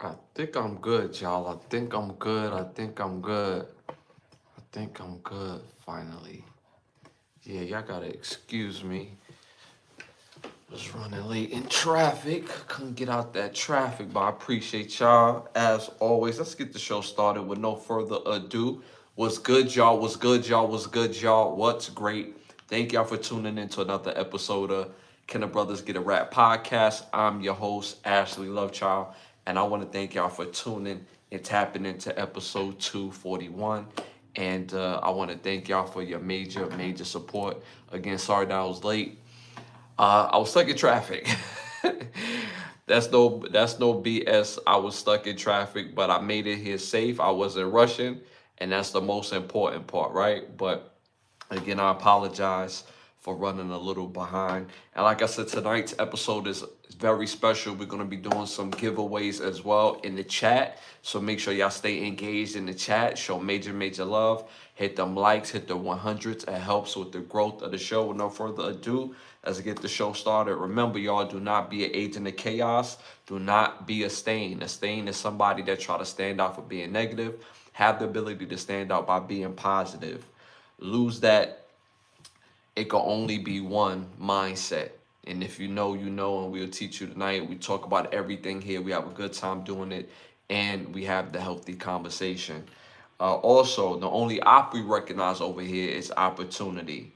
I think I'm good, y'all. I think I'm good. I think I'm good. I think I'm good, finally. Yeah, y'all gotta excuse me. Was running late in traffic. Couldn't get out that traffic, but I appreciate y'all. As always, let's get the show started with no further ado. What's good, y'all? What's good, y'all? What's good, y'all? What's great? Thank y'all for tuning in to another episode of Can the Brothers Get a Rap podcast. I'm your host, Ashley Lovechild, and I want to thank y'all for tuning and tapping into episode 241. And I want to thank y'all for your major support. Again, sorry that I was late. I was stuck in traffic. That's no BS. I was stuck in traffic, but I made it here safe. I wasn't rushing, and that's the most important part, right? But again, I apologize for running a little behind. And like I said, tonight's episode is very special. We're going to be doing some giveaways as well in the chat. So make sure y'all stay engaged in the chat. Show major love. Hit them likes, hit the 100s. It helps with the growth of the show. With no further ado, let's get the show started. Remember, y'all, do not be an agent of chaos. Do not be a stain. A stain is somebody that try to stand out for being negative. Have the ability to stand out by being positive. Lose that. It can only be one mindset. And if you know, you know, and we'll teach you tonight. We talk about everything here. We have a good time doing it, and we have the healthy conversation. Also, the only op we recognize over here is opportunity.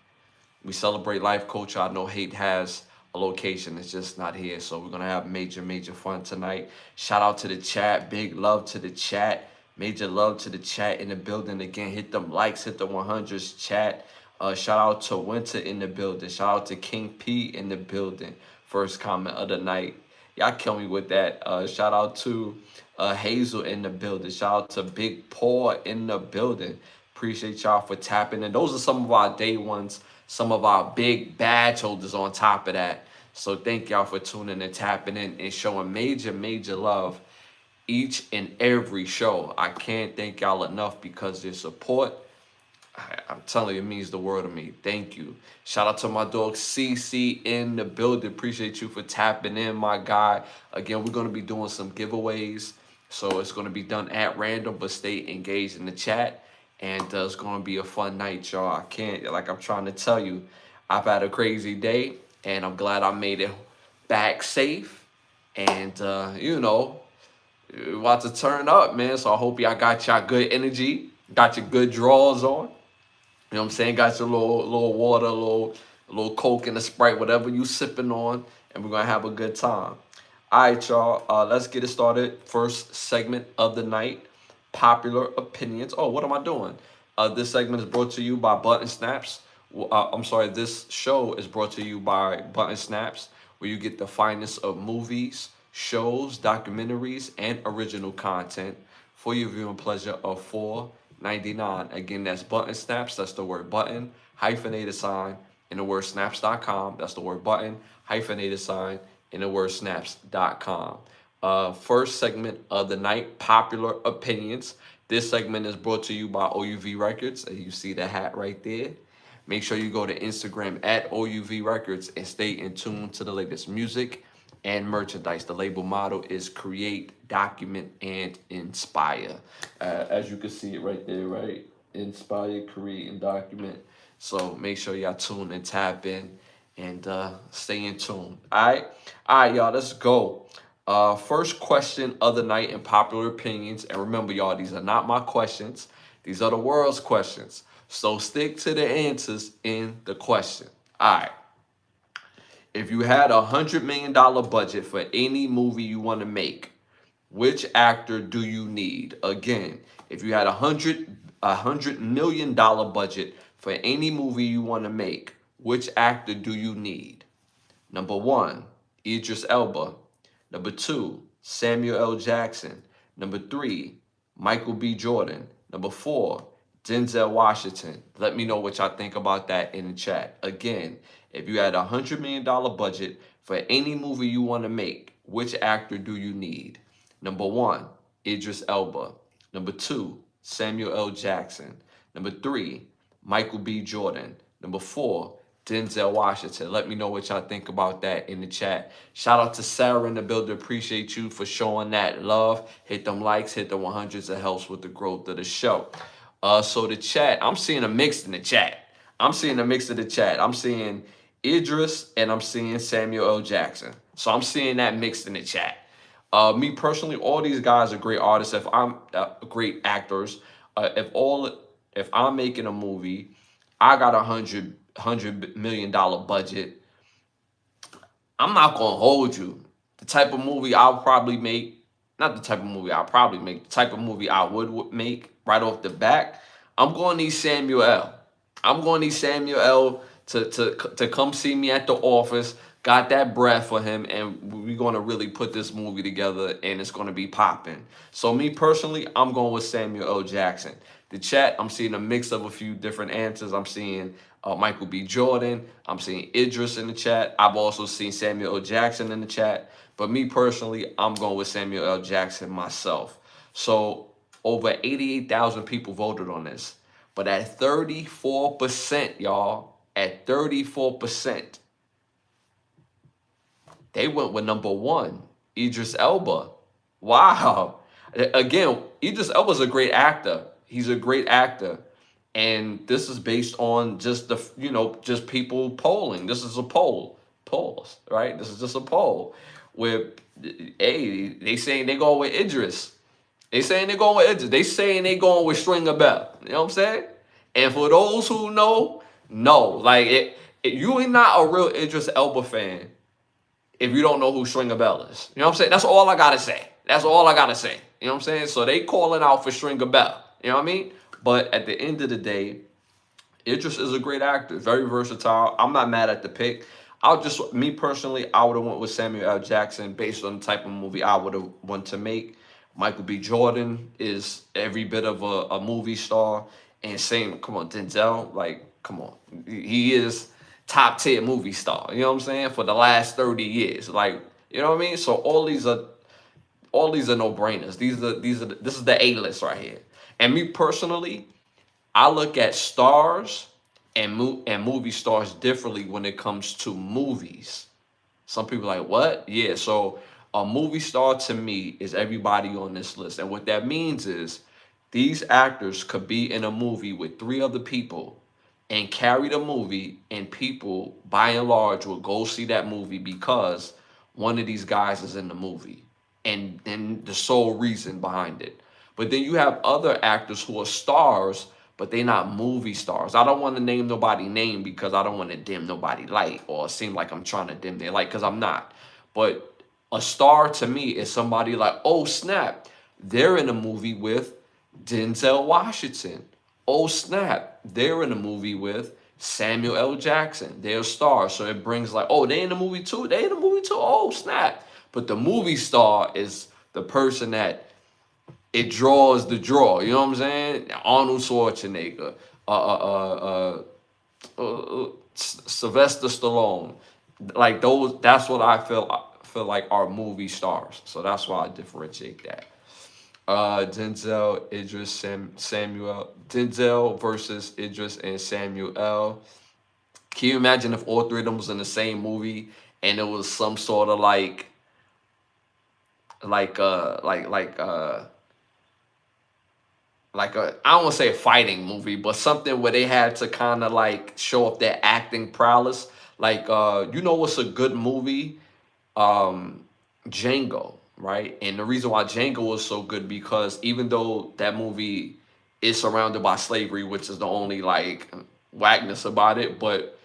We celebrate life, coach. I know hate has a location. It's just not here. So we're going to have major fun tonight. Shout out to the chat. Big love to the chat. Major love to the chat in the building. Again, hit them likes, hit the 100s chat. Shout out to Winter in the building. Shout out to King P in the building. First comment of the night. Y'all kill me with that. Shout out to Hazel in the building. Shout out to Big Paul in the building. Appreciate y'all for tapping in. Those are some of our day ones, some of our big badge holders on top of that. So thank y'all for tuning and tapping in and showing major love each and every show. I can't thank y'all enough because your support, I'm telling you, it means the world to me. Thank you. Shout out to my dog CC in the building. Appreciate you for tapping in, my guy. Again, we're going to be doing some giveaways. So it's going to be done at random, but stay engaged in the chat. And it's going to be a fun night, y'all. I can't, like I'm trying to tell you, I've had a crazy day, and I'm glad I made it back safe. And, we're about to turn up, man. So I hope y'all got y'all good energy, got your good draws on. You know what I'm saying? Got your little water, a little Coke and a Sprite, whatever you sipping on, and we're gonna have a good time. All right, y'all. Let's get it started. First segment of the night: popular opinions. Oh, what am I doing? This segment is brought to you by Button Snaps. I'm sorry. This show is brought to you by Button Snaps, where you get the finest of movies, shows, documentaries, and original content for your viewing pleasure of $4.99. Again, that's Button Snaps. That's the word button, hyphenated sign, and the word snaps.com. That's the word button, hyphenated sign, and the word snaps.com. First segment of the night, popular opinions. This segment is brought to you by OUV Records. You see the hat right there. Make sure you go to Instagram at OUV Records and stay in tune to the latest music and merchandise. The label motto is create, document, and inspire. As you can see it right there, right? Inspire, create, and document. So make sure y'all tune and tap in and stay in tune. All right, y'all, let's go. First question of the night in popular opinions. And remember, y'all, these are not my questions. These are the world's questions. So stick to the answers in the question. All right. If you had $100 million budget for any movie you want to make, which actor do you need? Again, if you had $100 million budget for any movie you want to make, which actor do you need? Number one, Idris Elba. Number two, Samuel L. Jackson. Number three, Michael B. Jordan. Number four, Denzel Washington. Let me know what y'all think about that in the chat. Again, if you had $100 million budget for any movie you want to make, which actor do you need? Number one, Idris Elba. Number two, Samuel L. Jackson. Number three, Michael B. Jordan. Number four, Denzel Washington. Let me know what y'all think about that in the chat. Shout out to Sarah in the building. Appreciate you for showing that love. Hit them likes, hit the 100s. It helps with the growth of the show. So the chat, I'm seeing a mix in the chat. I'm seeing a mix of the chat. I'm seeing Idris and I'm seeing Samuel L. Jackson. So I'm seeing that mixed in the chat. Me personally, all these guys are great artists. If I'm great actors, if I'm making a movie, I got $100 million budget. I'm not gonna hold you. The type of movie I'll probably make, not the type of movie I'll probably make, the type of movie I would make right off the back. I'm gonna need Samuel L. I'm gonna need Samuel L. to come see me at the office. Got that breath for him, and we're gonna really put this movie together, and it's gonna be popping. So me personally, I'm going with Samuel L. Jackson. The chat, I'm seeing a mix of a few different answers. I'm seeing Michael B. Jordan. I'm seeing Idris in the chat. I've also seen Samuel L. Jackson in the chat. But me personally, I'm going with Samuel L. Jackson myself. So over 88,000 people voted on this. But at 34%, y'all, at 34%, they went with number one, Idris Elba. Wow. Again, Idris Elba's a great actor. He's a great actor. And this is based on just just people polling. This is a poll. Polls, right? This is just a poll. Where, hey, they saying they going with Idris. They saying they going with Idris. They saying they going with Stringer Bell. You know what I'm saying? And for those who know, no. Like, you ain't not a real Idris Elba fan if you don't know who Stringer Bell is. You know what I'm saying? That's all I got to say. That's all I got to say. You know what I'm saying? So they calling out for Stringer Bell. You know what I mean? But at the end of the day, Idris is a great actor, very versatile. I'm not mad at the pick. Me personally, I would have went with Samuel L. Jackson based on the type of movie I would have wanted to make. Michael B. Jordan is every bit of a movie star. And same, come on, Denzel, like, come on. He is top tier movie star, you know what I'm saying, for the last 30 years. Like, you know what I mean? So all these are no-brainers. This is the A-list right here. And me personally, I look at stars and movie stars differently when it comes to movies. Some people are like, what? Yeah, so a movie star to me is everybody on this list. And what that means is these actors could be in a movie with 3 other people and carry the movie, and people, by and large, will go see that movie because one of these guys is in the movie and the sole reason behind it. But then you have other actors who are stars, but they're not movie stars. I don't want to name nobody's name because I don't want to dim nobody's light or seem like I'm trying to dim their light, because I'm not. But a star to me is somebody like, oh snap, they're in a movie with Denzel Washington. Oh snap, they're in a movie with Samuel L. Jackson. They're stars. So it brings like, oh, they in the movie too? They in the movie too? Oh snap. But the movie star is the person that it draws the draw. You know what I'm saying? Arnold Schwarzenegger, Sylvester Stallone, like those. That's what I feel like are movie stars. So that's why I differentiate that. Denzel, Idris, Samuel. Denzel versus Idris and Samuel L. Can you imagine if all 3 of them was in the same movie and it was some sort of like I don't want to say a fighting movie, but something where they had to kind of like show off their acting prowess. Like, you know what's a good movie? Django, right? And the reason why Django was so good, because even though that movie is surrounded by slavery, which is the only like whackness about it, but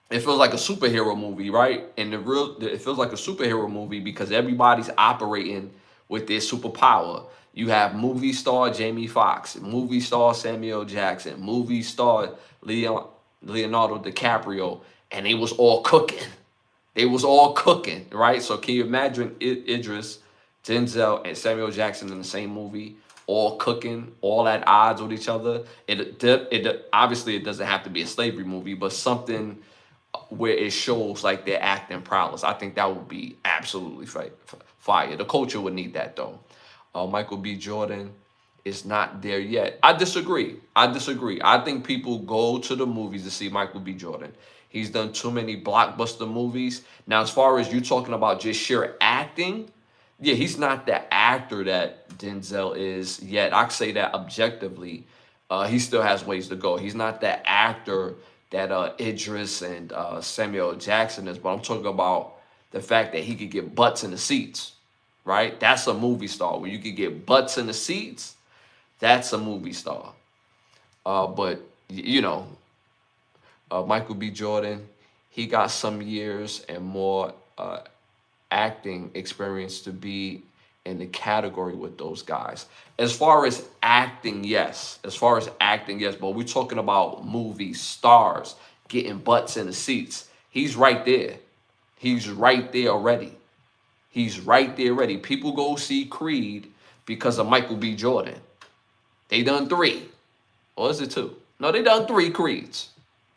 it feels like a superhero movie, right? And it feels like a superhero movie because everybody's operating with their superpower. You have movie star Jamie Foxx, movie star Samuel Jackson, movie star Leonardo DiCaprio, and they was all cooking. They was all cooking, right? So can you imagine Idris, Denzel, and Samuel Jackson in the same movie, all cooking, all at odds with each other? It obviously it doesn't have to be a slavery movie, but something where it shows like their acting prowess. I think that would be absolutely fire. The culture would need that though. Michael B. Jordan is not there yet. I disagree. I think people go to the movies to see Michael B. Jordan. He's done too many blockbuster movies. Now, as far as you talking about just sheer acting, yeah, he's not the actor that Denzel is yet. I say that objectively. He still has ways to go. He's not the actor that Idris and Samuel Jackson is, but I'm talking about the fact that he could get butts in the seats, right? That's a movie star. When you could get butts in the seats, that's a movie star. But you know, Michael B. Jordan, he got some years and more acting experience to be in the category with those guys. As far as acting, yes. As far as acting, yes. But we're talking about movie stars getting butts in the seats. He's right there. He's right there already. He's right there already. People go see Creed because of Michael B. Jordan. They done 3. Or is it 2? No, they done 3 Creeds.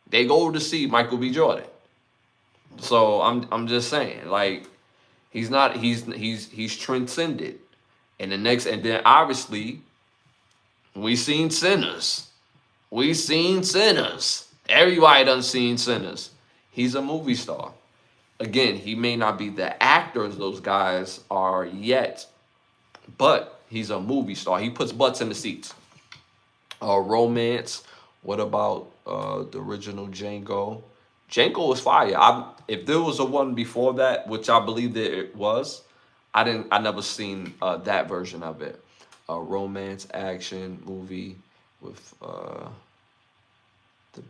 They go to see Michael B. Jordan. So I'm just saying, like, he's transcended. And then obviously we seen Sinners. We seen Sinners. Everybody done seen Sinners. He's a movie star. Again, he may not be the actor as those guys are yet, but he's a movie star. He puts butts in the seats. Romance. What about the original Django? Django was fire. If there was a one before that, which I believe that it was, I never seen that version of it. A romance action movie with the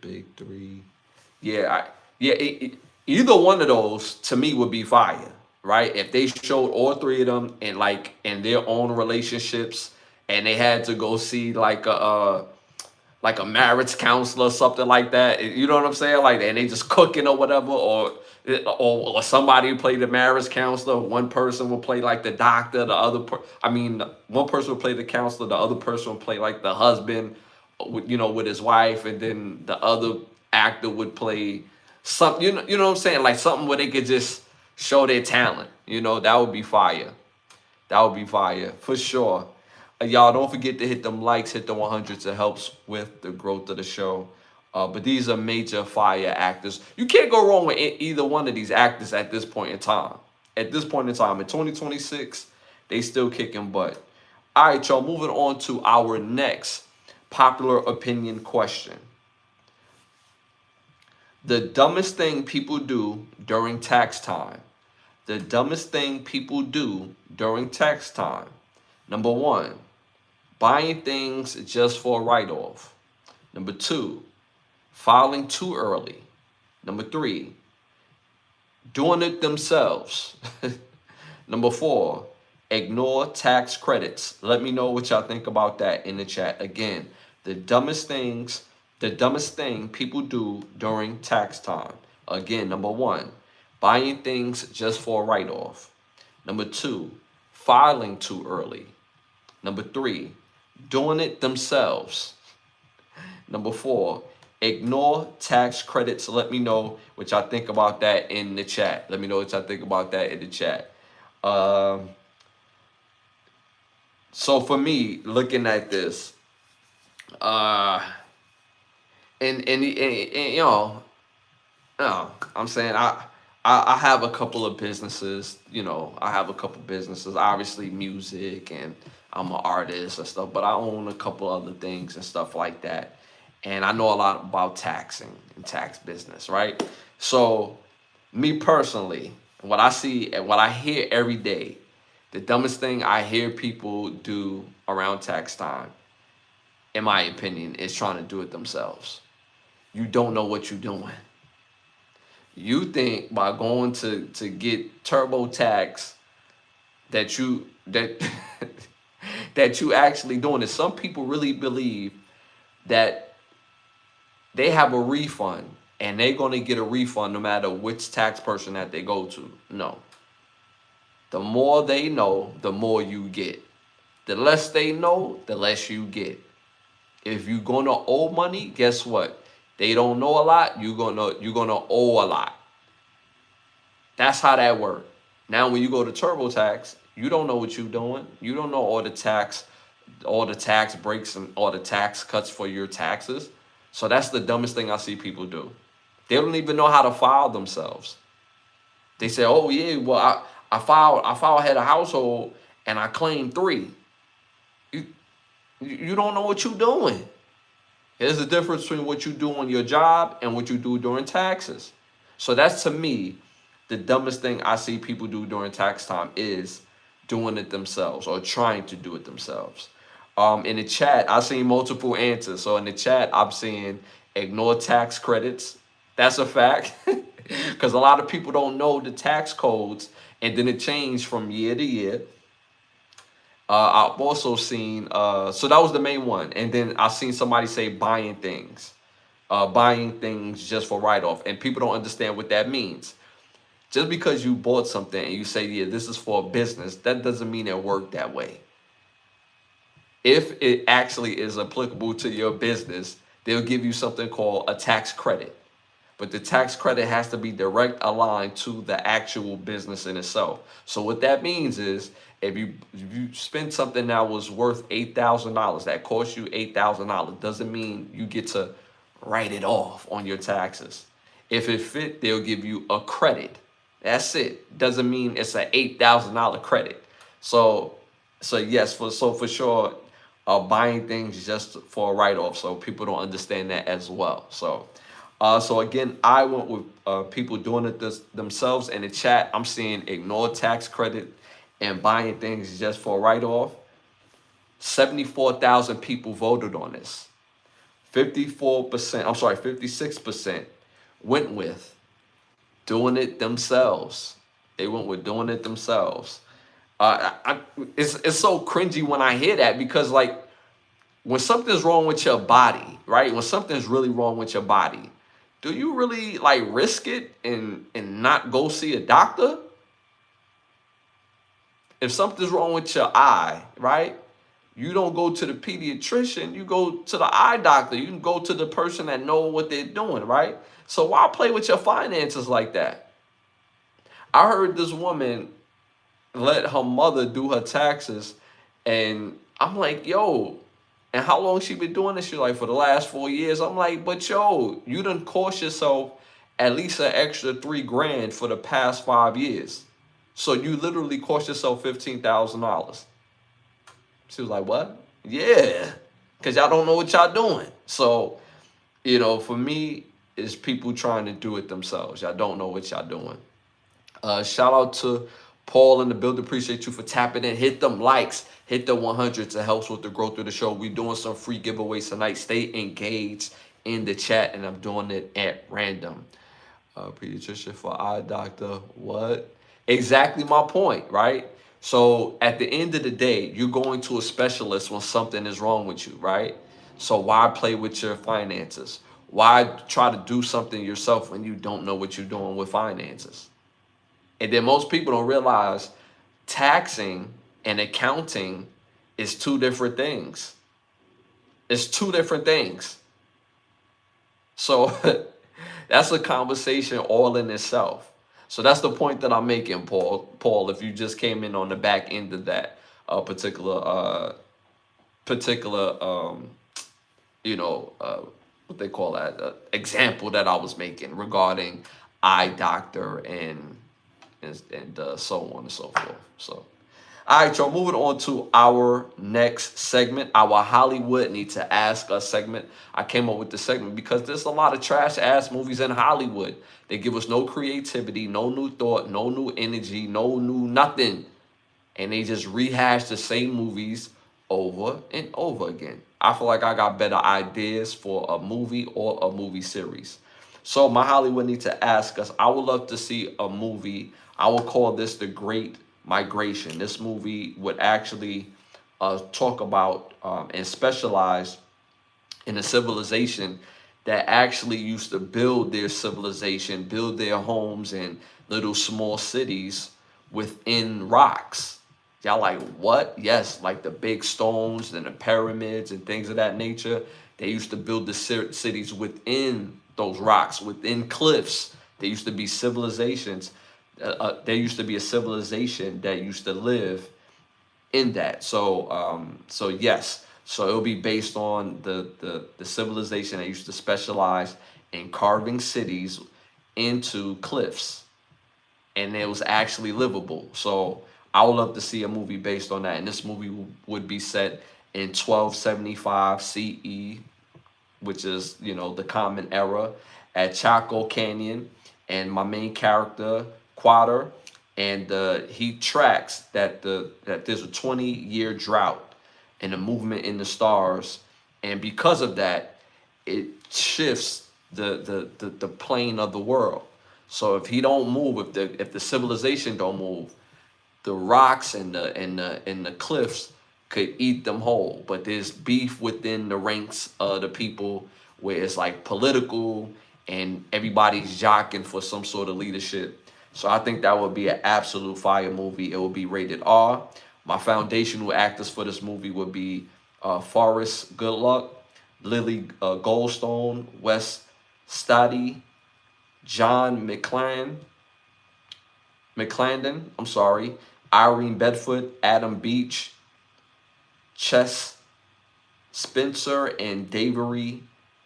big 3. Yeah, either one of those to me would be fire, right? If they showed all 3 of them in their own relationships, and they had to go see like a marriage counselor or something like that. You know what I'm saying? Like, and they just cooking or whatever, or somebody play the marriage counselor. One person will play like the doctor. One person will play the counselor. The other person will play like the husband, with his wife, and then the other actor would play something. You know what I'm saying? Like something where they could just show their talent. That would be fire. That would be fire for sure. Y'all don't forget to hit them likes, hit the 100s. It helps with the growth of the show. But these are major fire actors. You can't go wrong with either one of these actors at this point in time. At this point in time, in 2026, they still kicking butt. All right, y'all, moving on to our next popular opinion question. The dumbest thing people do during tax time. The dumbest thing people do during tax time. Number 1, buying things just for a write-off. Number 2, filing too early. Number 3, doing it themselves. Number 4, ignore tax credits. Let me know what y'all think about that in the chat. Again, the dumbest thing people do during tax time. Again, number 1, buying things just for a write-off. Number 2, filing too early. Number 3, doing it themselves. Number 4, ignore tax credits. Let me know what y'all think about that in the chat. Let me know what y'all think about that in the chat. So for me, looking at this, and I'm saying I have a couple of businesses. I have a couple businesses. Obviously, music, and I'm an artist and stuff. But I own a couple other things and stuff like that. And I know a lot about taxing and tax business, right? So, me personally, what I see and what I hear every day, the dumbest thing I hear people do around tax time, in my opinion, is trying to do it themselves. You don't know what you're doing. You think by going to get TurboTax that you actually doing it. Some people really believe that they have a refund and they're going to get a refund no matter which tax person that they go to. No. The more they know, the more you get. The less they know, the less you get. If you're going to owe money, guess what? They don't know a lot, you're gonna owe a lot. That's how that works. Now, when you go to TurboTax, you don't know what you're doing. You don't know all the tax breaks and all the tax cuts for your taxes. So that's the dumbest thing I see people do. They don't even know how to file themselves. They say, "Oh yeah, well I filed head of household and I claimed 3." You you don't know what you're doing. There's a difference between what you do on your job and what you do during taxes. So that's, to me, the dumbest thing I see people do during tax time is doing it themselves or trying to do it themselves. In the chat, I've seen multiple answers. So in the chat, I'm seeing ignore tax credits. That's a fact. Because a lot of people don't know the tax codes, and then it changed from year to year. I've also seen, so that was the main one. And then I've seen somebody say buying things just for write-off. And people don't understand what that means. Just because you bought something and you say, yeah, this is for a business, that doesn't mean it worked that way. If it actually is applicable to your business, they'll give you something called a tax credit. But the tax credit has to be direct aligned to the actual business in itself. So what that means is if you spend something that was worth $8,000, that cost you $8,000, doesn't mean you get to write it off on your taxes. If it fit, they'll give you a credit. That's it. Doesn't mean it's an $8,000 credit. So yes, for sure, buying things just for a write-off. So people don't understand that as well. So again, I went with people doing it themselves. In the chat, I'm seeing ignore tax credit and buying things just for a write-off. 74,000 people voted on this. 56% went with doing it themselves. They went with doing it themselves. It's so cringy when I hear that, because like when something's wrong with your body, right? When something's really wrong with your body, do you really like risk it and not go see a doctor? If something's wrong with your eye, right? You don't go to the pediatrician, you go to the eye doctor. You can go to the person that know what they're doing, right? So why play with your finances like that? I heard this woman let her mother do her taxes, and I'm like, yo, and how long she been doing this? She's like, for the last 4 years. I'm like, but yo, you done cost yourself at least an extra $3,000 for the past 5 years. So you literally cost yourself $15,000. She was like, what? Yeah, because y'all don't know what y'all doing. So, for me, it's people trying to do it themselves. Y'all don't know what y'all doing. Shout out to Paul in the building. Appreciate you for tapping in. Hit them likes. Hit the 100 to help with the growth of the show. We're doing some free giveaways tonight. Stay engaged in the chat, and I'm doing it at random. Pediatrician for eye doctor. What? Exactly my point, right? So at the end of the day, you're going to a specialist when something is wrong with you, right? So why play with your finances? Why try to do something yourself when you don't know what you're doing with finances? And then most people don't realize taxing and accounting is 2 different things. It's 2 different things. So that's a conversation all in itself. So that's the point that I'm making, Paul, if you just came in on the back end of that particular what they call that example that I was making regarding eye doctor and so on and so forth. So, all right, y'all, moving on to our next segment, our Hollywood Need to Ask Us segment. I came up with this segment because there's a lot of trash-ass movies in Hollywood. They give us no creativity, no new thought, no new energy, no new nothing. And they just rehash the same movies over and over again. I feel like I got better ideas for a movie or a movie series. So my Hollywood Need to Ask Us, I would love to see a movie. I would call this The Great Migration. This movie would actually talk about and specialize in a civilization that actually used to build their civilization, build their homes in little small cities within rocks. Y'all like, what? Yes, like the big stones and the pyramids and things of that nature. They used to build the cities within those rocks, within cliffs. There used to be civilizations. There used to be a civilization that used to live in that. So yes. So it'll be based on the civilization that used to specialize and carving cities into cliffs, and it was actually livable. So I would love to see a movie based on that. And this movie would be set in 1275 CE, which is, you know, the common era, at Chaco Canyon. And my main character, Quater, and he tracks that there's a 20-year drought and a movement in the stars, and because of that, it shifts the plane of the world. So if he don't move, if the civilization don't move, the rocks and the cliffs could eat them whole. But there's beef within the ranks of the people, where it's like political and everybody's jockeying for some sort of leadership. So I think that would be an absolute fire movie. It would be rated R. My foundational actors for this movie would be Forrest Goodluck, Lily Goldstone, Wes Studi, John McClendon, I'm sorry, Irene Bedford, Adam Beach, Chess Spencer, and Davery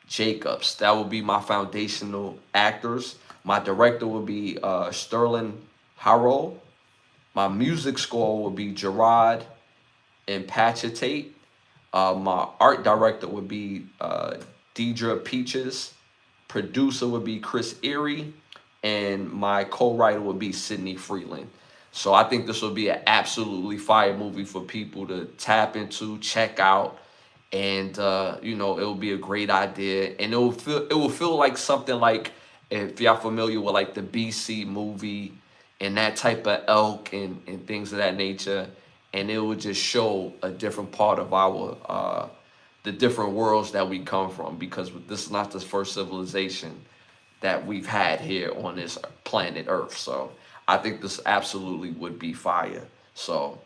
Jacobs. That would be my foundational actors. My director would be Sterling Harrow. My music score would be Gerard and Tate. My art director would be Deidre Peaches. Producer would be Chris Erie. And my co-writer would be Sydney Freeland. So I think this would be an absolutely fire movie for people to tap into, check out, and you know, it will be a great idea, and it will feel like something like, if y'all familiar with like the BC movie and that type of elk and things of that nature, and it would just show a different part of our the different worlds that we come from, because this is not the first civilization that we've had here on this planet Earth. So I think this absolutely would be fire. So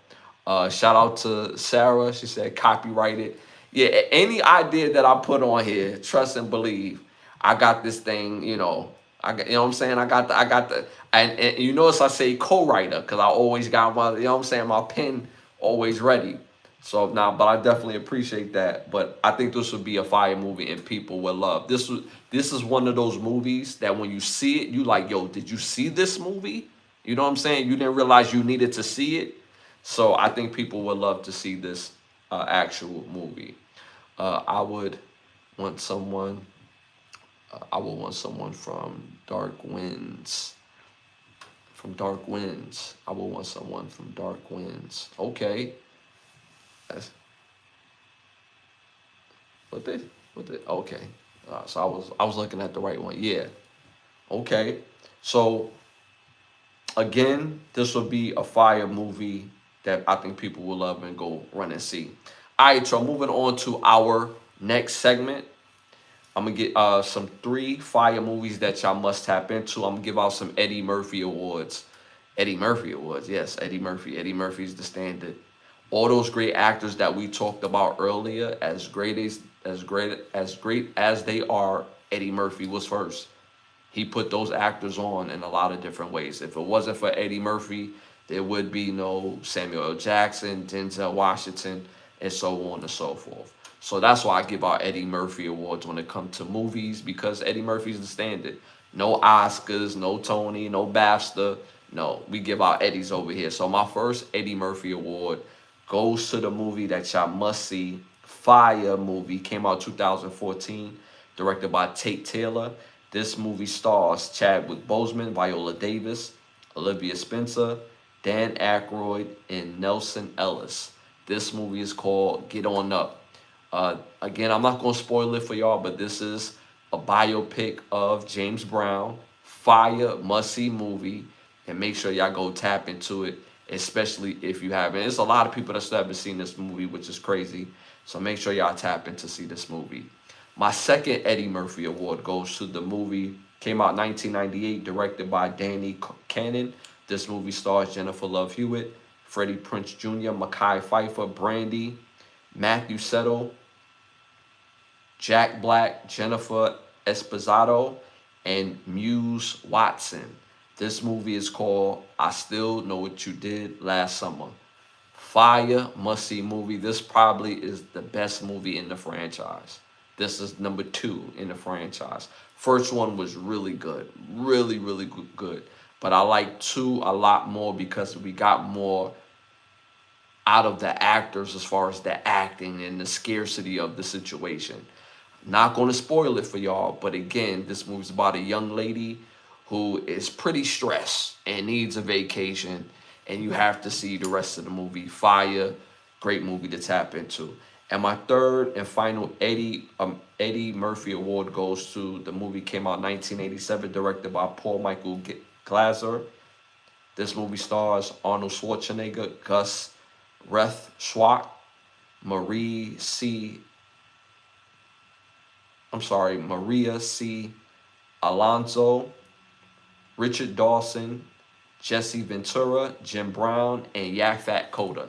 shout out to Sarah. She said copyrighted. Yeah, any idea that I put on here, trust and believe, I got this thing, you know. I got, you know what I'm saying? And you notice I say co-writer, because I always got my, you know what I'm saying, my pen always ready. So now, but I definitely appreciate that. But I think this would be a fire movie and people would love. This is one of those movies that when you see it, you like, yo, did you see this movie? You know what I'm saying? You didn't realize you needed to see it. So I think people would love to see this actual movie. I would want someone. I would want someone from Dark Winds. From Dark Winds. I would want someone from Dark Winds. Okay. That's what they okay. So I was looking at the right one. Yeah. Okay. So again, this will be a fire movie that I think people will love and go run and see. All right, so moving on to our next segment. I'm gonna get some 3 fire movies that y'all must tap into. I'm gonna give out some Eddie Murphy awards. Eddie Murphy awards, yes, Eddie Murphy. Eddie Murphy's the standard. All those great actors that we talked about earlier, as great as they are, Eddie Murphy was first. He put those actors on in a lot of different ways. If it wasn't for Eddie Murphy, there would be no Samuel L. Jackson, Denzel Washington, and so on and so forth. So that's why I give out Eddie Murphy awards when it comes to movies, because Eddie Murphy's the standard. No Oscars, no Tony, no BAFTA. No, we give out Eddies over here. So my first Eddie Murphy award goes to the movie that y'all must see. Fire movie, came out 2014, directed by Tate Taylor. This movie stars Chadwick Boseman, Viola Davis, Olivia Spencer, Dan Aykroyd, and Nelson Ellis. This movie is called Get On Up. Again, I'm not going to spoil it for y'all, but this is a biopic of James Brown. Fire, must-see movie. And make sure y'all go tap into it, especially if you haven't. There's a lot of people that still haven't seen this movie, which is crazy. So make sure y'all tap in to see this movie. My second Eddie Murphy award goes to the movie, came out 1998, directed by Danny Cannon. This movie stars Jennifer Love Hewitt, Freddie Prinze Jr., Mekhi Phifer, Brandy, Matthew Settle, Jack Black, Jennifer Esposito, and Muse Watson. This movie is called I Still Know What You Did Last Summer. Fire, must-see movie. This probably is the best movie in the franchise. This is number 2 in the franchise. First one was really good, really, really good. But I like 2 a lot more because we got more out of the actors as far as the acting and the scarcity of the situation. Not going to spoil it for y'all, but again, this movie's about a young lady who is pretty stressed and needs a vacation, and you have to see the rest of the movie. Fire, great movie to tap into. And my third and final Eddie Murphy Award goes to the movie came out in 1987, directed by Paul Michael Glaser. This movie stars Arnold Schwarzenegger, Gus Reth Swat, Maria C. Alonso, Richard Dawson, Jesse Ventura, Jim Brown, and Yaphet Kotto.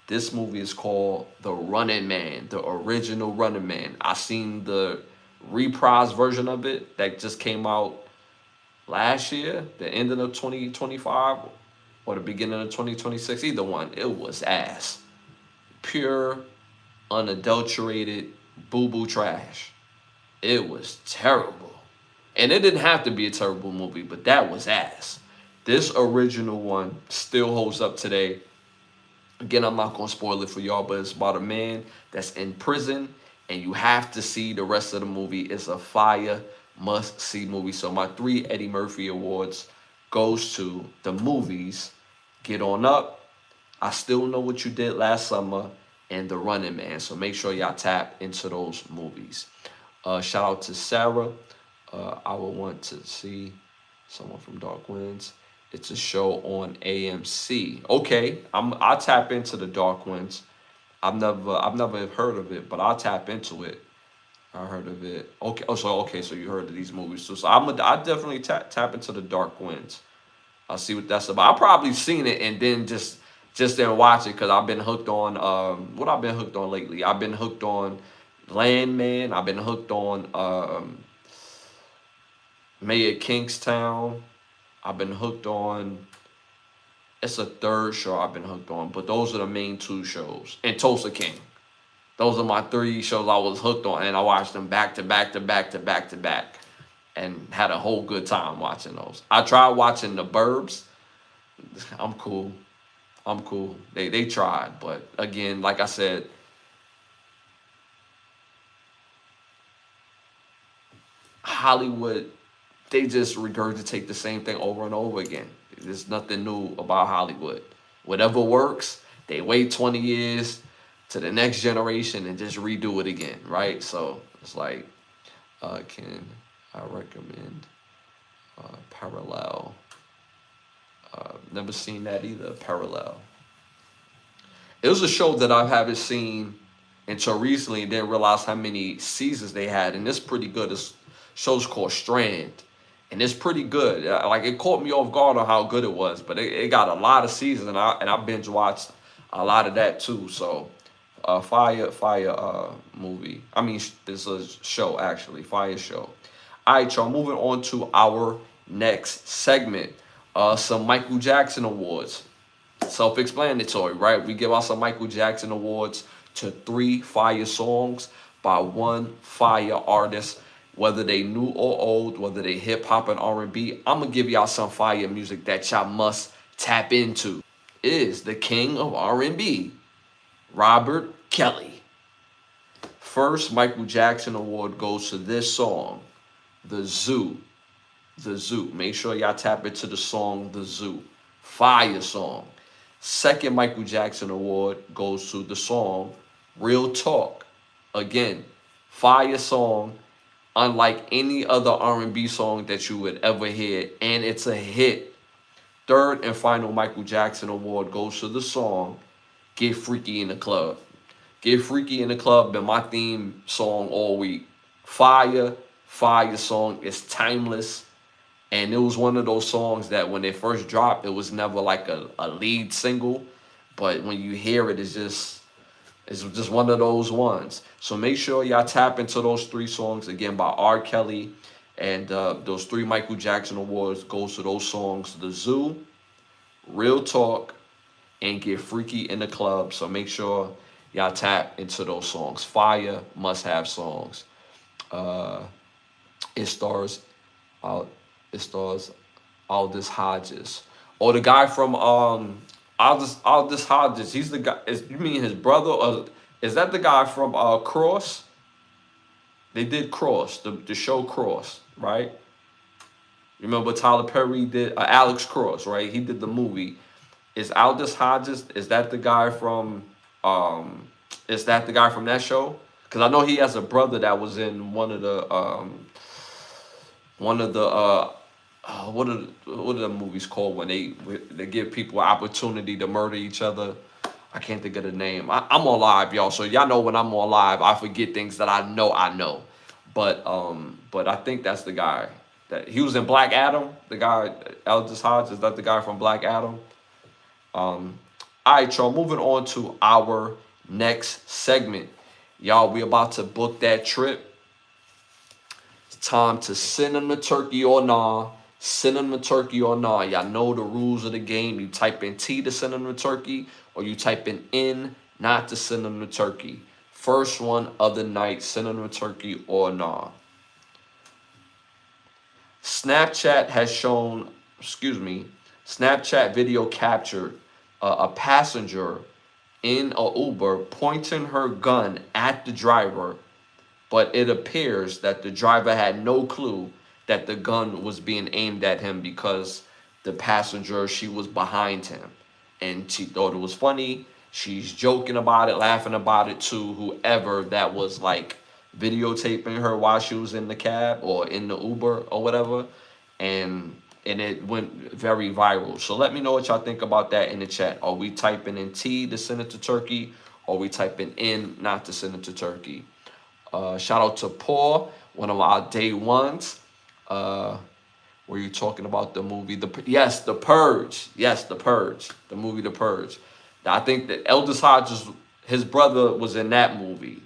This movie is called The Running Man, the original Running Man. I seen the reprise version of it that just came out last year, the end of 2025 or the beginning of 2026, either one. It was ass. Pure, unadulterated, boo-boo trash. It was terrible. And it didn't have to be a terrible movie, but that was ass. This original one still holds up today. Again, I'm not going to spoil it for y'all, but it's about a man that's in prison, and you have to see the rest of the movie. It's a fire, must-see movie. So my 3 Eddie Murphy Awards goes to the movies Get On Up, I Still Know What You Did Last Summer, and The Running Man. So make sure y'all tap into those movies. Shout out to Sarah. I would want to see someone from Dark Winds. It's a show on AMC. Okay, I'll tap into the Dark Winds. I've never heard of it, but I'll tap into it. I heard of it. Okay, so you heard of these movies too. So I definitely tap into the Dark Winds. I'll see what that's about. I've probably seen it and then just didn't watch it because I've been hooked on what I've been hooked on lately. I've been hooked on Landman. I've been hooked on Mayor Kingstown. I've been hooked on. It's a third show I've been hooked on, but those are the main 2 shows. And Tulsa King. Those are my 3 shows I was hooked on, and I watched them back to back to back to back to back, and had a whole good time watching those. I tried watching The Burbs. I'm cool. They tried, but again, like I said, Hollywood, they just regurgitate the same thing over and over again. There's nothing new about Hollywood. Whatever works, they wait 20 years to the next generation and just redo it again, right? So it's like, can I recommend Parallel? Never seen that either, Parallel. It was a show that I haven't seen until recently and didn't realize how many seasons they had, and it's pretty good. This show's called Strand, and it's pretty good. Like, it caught me off guard on how good it was, but it got a lot of seasons, and I binge watched a lot of that too. So, fire movie. I mean, it's a show actually, fire show. All right, y'all. Moving on to our next segment. Some Michael Jackson awards. Self-explanatory, right? We give out some Michael Jackson awards to 3 fire songs by 1 fire artist, whether they new or old, whether they hip hop and R&B. I'm gonna give y'all some fire music that y'all must tap into. Is the king of R&B, Robert Kelly. First Michael Jackson award goes to this song, The Zoo. The Zoo. Make sure y'all tap into the song The Zoo. Fire song. Second Michael Jackson award goes to the song Real Talk. Again, fire song, unlike any other R&B song that you would ever hear, and it's a hit. Third and final Michael Jackson award goes to the song Get Freaky in the Club. Get Freaky in the Club been my theme song all week. Fire song. It's timeless. And it was one of those songs that when it first dropped, it was never like a lead single. But when you hear it, it's just one of those ones. So make sure y'all tap into those 3 songs, again, by R. Kelly. And those 3 Michael Jackson awards goes to those songs, The Zoo, Real Talk, and Get Freaky in the Club. So make sure y'all tap into those songs. Fire, must-have songs. Uh, it stars uh, it stars Aldous Hodges. Or the guy from Aldous Hodges. He's the guy. You mean his brother? Or is that the guy from Cross? They did Cross, the show Cross, right? Remember Tyler Perry did Alex Cross, right? He did the movie. Is Aldous Hodges? Is that the guy from? Um, is that the guy from that show? Because I know he has a brother that was in one of the what are the movies called when they give people an opportunity to murder each other? I can't think of the name. I'm on live, y'all, so y'all know when I'm on live, I forget things that I know. But I think that's the guy that he was in Black Adam. The guy Aldous Hodge, is that the guy from Black Adam? All right, y'all. Moving on to our next segment, y'all. We about to book that trip. Time to send them the turkey or nah. Send them the turkey or nah. Y'all know the rules of the game. You type in T to send them the turkey, or you type in N not to send them the turkey. First one of the night, send them the turkey or nah. Snapchat has shown, Snapchat video captured a passenger in a Uber pointing her gun at the driver, but it appears that the driver had no clue that the gun was being aimed at him because the passenger, she was behind him. And she thought it was funny. She's joking about it, laughing about it to whoever that was like videotaping her while she was in the cab or in the Uber or whatever. And it went very viral. So let me know what y'all think about that in the chat. Are we typing in T to send it to Turkey? Or are we typing in not to send it to Turkey? Shout out to Paul, one of our day ones. Were you talking about the movie? Yes, The Purge. Yes, The Purge. The movie The Purge. Now, I think that Aldous Hodges, his brother, was in that movie,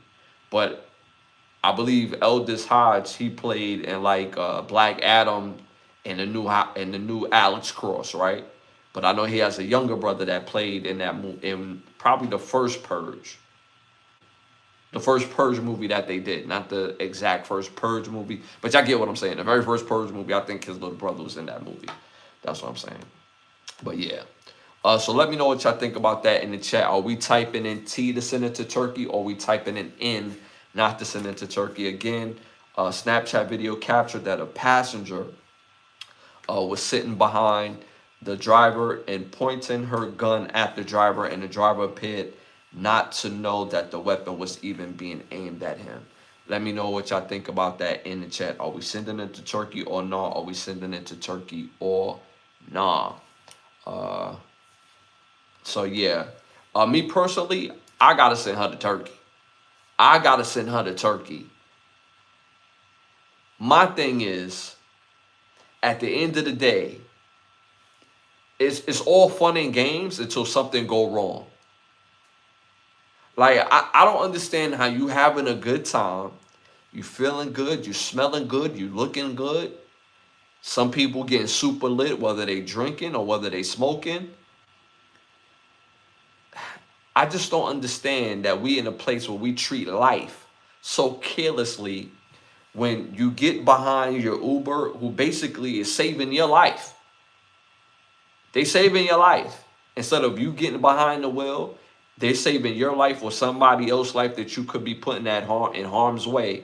but I believe Aldous Hodge, he played in like Black Adam and the new Alex Cross, right? But I know he has a younger brother that played in that movie, in probably the first Purge. The first Purge movie that they did, not the exact first Purge movie, but y'all get what I'm saying. The very first Purge movie, I think his little brother was in that movie. That's what I'm saying. But yeah. So let me know what y'all think about that in the chat. Are we typing in T to send it to Turkey, or are we typing in N not to send it to Turkey? Again, Snapchat video captured that a passenger was sitting behind the driver and pointing her gun at the driver, and the driver appeared not to know that the weapon was even being aimed at him. Let me know what y'all think about that in the chat. Are we sending it to Turkey or nah? Are we sending it to Turkey or nah? So yeah, me personally, I gotta send her to Turkey. I gotta send her to Turkey. My thing is, at the end of the day, it's all fun and games until something go wrong. Like, I don't understand how you having a good time, you feeling good, you smelling good, you looking good. Some people getting super lit, whether they drinking or whether they smoking. I just don't understand that we in a place where we treat life so carelessly when you get behind your Uber, who basically is saving your life. They saving your life. Instead of you getting behind the wheel, they're saving your life or somebody else's life that you could be putting in harm's way.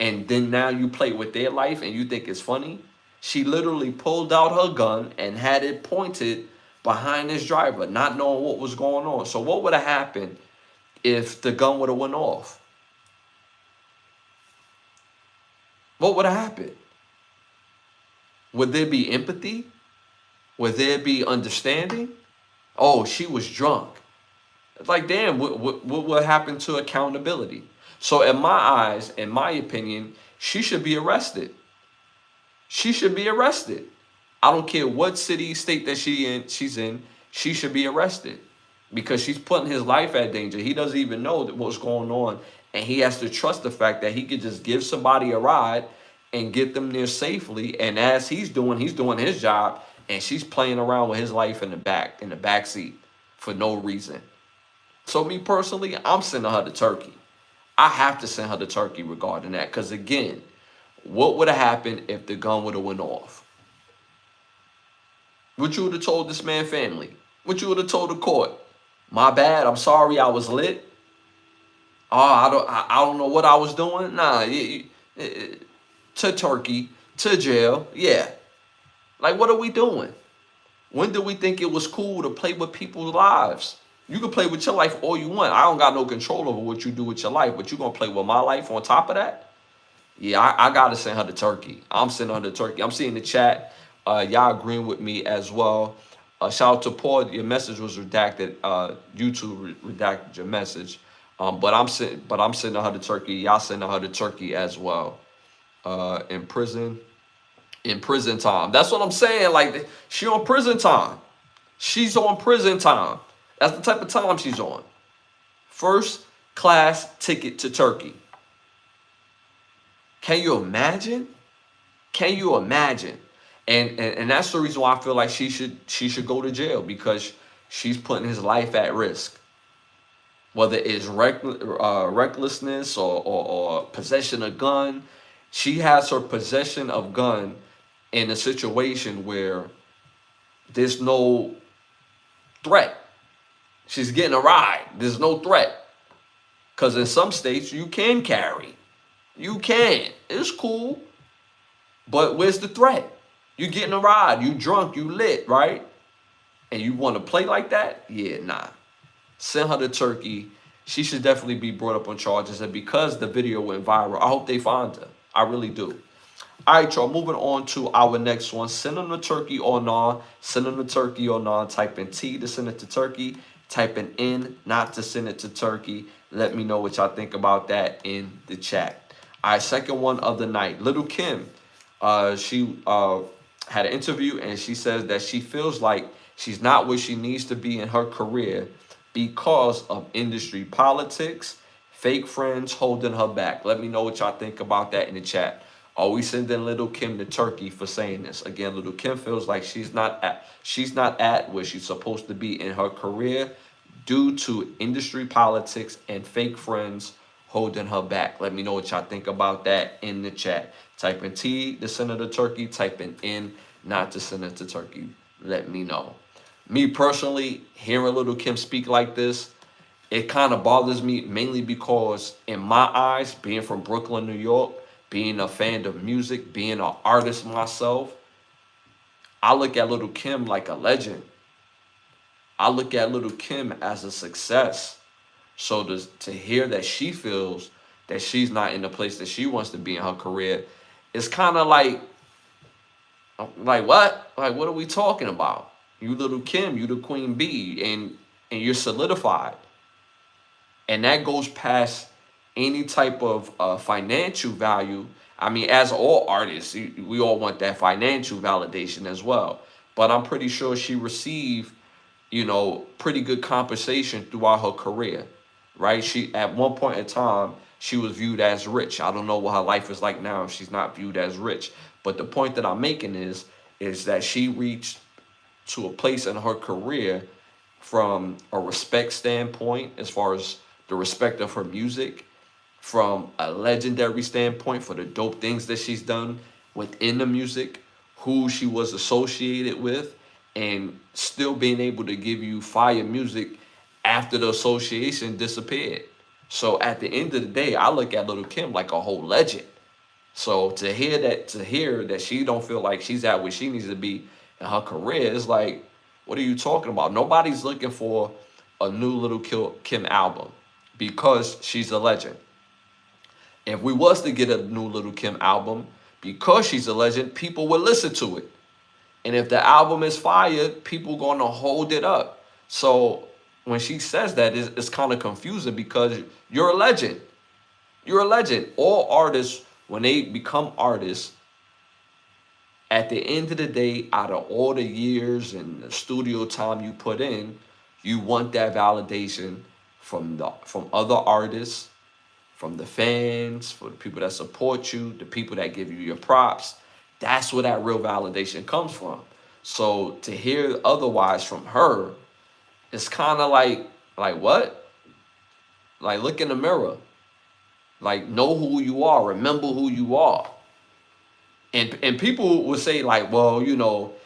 And then now you play with their life and you think it's funny. She literally pulled out her gun and had it pointed behind this driver, not knowing what was going on. So what would have happened if the gun would have went off? What would have happened? Would there be empathy? Would there be understanding? Oh, she was drunk. It's like, damn, what happened to accountability? So in my eyes, in my opinion, she should be arrested. She should be arrested. I don't care what city, state that she's in, she should be arrested because she's putting his life at danger. He doesn't even know what's going on, and he has to trust the fact that he could just give somebody a ride and get them there safely. And as he's doing his job, and she's playing around with his life in the back seat for no reason. So me personally, I'm sending her to Turkey. I have to send her to Turkey regarding that. Because again, what would have happened if the gun would have went off? What you would have told this man's family? What you would have told the court? My bad. I'm sorry. I was lit. Oh, I don't know what I was doing. Nah, to Turkey, to jail. Yeah. Like, what are we doing? When did we think it was cool to play with people's lives? You can play with your life all you want. I don't got no control over what you do with your life, but you gonna play with my life on top of that? Yeah, I gotta send her to Turkey. I'm sending her to Turkey. I'm seeing the chat. Y'all agreeing with me as well. Shout out to Paul. Your message was redacted. YouTube redacted your message. But I'm sending her to Turkey. Y'all sending her to Turkey as well. In prison. In prison time. That's what I'm saying. Like, she on prison time. She's on prison time. That's the type of time she's on. First class ticket to Turkey. Can you imagine? Can you imagine? And that's the reason why I feel like she should go to jail, because she's putting his life at risk. Whether it's recklessness or possession of gun, she has her possession of gun in a situation where there's no threat. She's getting a ride. There's no threat. Because in some states, you can carry. You can. It's cool. But where's the threat? You getting a ride. You drunk. You lit, right? And you want to play like that? Yeah, nah. Send her to Turkey. She should definitely be brought up on charges. And because the video went viral, I hope they find her. I really do. All right, y'all, moving on to our next one. Send them to Turkey or non. Send them to Turkey or non. Type in T to send it to Turkey. Type in N not to send it to Turkey. Let me know what y'all think about that in the chat. All right, second one of the night. Little Kim, she had an interview, and she says that she feels like she's not where she needs to be in her career because of industry politics, fake friends holding her back. Let me know what y'all think about that in the chat. Are we sending Little Kim to Turkey for saying this? Again, Little Kim feels like she's not at where she's supposed to be in her career due to industry politics and fake friends holding her back. Let me know what y'all think about that in the chat. Type in T to send it to Turkey. Type in N not to send it to Turkey. Let me know. Me personally, hearing Little Kim speak like this, it kind of bothers me, mainly because in my eyes, being from Brooklyn, New York, being a fan of music, being an artist myself, I look at Little Kim like a legend. I look at Little Kim as a success. So to hear that she feels that she's not in the place that she wants to be in her career, it's kind of like what? Like, what are we talking about? You Little Kim, you the queen bee, and you're solidified. And that goes past any type of financial value. I mean, as all artists, we all want that financial validation as well. But I'm pretty sure she received, pretty good compensation throughout her career, right? She, at one point in time, she was viewed as rich. I don't know what her life is like now if she's not viewed as rich. But the point that I'm making is that she reached to a place in her career from a respect standpoint, as far as the respect of her music, from a legendary standpoint for the dope things that she's done within the music, who she was associated with, and still being able to give you fire music after the association disappeared. So at the end of the day, I look at Little Kim like a whole legend. So to hear that she don't feel like she's at where she needs to be in her career, it's like, what are you talking about? Nobody's looking for a new Little Kim album because she's a legend. If we was to get a new Little Kim album, because she's a legend, people would listen to it. And if the album is fire, people gonna hold it up. So when she says that, it's kind of confusing because you're a legend. You're a legend. All artists, when they become artists, at the end of the day, out of all the years and the studio time you put in, you want that validation from other artists, from the fans, for the people that support you, the people that give you your props. That's where that real validation comes from. So to hear otherwise from her, it's kind of like what? Like, look in the mirror. Like, know who you are. Remember who you are. And people would say like, well,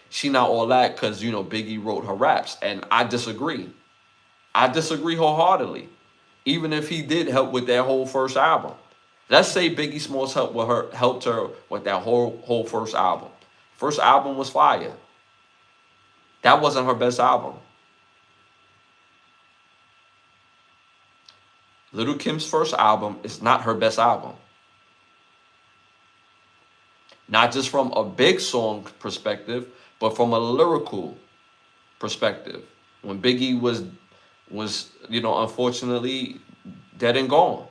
she not all that because Biggie wrote her raps, and I disagree. I disagree wholeheartedly. Even if he did help with that whole first album, let's say Biggie Smalls helped her with that whole first album. First album was fire. That wasn't her best album. Little Kim's first album is not her best album. Not just from a big song perspective, but from a lyrical perspective. When Biggie was unfortunately dead and gone,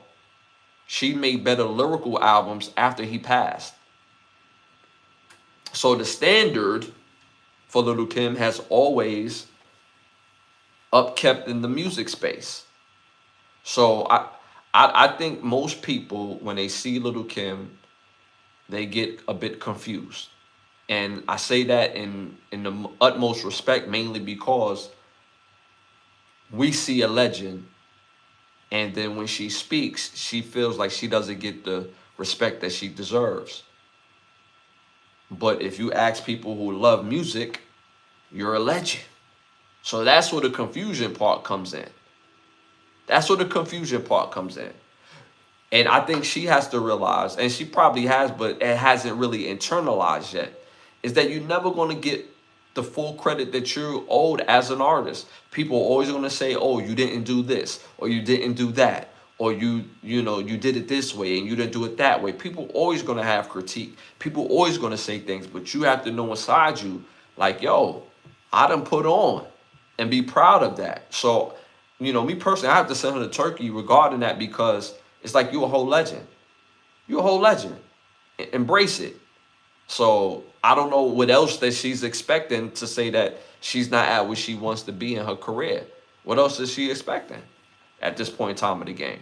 she made better lyrical albums after he passed. So the standard for Little Kim has always upkept in the music space. So I think most people, when they see Little Kim, they get a bit confused. And I say that in the utmost respect, mainly because we see a legend, and then when she speaks, she feels like she doesn't get the respect that she deserves. But if you ask people who love music, you're a legend. So that's where the confusion part comes in. That's where the confusion part comes in. And I think she has to realize, and she probably has, but it hasn't really internalized yet, is that you're never going to get the full credit that you're owed as an artist. People are always going to say, oh, you didn't do this, or you didn't do that, or you did it this way and you didn't do it that way. People always going to have critique. People always going to say things, but you have to know inside you, like, yo, I done put on, and be proud of that. So, me personally, I have to send her to Turkey regarding that, because it's like, you're a whole legend. You're a whole legend. Embrace it. So I don't know what else that she's expecting to say that she's not at where she wants to be in her career. What else is she expecting at this point in time of the game?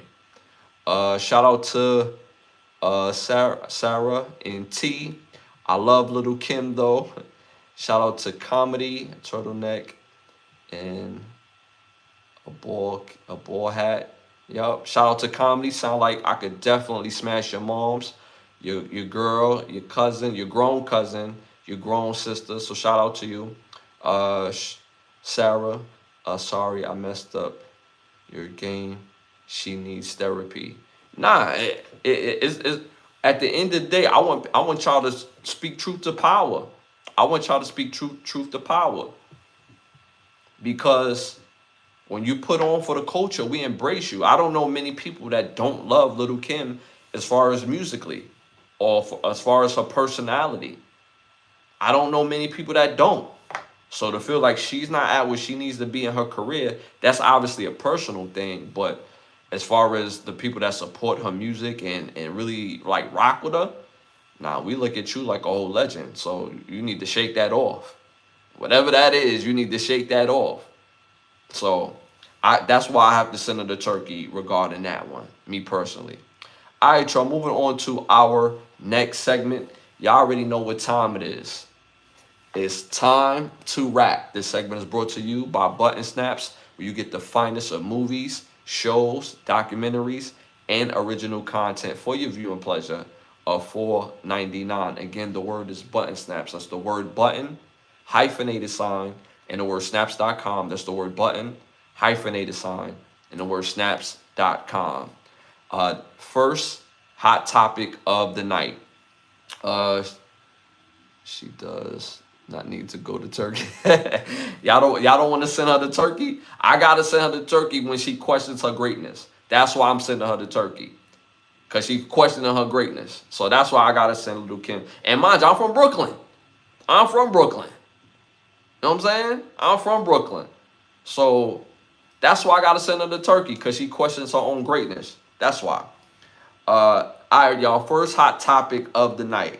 Shout out to Sarah and T. I love Little Kim though. Shout out to Comedy, Turtleneck, and a ball hat. Yup. Shout out to Comedy. Sound like I could definitely smash your moms, your girl, your cousin, your grown cousin, your grown sister. So shout out to you. Sarah, sorry I messed up your game. She needs therapy. Nah, it's at the end of the day, I want y'all to speak truth to power. I want y'all to speak truth to power. Because when you put on for the culture, we embrace you. I don't know many people that don't love Little Kim as far as musically, or as far as her personality. I don't know many people that don't. So to feel like she's not at where she needs to be in her career, that's obviously a personal thing. But as far as the people that support her music and really like rock with her, nah, we look at you like a whole legend. So you need to shake that off. Whatever that is, you need to shake that off. So that's why I have to send her to Turkey regarding that one, me personally. All right, y'all, moving on to our next segment. Y'all already know what time it is. It's time to rap. This segment is brought to you by Button Snaps, where you get the finest of movies, shows, documentaries, and original content for your viewing pleasure of $4.99. Again, the word is Button Snaps. That's the word button, hyphenated sign, and the word snaps.com. That's the word button, hyphenated sign, and the word snaps.com. First hot topic of the night. She does not need to go to Turkey. y'all don't want to send her to Turkey? I gotta send her to Turkey when she questions her greatness. That's why I'm sending her to Turkey. Cause she questioning her greatness. So that's why I gotta send Little Kim. And mind you, I'm from Brooklyn. I'm from Brooklyn. You know what I'm saying? I'm from Brooklyn. So that's why I gotta send her to Turkey, because she questions her own greatness. That's why. All right, y'all. First hot topic of the night.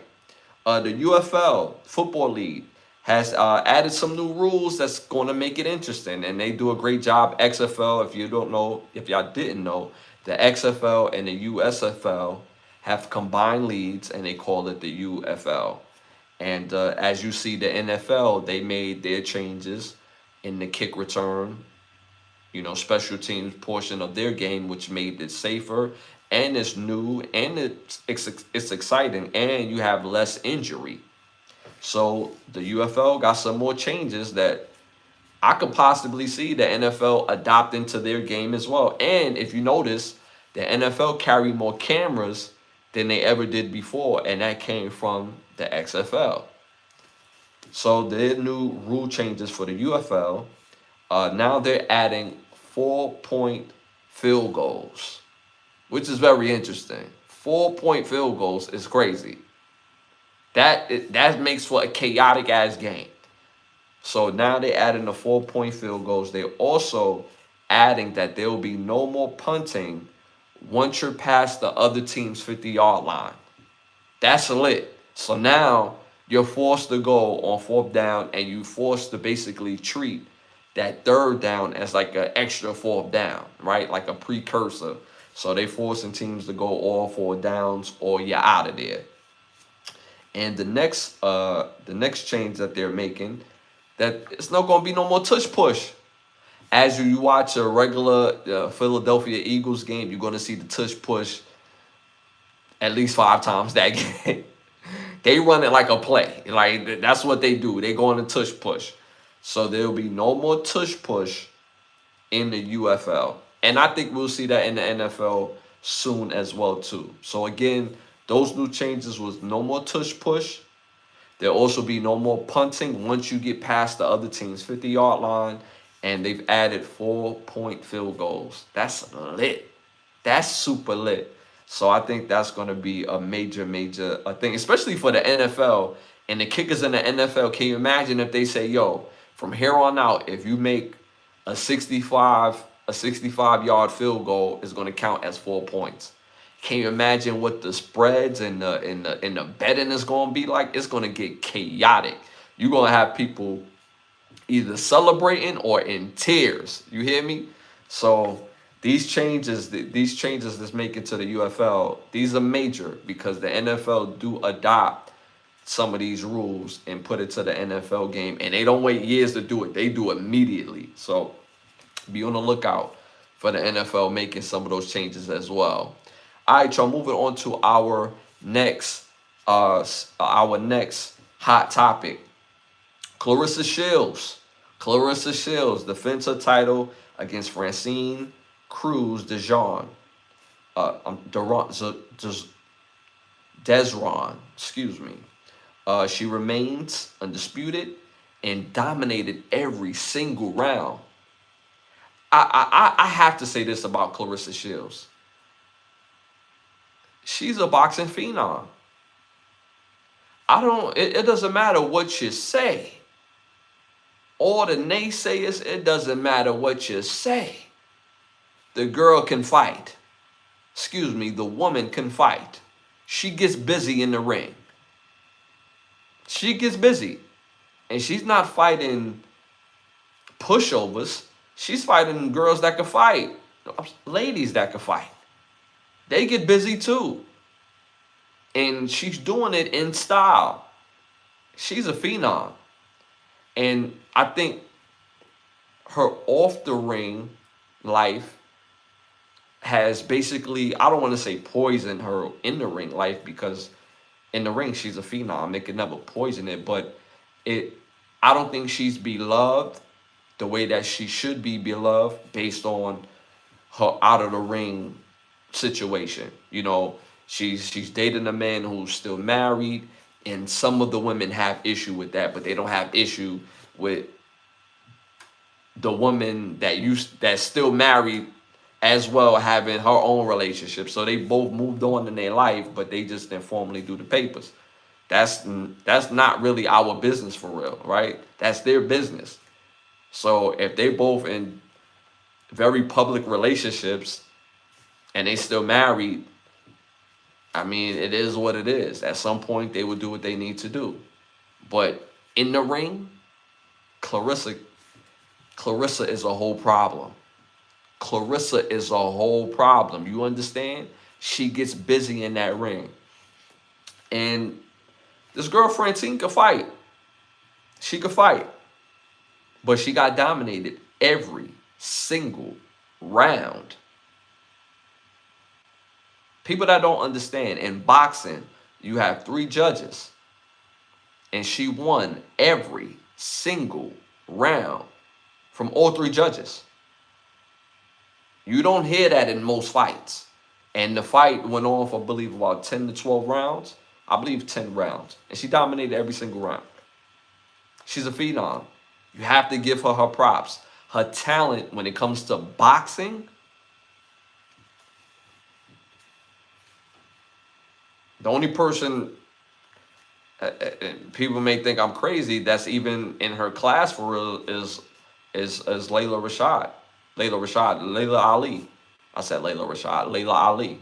The UFL Football League has added some new rules that's going to make it interesting, and they do a great job. XFL, if y'all didn't know, the XFL and the USFL have combined leagues, and they call it the UFL. And as you see, the NFL, they made their changes in the kick return, special teams portion of their game, which made it safer and it's new, and it's exciting, and you have less injury. So the UFL got some more changes that I could possibly see the NFL adopting to their game as well. And if you notice, the NFL carry more cameras than they ever did before, and that came from the XFL. So the new rule changes for the UFL. Now they're adding 4-point field goals, which is very interesting. 4-point field goals is crazy. That makes for a chaotic ass game. So now they're adding the 4-point field goals. They're also adding that there will be no more punting once you're past the other team's 50-yard line. That's lit. So now you're forced to go on fourth down, and you forced to basically treat that third down as like an extra fourth down, right? Like a precursor. So they forcing teams to go all 4 downs, or you're out of there. And the next change that they're making, that it's not going to be no more tush push. As you watch a regular Philadelphia Eagles game, you're going to see the tush push at least 5 times that game. They run it like a play. Like, that's what they do. They go on a tush push. So there'll be no more tush push in the UFL. And I think we'll see that in the NFL soon as well too. So again, those new changes was no more tush push. There'll also be no more punting once you get past the other team's 50-yard line. And they've added 4-point field goals. That's lit. That's super lit. So I think that's going to be a major thing, especially for the NFL and the kickers in the NFL. Can you imagine if they say, yo, from here on out, if you make a 65-yard field goal, is going to count as 4 points? Can you imagine what the spreads and the betting is going to be like? It's going to get chaotic. You're going to have people either celebrating or in tears. You hear me? So these changes that's making to the UFL, these are major because the NFL do adopt some of these rules and put it to the NFL game, and they don't wait years to do it. They do it immediately. So be on the lookout for the NFL making some of those changes as well. All right, y'all, moving on to our next hot topic. Clarissa Shields defends her title against Francine Cruz Desron. Desron, excuse me. She remains undisputed and dominated every single round. I have to say this about Clarissa Shields. She's a boxing phenom. It doesn't matter what you say. All the naysayers, it doesn't matter what you say. The girl can fight. Excuse me, the woman can fight. She gets busy in the ring. She gets busy. And she's not fighting pushovers. She's fighting girls that can fight. Ladies that can fight. They get busy too. And she's doing it in style. She's a phenom. And I think her off the ring life has basically, I don't want to say poisoned her in the ring life, because in the ring she's a phenom. It can never poison it, but I don't think she's beloved the way that she should be beloved based on her out of the ring situation. You know, she's dating a man who's still married. And some of the women have issue with that, but they don't have issue with the woman that's still married as well having her own relationship. So they both moved on in their life, but they just informally do the papers. That's not really our business for real, right? That's their business. So if they both in very public relationships and they still married, I mean, it is what it is. At some point, they will do what they need to do. But in the ring, Clarissa is a whole problem. Clarissa is a whole problem. You understand? She gets busy in that ring. And this girl, Francine, could fight. She could fight. But she got dominated every single round. People that don't understand, in boxing, you have 3 judges, and she won every single round from all 3 judges. You don't hear that in most fights. And the fight went on for, I believe, about 10 to 12 rounds. I believe 10 rounds. And she dominated every single round. She's a phenom. You have to give her props. Her talent when it comes to boxing, the only person, people may think I'm crazy, that's even in her class for real is Layla Rashad. Layla Ali. I said Layla Rashad. Layla Ali.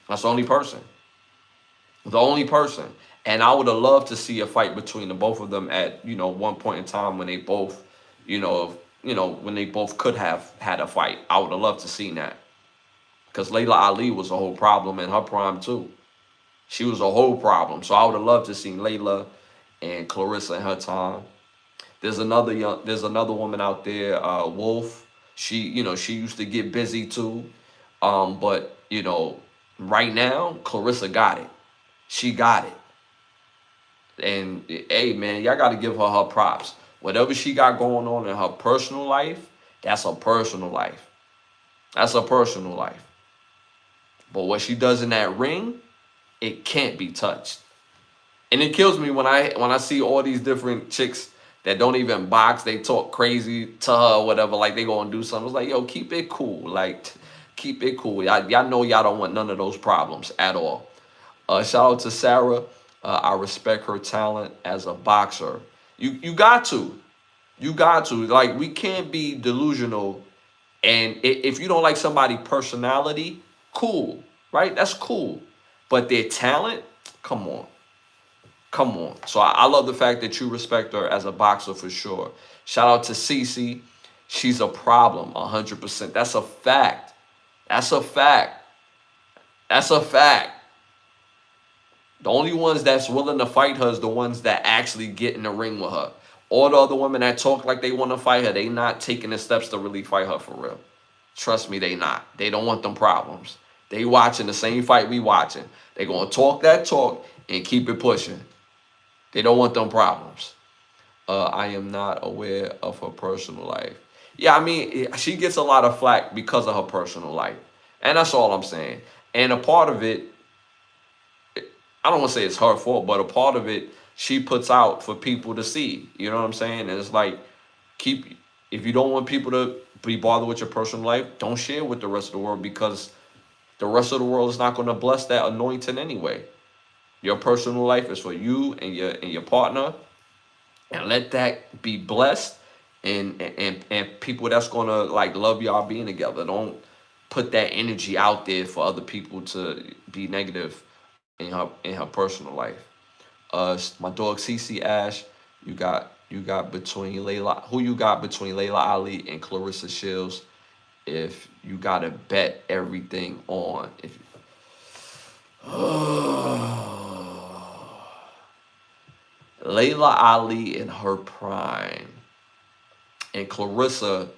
That's the only person. The only person. And I would have loved to see a fight between the both of them at, one point in time when they both, when they both could have had a fight. I would have loved to see that. Because Layla Ali was a whole problem in her prime too. She was a whole problem. So I would have loved to see Layla and Clarissa in her time. There's another woman out there, Wolf. She used to get busy too. But right now, Clarissa got it. She got it. And hey, man, y'all got to give her props. Whatever she got going on in her personal life, that's her personal life. That's her personal life. But what she does in that ring, it can't be touched. And it kills me when I see all these different chicks that don't even box. They talk crazy to her or whatever, like they gonna do something. It's like, yo, keep it cool. Like, keep it cool. Y'all know y'all don't want none of those problems at all. Shout out to Sarah. I respect her talent as a boxer. You got to. You got to. Like, we can't be delusional. And if you don't like somebody's personality, cool, right? That's cool. But their talent, come on. Come on. So I love the fact that you respect her as a boxer for sure. Shout out to Cece. She's a problem, 100%. That's a fact. That's a fact. That's a fact. The only ones that's willing to fight her is the ones that actually get in the ring with her. All the other women that talk like they want to fight her, they not taking the steps to really fight her for real. Trust me, they not. They don't want them problems. They watching the same fight we watching. They going to talk that talk and keep it pushing. They don't want them problems. I am not aware of her personal life. Yeah, I mean, she gets a lot of flack because of her personal life. And that's all I'm saying. And a part of it, I don't want to say it's her fault, but a part of it, she puts out for people to see. You know what I'm saying? And it's like, if you don't want people to be bothered with your personal life, don't share with the rest of the world, because the rest of the world is not going to bless that anointing anyway. Your personal life is for you and your partner, and let that be blessed, and people that's gonna like love y'all being together. Don't put that energy out there for other people to be negative in her personal life. My dog CC Ash, you got between Layla. Who you got between Layla Ali and Clarissa Shields? If you gotta bet everything on, Layla Ali in her prime and Clarissa,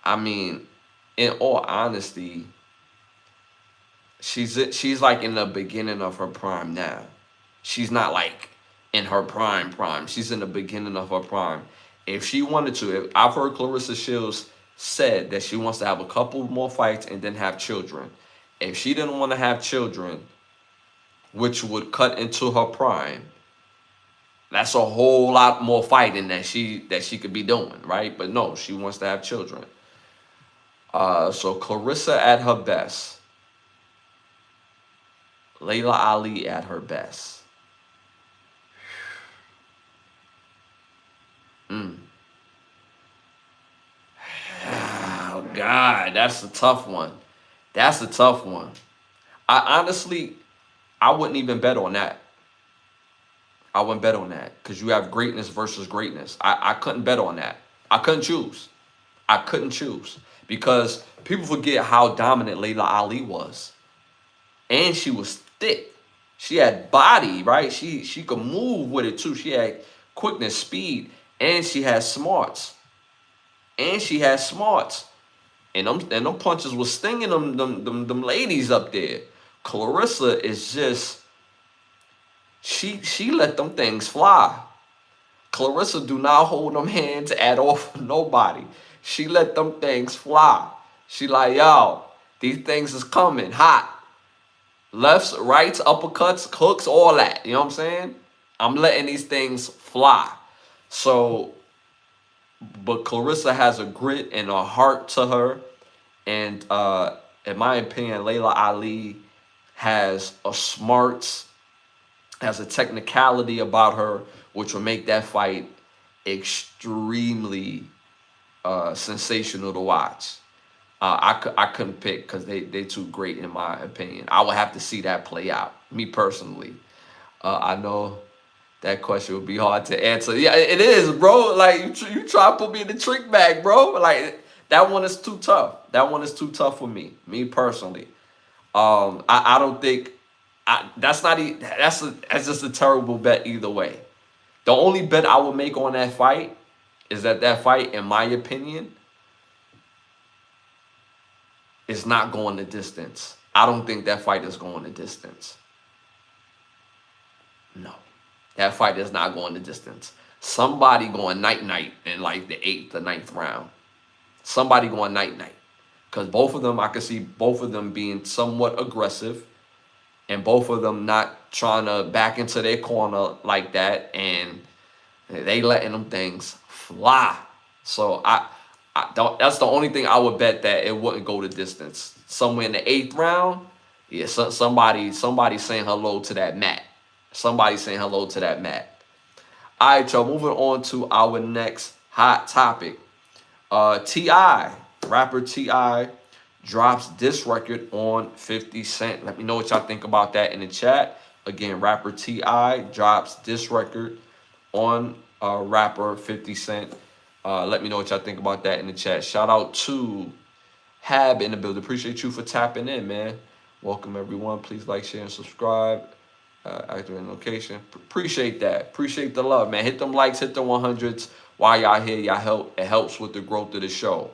I mean, in all honesty, she's like in the beginning of her prime now. She's not like in her prime. She's in the beginning of her prime. If she wanted to, I've heard Clarissa Shields said that she wants to have a couple more fights and then have children. If she didn't want to have children, which would cut into her prime, that's a whole lot more fighting that she could be doing, right? But no, she wants to have children. So Clarissa at her best. Layla Ali at her best. Oh, God, that's a tough one. That's a tough one. I honestly wouldn't even bet on that. I wouldn't bet on that, because you have greatness versus greatness. I couldn't bet on that. I couldn't choose. Because people forget how dominant Layla Ali was. And she was thick. She had body, right? She could move with it too. She had quickness, speed, and she had smarts. And them punches was stinging them ladies up there. Clarissa is just, she let them things fly. Clarissa do not hold them hands at all for nobody. She let them things fly. She like, yo, these things is coming hot. Lefts, rights, uppercuts, hooks, all that. You know what I'm saying? I'm letting these things fly. So, but Clarissa has a grit and a heart to her. And in my opinion, Layla Ali has a smarts, has a technicality about her, which will make that fight extremely sensational to watch. I couldn't pick because they too great in my opinion. I would have to see that play out. Me personally, I know that question would be hard to answer. Yeah, it is, bro. Like you try to put me in the trick bag, bro. Like that one is too tough. That one is too tough for me. Me personally, I don't think that's not that's just a terrible bet either way. The only bet I would make on that fight is that fight, in my opinion, is not going the distance. I don't think that fight is going the distance. No, that fight is not going the distance. Somebody going night-night in like the 8th or 9th round. Somebody going night-night. Because both of them, I could see both of them being somewhat aggressive and both of them not trying to back into their corner like that, and they letting them things fly. So I don't. That's the only thing I would bet that it wouldn't go the distance. Somewhere in the 8th round, yeah. Somebody saying hello to that mat. Somebody saying hello to that mat. All right, y'all. Moving on to our next hot topic. T.I. rapper T.I. drops diss record on 50 Cent. Let me know what y'all think about that in the chat. Again, rapper T.I. drops diss record on rapper 50 Cent. Let me know what y'all think about that in the chat. Shout out to Hab in the building. Appreciate you for tapping in, man. Welcome, everyone. Please like, share, and subscribe. Activate notification. Appreciate that. Appreciate the love, man. Hit them likes, hit the 100s. While y'all here, y'all help. It helps with the growth of the show.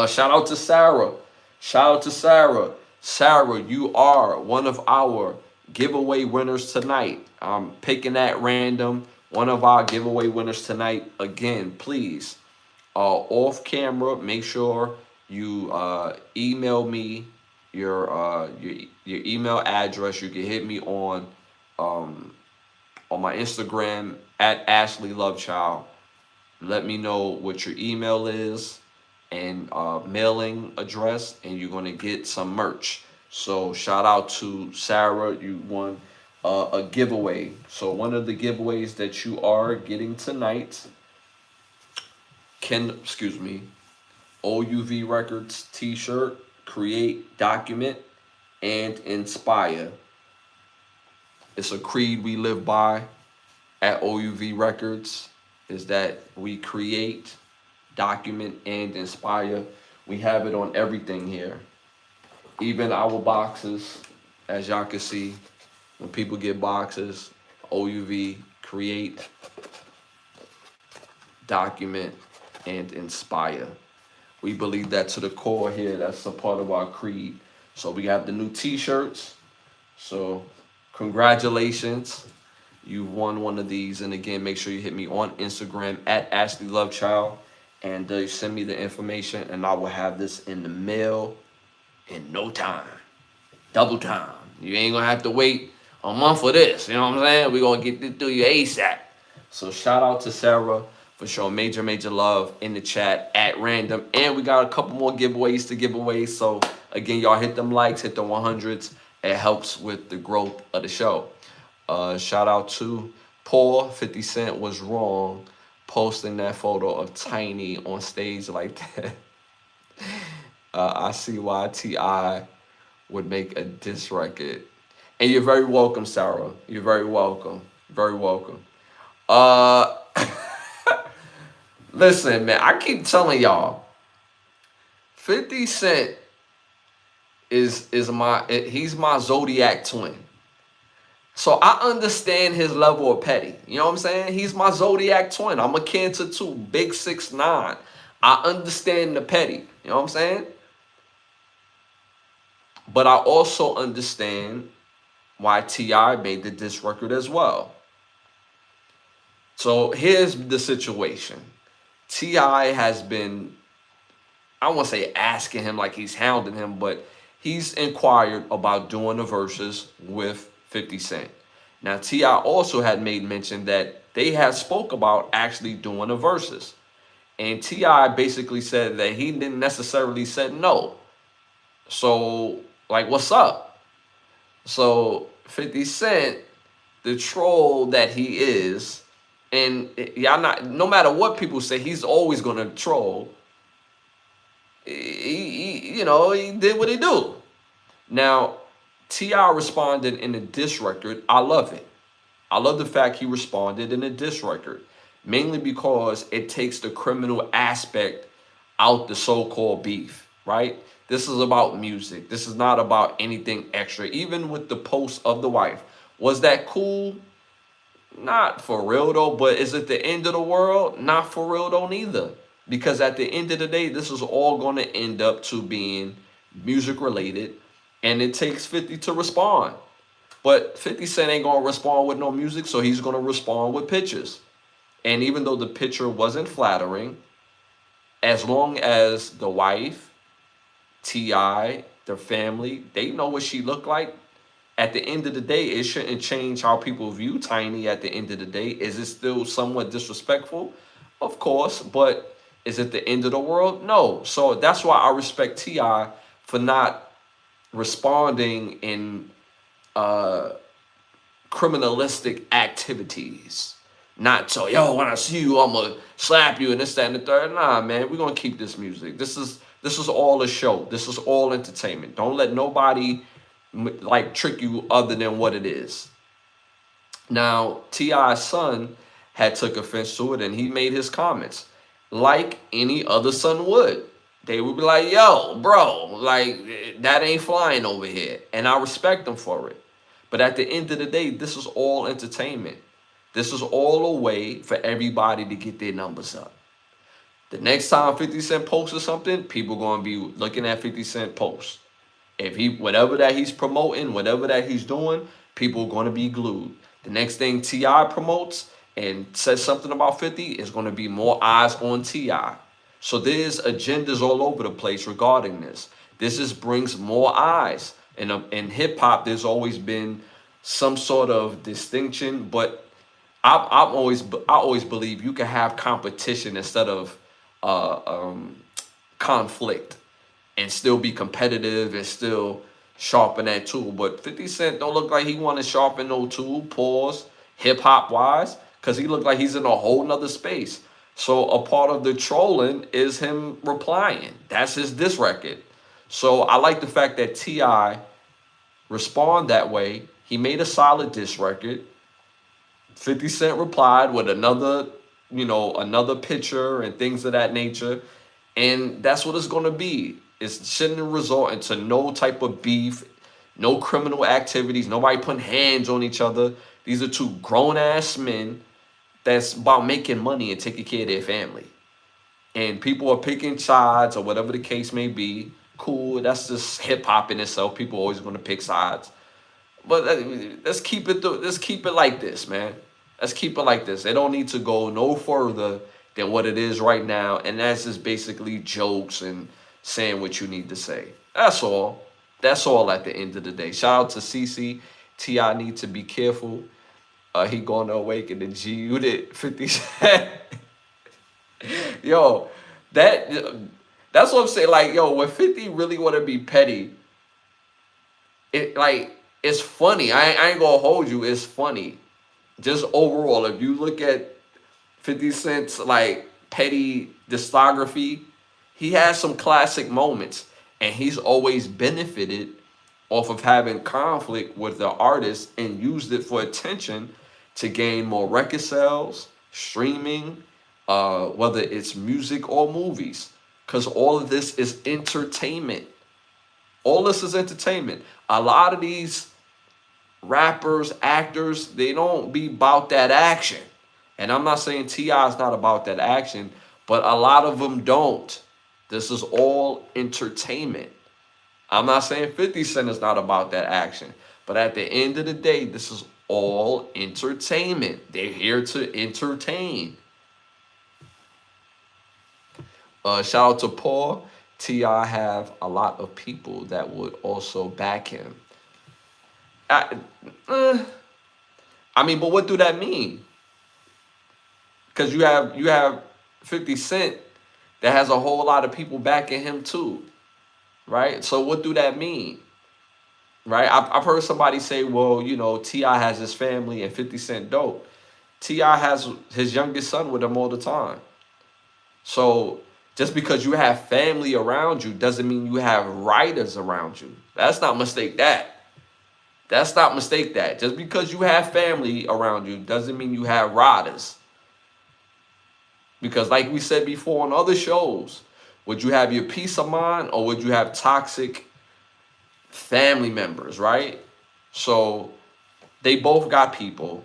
Shout out to Sarah. Shout out to Sarah. Sarah, you are one of our giveaway winners tonight. I'm picking at random. One of our giveaway winners tonight. Again, please, off camera, make sure you email me your email address. You can hit me on my Instagram at Ashley Lovechild. Let me know what your email is and mailing address, and you're gonna get some merch. So shout out to Sarah. You won a giveaway. So one of the giveaways that you are getting tonight, OUV Records t-shirt, create, document, and inspire. It's a creed we live by at OUV Records, is that we create, document, and inspire. We have it on everything here. Even our boxes, as y'all can see, when people get boxes, OUV, create, document, and inspire. We believe that to the core here. That's a part of our creed. So we have the new t-shirts. So congratulations. You won one of these. And again, make sure you hit me on Instagram at Ashley Lovechild. And send me the information. And I will have this in the mail in no time. Double time. You ain't going to have to wait a month for this. You know what I'm saying? We're going to get this through you ASAP. So shout out to Sarah for showing major love in the chat at random. And we got a couple more giveaways to give away. So again, y'all hit them likes, hit the 100s. It helps with the growth of the show. Shout out to Paul. 50 Cent was wrong posting that photo of Tiny on stage like that. I see why T.I. would make a diss record. And you're very welcome, Sarah. You're very welcome. Very welcome. Listen, man, I keep telling y'all, 50 Cent he's my zodiac twin. So I understand his level of petty. You know what I'm saying? He's my zodiac twin. I'm a Cancer too, big 6'9". I understand the petty. You know what I'm saying? But I also understand why T.I. made the diss record as well. So here's the situation. T.I. has been, I won't say asking him like he's hounding him, but he's inquired about doing the verses with 50 Cent. Now, T.I. also had made mention that they had spoke about actually doing the verses. And T.I. basically said that he didn't necessarily said no. So, like, what's up? So 50 Cent, the troll that he is, and y'all not, no matter what people say, he's always gonna troll. He did what he do. Now, T.I. responded in a diss record. I love it. I love the fact he responded in a diss record, mainly because it takes the criminal aspect out the so-called beef, right? This is about music. This is not about anything extra. Even with the post of the wife, was that cool? Not for real though, but is it the end of the world? Not for real though neither. Because at the end of the day, this is all going to end up to being music related, and it takes 50 to respond. But 50 Cent ain't going to respond with no music, so he's going to respond with pictures. And even though the picture wasn't flattering, as long as the wife, T.I., their family, they know what she looked like, at the end of the day, it shouldn't change how people view Tiny at the end of the day. Is it still somewhat disrespectful? Of course, but is it the end of the world? No. So that's why I respect T.I. for not responding in criminalistic activities. Not so, yo, when I see you, I'm gonna slap you and this, that, and the third. Nah, man, we're gonna keep this music. This is all a show. This is all entertainment. Don't let nobody like trick you other than what it is. Now, T.I.'s son had took offense to it, and he made his comments like any other son would. They would be like, yo, bro, like, that ain't flying over here. And I respect them for it. But at the end of the day, this is all entertainment. This is all a way for everybody to get their numbers up. The next time 50 Cent posts or something, people going to be looking at 50 Cent posts. If he, whatever that he's promoting, whatever that he's doing, people are going to be glued. The next thing T.I. promotes and says something about 50 is going to be more eyes on T.I. So there's agendas all over the place regarding this. This just brings more eyes. In hip hop, there's always been some sort of distinction, but I always believe you can have competition instead of conflict, and still be competitive and still sharpen that tool. But 50 Cent don't look like he want to sharpen no tool, pause, hip hop wise, because he look like he's in a whole nother space. So a part of the trolling is him replying. That's his diss record. So I like the fact that T.I. respond that way. He made a solid diss record. 50 Cent replied with another, another picture and things of that nature. And that's what it's going to be. It shouldn't resort into no type of beef, no criminal activities, nobody putting hands on each other. These are two grown-ass men that's about making money and taking care of their family. And people are picking sides or whatever the case may be. Cool, that's just hip-hop in itself. People are always going to pick sides. But let's keep it like this, man. Let's keep it like this. They don't need to go no further than what it is right now. And that's just basically jokes and saying what you need to say. That's all. That's all at the end of the day. Shout out to CC. T.I. need to be careful. He going to awaken the G Unit 50 Cent. Yo, that's what I'm saying. Like, yo, when 50 really want to be petty, it's funny. I ain't gonna hold you. It's funny. Just overall, if you look at 50 Cent's like petty discography, he has some classic moments, and he's always benefited off of having conflict with the artist and used it for attention to gain more record sales, streaming, whether it's music or movies, because all of this is entertainment. All this is entertainment. A lot of these rappers, actors, they don't be about that action. And I'm not saying T.I. is not about that action, But a lot of them don't. This is all entertainment. I'm not saying 50 Cent is not about that action. But at the end of the day, this is all entertainment. They're here to entertain. Shout out to Paul. T.I. have a lot of people that would also back him. I, I mean, but what do that mean? Because you have 50 Cent that has a whole lot of people backing him too, right? So what do that mean? Right? I've heard somebody say, well, you know, T.I. has his family and 50 Cent don't. T.I. has his youngest son with him all the time. So just because you have family around you doesn't mean you have writers around you. That's not mistake that. That's not mistake that. Just because you have family around you doesn't mean you have writers. Because like we said before on other shows, would you have your peace of mind or would you have toxic family members, right? So they both got people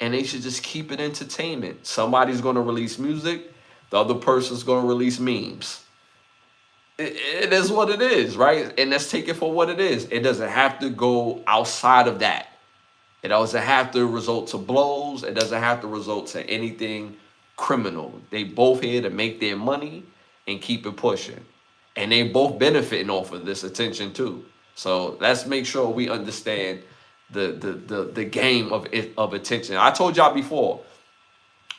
and they should just keep it entertainment. Somebody's going to release music. The other person's going to release memes. It is what it is, right? And let's take it for what it is. It doesn't have to go outside of that. It doesn't have to result to blows. It doesn't have to result to anything criminal. They both here to make their money and keep it pushing. And they both benefiting off of this attention too. So let's make sure we understand the game of attention. I told y'all before,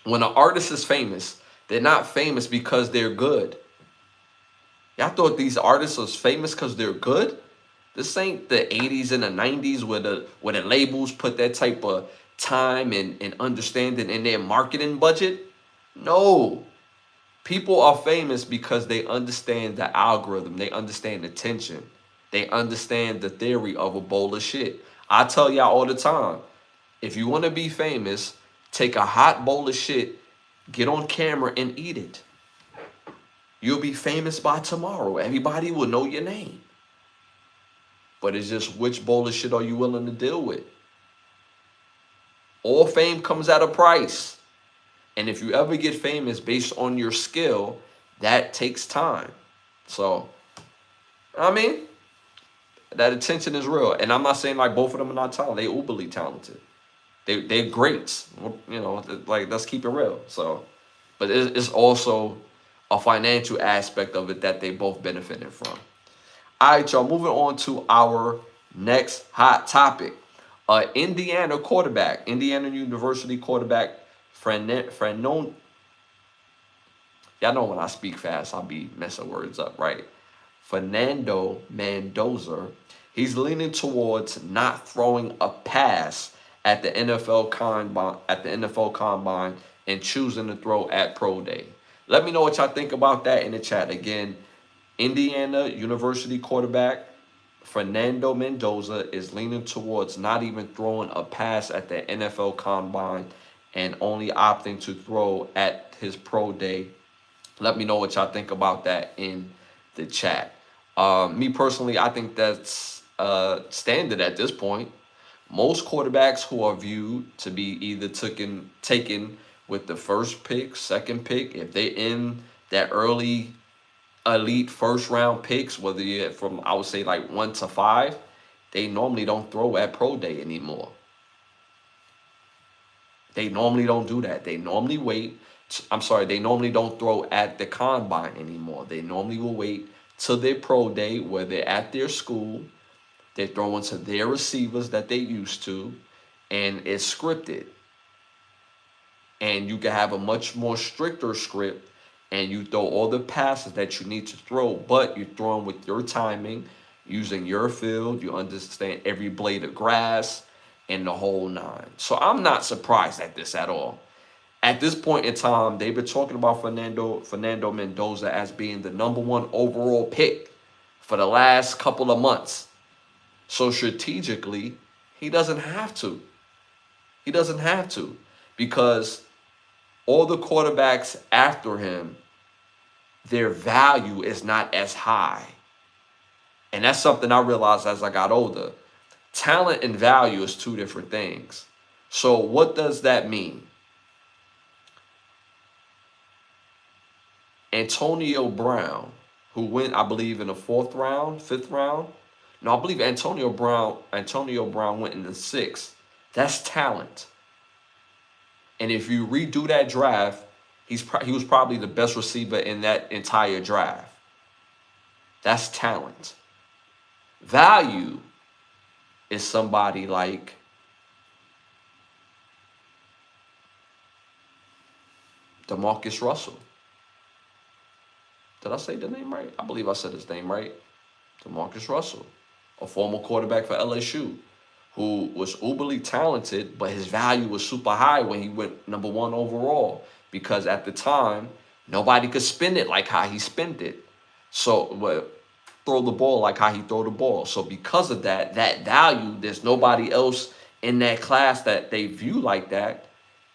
when an artist is famous, they're not famous because they're good. Y'all thought these artists was famous because they're good? This ain't the 80s and the 90s where the labels put that type of time and understanding in their marketing budget. No. People are famous because they understand the algorithm. They understand attention. They understand the theory of a bowl of shit. I tell y'all all the time, if you want to be famous, take a hot bowl of shit, get on camera and eat it. You'll be famous by tomorrow. Everybody will know your name. But it's just which bowl of shit are you willing to deal with? All fame comes at a price. And if you ever get famous based on your skill, that takes time. So, I mean, that attention is real. And I'm not saying like both of them are not talented. They uberly talented. They're greats. You know, like let's keep it real. So, but it's also a financial aspect of it that they both benefited from. All right, y'all, moving on to our next hot topic. Indiana University quarterback, Frenon. Y'all know when I speak fast, I'll be messing words up, right? Fernando Mendoza, he's leaning towards not throwing a pass at the NFL combine and choosing to throw at pro day. Let me know what y'all think about that in the chat. Again, Indiana University quarterback Fernando Mendoza is leaning towards not even throwing a pass at the NFL combine and only opting to throw at his pro day. Let me know what y'all think about that in the chat. Me personally, I think that's standard at this point. Most quarterbacks who are viewed to be either taken with the first pick, second pick, if they're in that early elite first round picks, whether you're from, I would say like 1 to 5, they normally don't throw at pro day anymore. They normally don't do that. They normally wait. They normally don't throw at the combine anymore. They normally will wait till their pro day where they're at their school. They're throwing to their receivers that they used to, and it's scripted. And you can have a much more stricter script, and you throw all the passes that you need to throw, but you throw them with your timing, using your field. You understand every blade of grass and the whole nine. So I'm not surprised at this at all. At this point in time, they've been talking about Fernando Mendoza as being the #1 overall pick for the last couple of months. So strategically, he doesn't have to. He doesn't have to, because all the quarterbacks after him, their value is not as high. And that's something I realized as I got older. Talent and value is two different things. So what does that mean? Antonio Brown, who went, I believe, in the 4th round, 5th round. No, I believe Antonio Brown went in the 6th. That's talent. And if you redo that draft, he was probably the best receiver in that entire draft. That's talent. Value is somebody like DeMarcus Russell. Did I say the name right? I believe I said his name right. DeMarcus Russell, a former quarterback for LSU, who was uberly talented, but his value was super high when he went #1 overall, because at the time, nobody could spin it like how he spinned it. So, throw the ball like how he throw the ball. So because of that, that value, there's nobody else in that class that they view like that.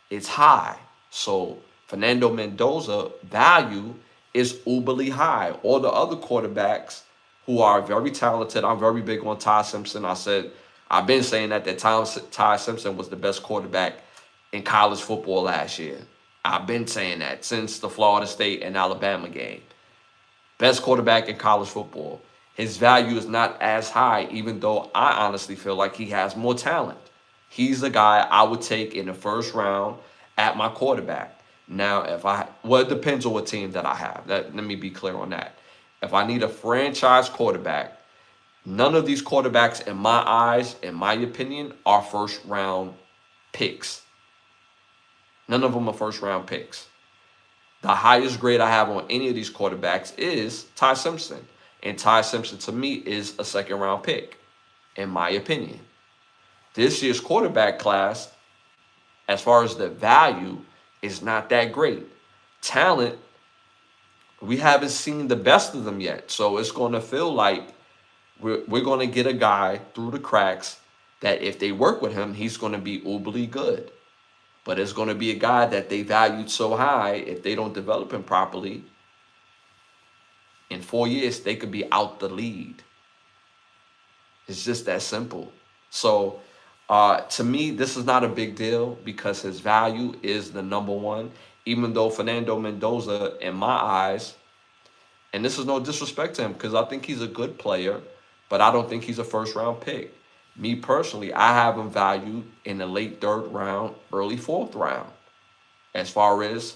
It's high. So Fernando Mendoza value is uberly high. All the other quarterbacks who are very talented. I'm very big on Ty Simpson. I've been saying that Ty Simpson was the best quarterback in college football last year. I've been saying that since the Florida State and Alabama game. Best quarterback in college football. His value is not as high, even though I honestly feel like he has more talent. He's the guy I would take in the 1st round at my quarterback. Now, it depends on what team that I have. Let me be clear on that. If I need a franchise quarterback, none of these quarterbacks, in my eyes, in my opinion, are 1st round picks. None of them are 1st round picks. The highest grade I have on any of these quarterbacks is Ty Simpson. And Ty Simpson, to me, is a 2nd round pick, in my opinion. This year's quarterback class, as far as the value, is not that great. Talent, we haven't seen the best of them yet. So it's going to feel like we're going to get a guy through the cracks that if they work with him, he's going to be uberly good. But it's going to be a guy that they valued so high, if they don't develop him properly, in 4 years, they could be out the lead. It's just that simple. So to me, this is not a big deal because his value is the #1, even though Fernando Mendoza, in my eyes, and this is no disrespect to him because I think he's a good player, but I don't think he's a 1st round pick. Me personally, I have him valued in the late 3rd round, early 4th round, as far as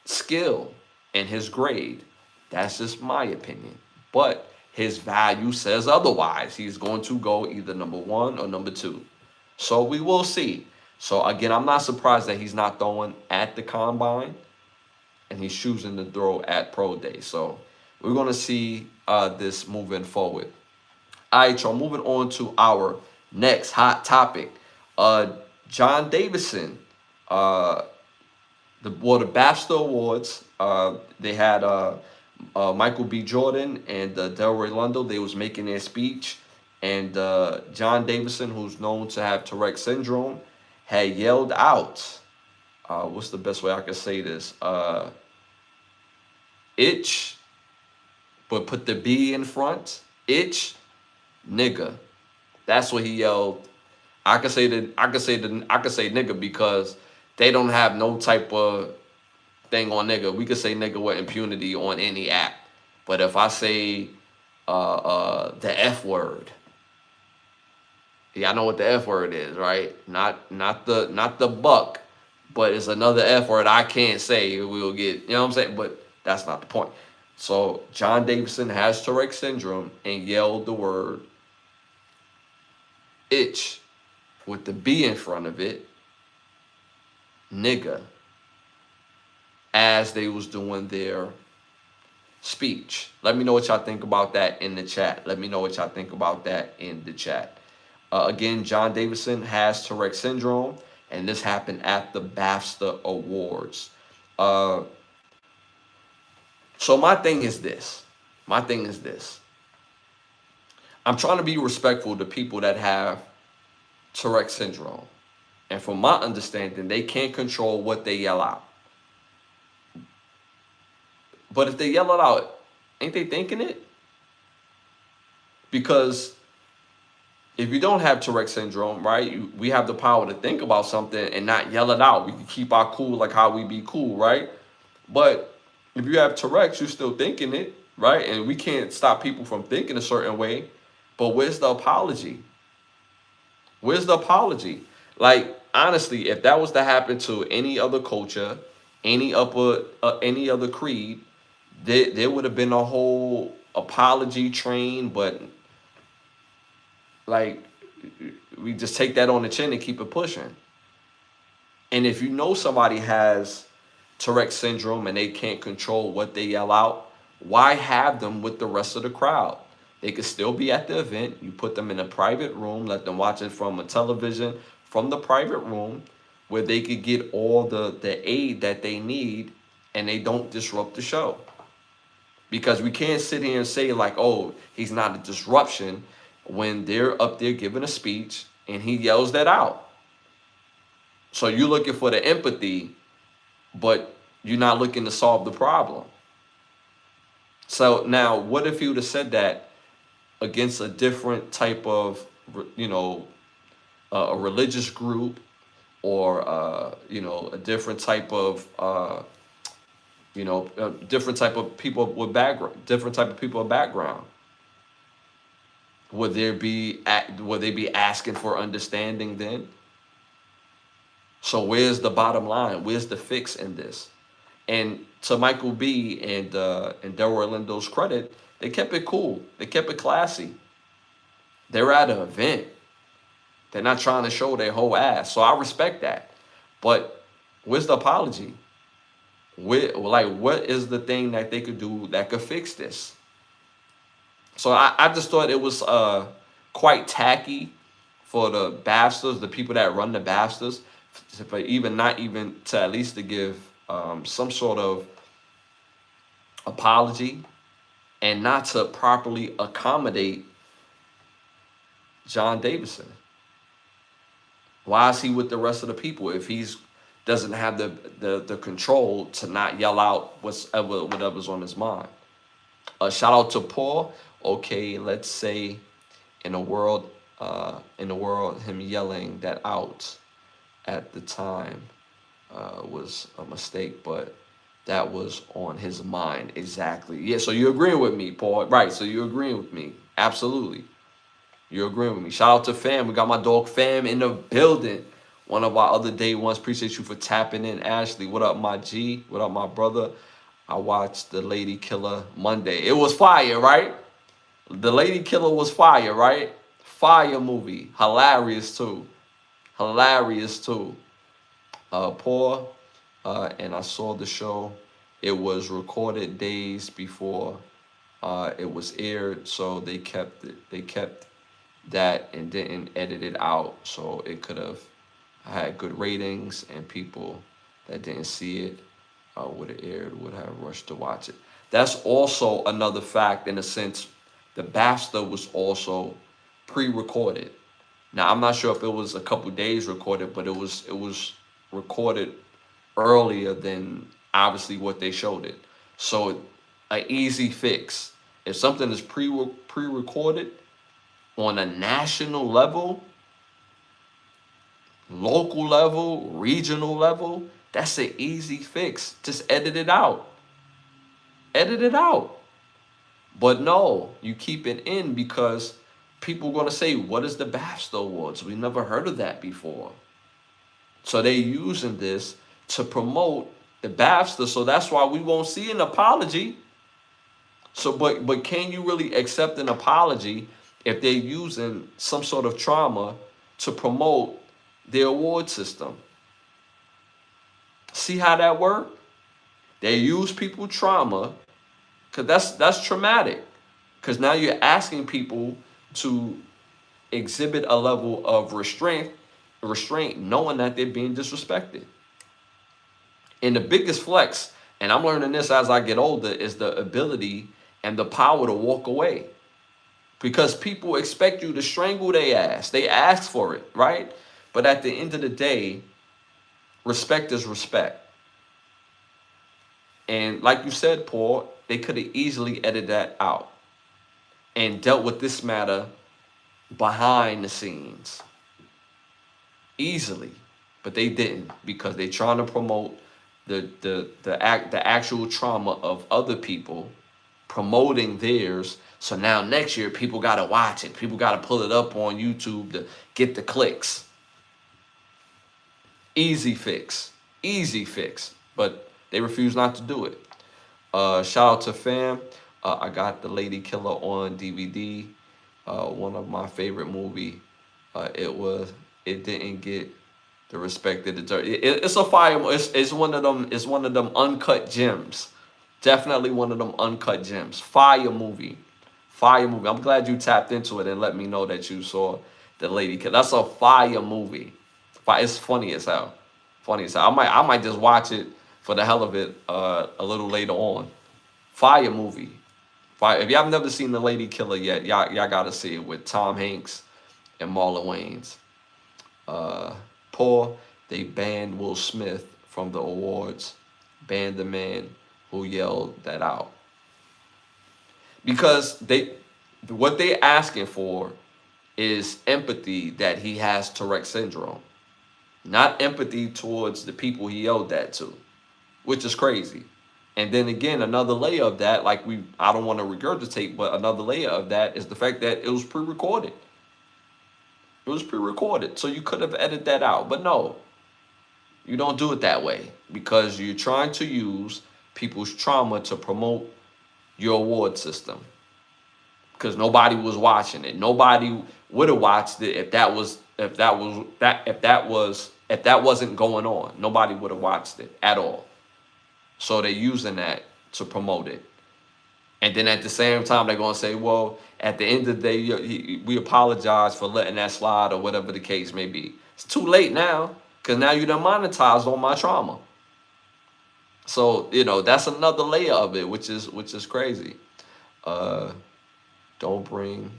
skill and his grade. That's just my opinion. But his value says otherwise. He's going to go either #1 or #2. So we will see. So again, I'm not surprised that he's not throwing at the combine and he's choosing to throw at pro day. So we're going to see this moving forward. All right, y'all, moving on to our next hot topic. John Davidson, the BAFTA Awards, they had Michael B. Jordan and Delroy Lindo. They was making their speech, and John Davidson, who's known to have Tourette syndrome, had yelled out, what's the best way I can say this? Itch, but put the B in front. Itch, nigga. That's what he yelled. I could say nigga because they don't have no type of thing on nigga. We could say nigga with impunity on any app. But if I say the F word, yeah, I know what the F word is, right? Not the buck, but it's another F word I can't say. We'll get, you know what I'm saying? But that's not the point. So John Davidson has Tourette syndrome and yelled the word itch with the B in front of it, nigga, as they was doing their speech. Let me know what y'all think about that in the chat. Again, John Davidson has Tourette syndrome, and this happened at the BAFTA Awards. So my thing is this. I'm trying to be respectful to people that have Tourette syndrome. And from my understanding, they can't control what they yell out. But if they yell it out, ain't they thinking it? Because if you don't have Tourette syndrome, right, we have the power to think about something and not yell it out. We can keep our cool like how we be cool, right? But If you have Tourette's, you're still thinking it, right? And we can't stop people from thinking a certain way. But where's the apology? Where's the apology? Like, honestly, if that was to happen to any other culture, any other creed, there would have been a whole apology train. But like, we just take that on the chin and keep it pushing. And if you know somebody has Tourette syndrome and they can't control what they yell out, why have them with the rest of the crowd? They could still be at the event. You put them in a private room, let them watch it from a television, from the private room, where they could get all the aid that they need and they don't disrupt the show. Because we can't sit here and say, like, oh, he's not a disruption when they're up there giving a speech and he yells that out. So you're looking for the empathy, but you're not looking to solve the problem. So now, what if you would have said that against a different type of, a religious group, or a different type of, different type of people with background, different type of people with background? Would they be asking for understanding then? So where's the bottom line? Where's the fix in this? And to Michael B. and Delroy Lindo's credit, they kept it cool. They kept it classy. They're at an event. They're not trying to show their whole ass. So I respect that. But where's the apology? What is the thing that they could do that could fix this? So I just thought it was quite tacky for the BAFTAs, the people that run the BAFTAs, but not even to at least to give some sort of apology and not to properly accommodate John Davidson. Why is he with the rest of the people if he's doesn't have the control to not yell out whatever's on his mind? Shout out to Paul. Okay, let's say in the world, him yelling that out at the time was a mistake, but that was on his mind. Exactly. Yeah, so you're agreeing with me, Paul. Right, so you're agreeing with me. Absolutely. You're agreeing with me. Shout out to Fam. We got my dog Fam in the building. One of our other day ones. Appreciate you for tapping in, Ashley. What up, my G? What up, my brother? I watched The Lady Killer Monday. It was fire, right? The Lady Killer was fire, right? Fire movie. Hilarious, too. Hilarious, too. Paul, and I saw the show. It was recorded days before it was aired, so they kept it. They kept that and didn't edit it out, so it could have had good ratings, and people that didn't see it would have aired, would have rushed to watch it. That's also another fact in a sense. The BAFTA was also pre-recorded. Now I'm not sure if it was a couple days recorded, but it was recorded earlier than obviously what they showed it. So an easy fix. If something is pre-recorded on a national level, local level, regional level, that's an easy fix. Just edit it out. Edit it out. But no, you keep it in because people are going to say, what is the BAFTA Awards? We never heard of that before. So they're using this to promote the BAFTA. So that's why we won't see an apology. So, but can you really accept an apology if they're using some sort of trauma to promote their award system? See how that works? They use people trauma because that's traumatic. Because now you're asking people to exhibit a level of restraint, knowing that they're being disrespected. And the biggest flex, and I'm learning this as I get older, is the ability and the power to walk away. Because people expect you to strangle their ass. They ask for it, right? But at the end of the day, respect is respect. And like you said, Paul, they could have easily edited that out and dealt with this matter behind the scenes. Easily. But they didn't, because they're trying to promote the actual trauma of other people, promoting theirs. So now next year people gotta watch it. People gotta pull it up on YouTube to get the clicks. Easy fix. Easy fix. But they refuse not to do it. Shout out to fam. I got The Lady Killer on DVD. One of my favorite movie. It didn't get the respect it deserves. It's a fire. It's one of them. It's one of them uncut gems. Definitely one of them uncut gems. Fire movie. Fire movie. I'm glad you tapped into it and let me know that you saw The Lady Killer. That's a fire movie. It's funny as hell. Funny as hell. I might just watch it for the hell of it a little later on. Fire movie. Fire. If y'all have never seen The Lady Killer yet, y'all gotta see it with Tom Hanks and Marlon Wayans. They banned Will Smith from the awards. Banned the man who yelled that out. Because what they asking for is empathy that he has Tourette syndrome. Not empathy towards the people he yelled that to, which is crazy. And then again, another layer of that, I don't want to regurgitate, but another layer of that is the fact that it was pre-recorded. It was pre-recorded, so you could have edited that out. But no, you don't do it that way because you're trying to use people's trauma to promote your award system. Because nobody was watching it. Nobody would have watched it if that wasn't going on. Nobody would have watched it at all. So they're using that to promote it. And then at the same time, they're going to say, well, at the end of the day, we apologize for letting that slide or whatever the case may be. It's too late now because now you done monetized on my trauma. So, that's another layer of it, which is crazy. Don't bring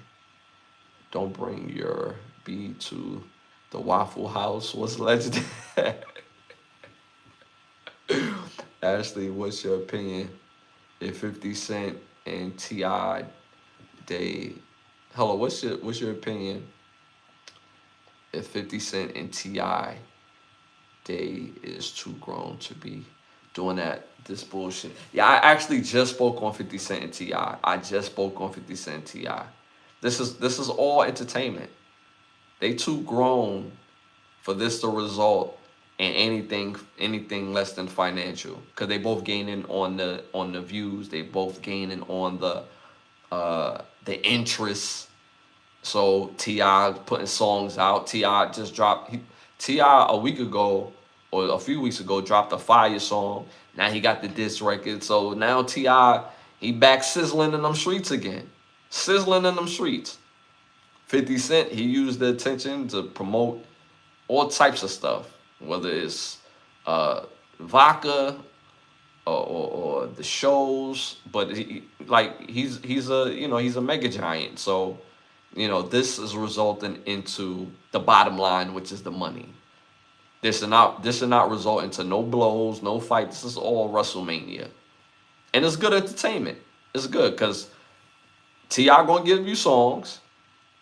your beat to the Waffle House was legendary. Ashley, what's your opinion if 50 Cent and T.I. what's your opinion if 50 Cent and T.I. is too grown to be doing this bullshit? Yeah, I actually just spoke on 50 Cent and T.I. I just spoke on 50 Cent and T.I. This is all entertainment. They too grown for this to result in anything less than financial. Because they both gaining on the views. They both gaining on the interest. So T.I. putting songs out. T.I. just dropped. T.I. a week ago or a few weeks ago dropped a fire song. Now he got the diss record. So now T.I. he back sizzling in them streets again. Sizzling in them streets. 50 Cent, he used the attention to promote all types of stuff, whether it's vodka or the shows. But he's a mega giant. So this is resulting into the bottom line, which is the money. This should not result into no blows, no fights. This is all WrestleMania, and it's good entertainment. It's good because T.I. gonna give you songs,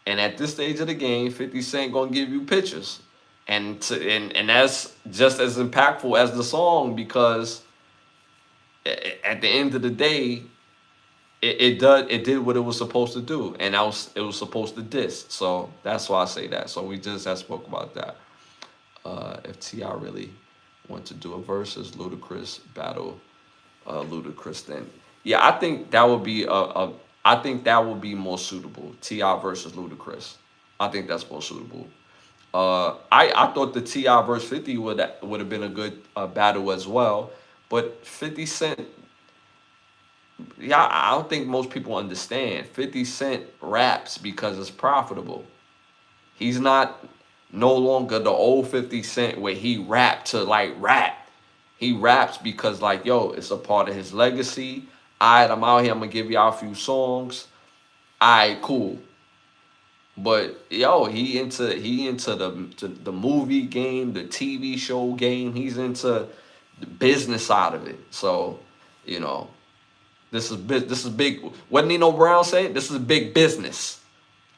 and at this stage of the game, 50 Cent gonna give you pictures, and that's just as impactful as the song because at the end of the day, it did what it was supposed to do, and it was supposed to diss. So that's why I say that. So we just have spoke about that. If T.I. really want to do a versus Ludacris battle, Ludacris, then yeah, I think that would be I think that would be more suitable. T.I. versus Ludacris. I think that's more suitable. I thought the T.I. versus 50 would have been a good battle as well, but 50 Cent. Yeah, I don't think most people understand. 50 Cent raps because it's profitable. He's not no longer the old 50 Cent where he rapped to rap. He raps because it's a part of his legacy. Alright, I'm out here, I'm gonna give y'all a few songs. Alright, cool. But he into the movie game, the TV show game. He's into the business side of it. So, this is big. What Nino Brown said? This is big business.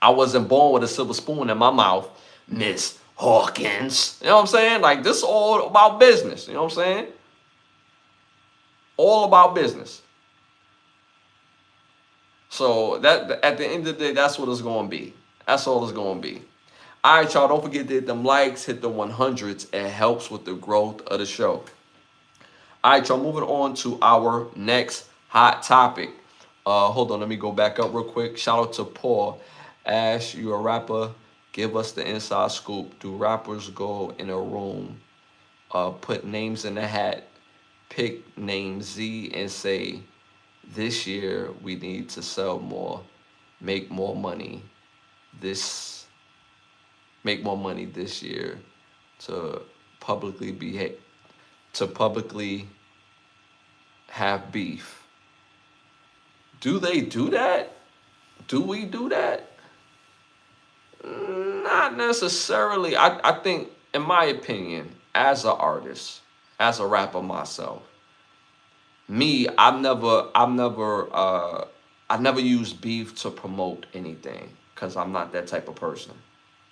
I wasn't born with a silver spoon in my mouth, Miss Hawkins. You know what I'm saying? This is all about business. You know what I'm saying? All about business. So that at the end of the day, that's what it's gonna be. That's all it's gonna be. All right, y'all. Don't forget to hit them likes, hit the 100s. It helps with the growth of the show. All right, y'all. Moving on to our next hot topic. Hold on. Let me go back up real quick. Shout out to Paul. Ash, you a rapper? Give us the inside scoop. Do rappers go in a room, put names in a hat, pick name Z, and say, "This year we need to sell more, make more money. This make more money this year to publicly behave, to publicly have beef." Do they do that? Do we do that? Not necessarily. I think, in my opinion, as an artist, as a rapper myself, me, I never use beef to promote anything because I'm not that type of person.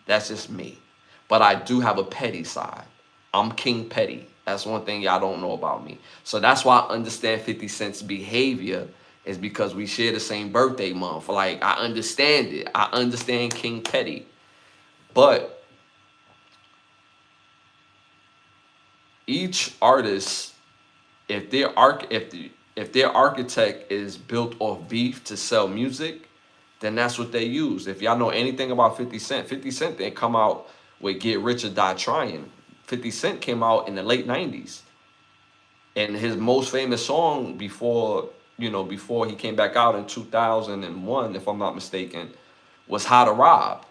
That's just me. But I do have a petty side. I'm King Petty. That's one thing y'all don't know about me. So that's why I understand 50 Cent's behavior, is because we share the same birthday month. Like, I understand it. I understand King Petty. But each artist, if their architect is built off beef to sell music, then that's what they use. If y'all know anything about 50 Cent, 50 Cent didn't come out with Get Rich or Die Trying. 50 Cent came out in the late 90s. And his most famous song before he came back out in 2001, if I'm not mistaken, was How to Rob,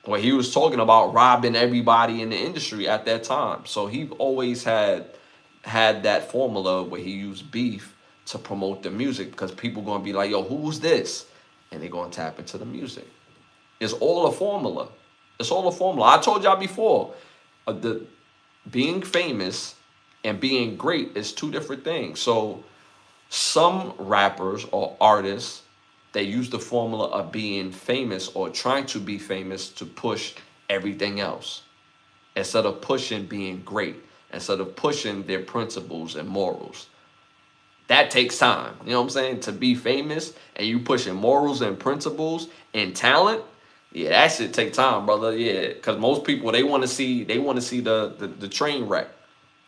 where he was talking about robbing everybody in the industry at that time. So he always had that formula where he used beef to promote the music, because people gonna be like, "Yo, who's this?" And they're gonna tap into the music. It's all a formula. It's all a formula. I told y'all before, the being famous and being great is two different things. So some rappers or artists, they use the formula of being famous or trying to be famous to push everything else, instead of pushing being great, instead of pushing their principles and morals. That takes time. You know what I'm saying? To be famous and you pushing morals and principles and talent, yeah, that shit take time, brother. Yeah, because most people, they want to see the train wreck.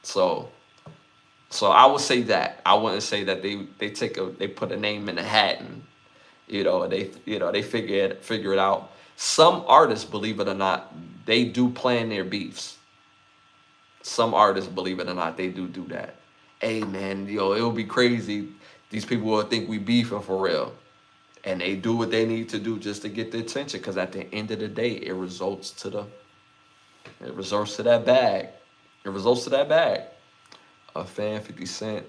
So I would say that. I wouldn't say that they put a name in a hat and they figure it out. Some artists, believe it or not, they do plan their beefs. Some artists, believe it or not, they do that. Hey man, it would be crazy. These people will think we beefing for real. And they do what they need to do just to get the attention. Because at the end of the day, it results to that bag. It results to that bag. A fan, 50 Cent,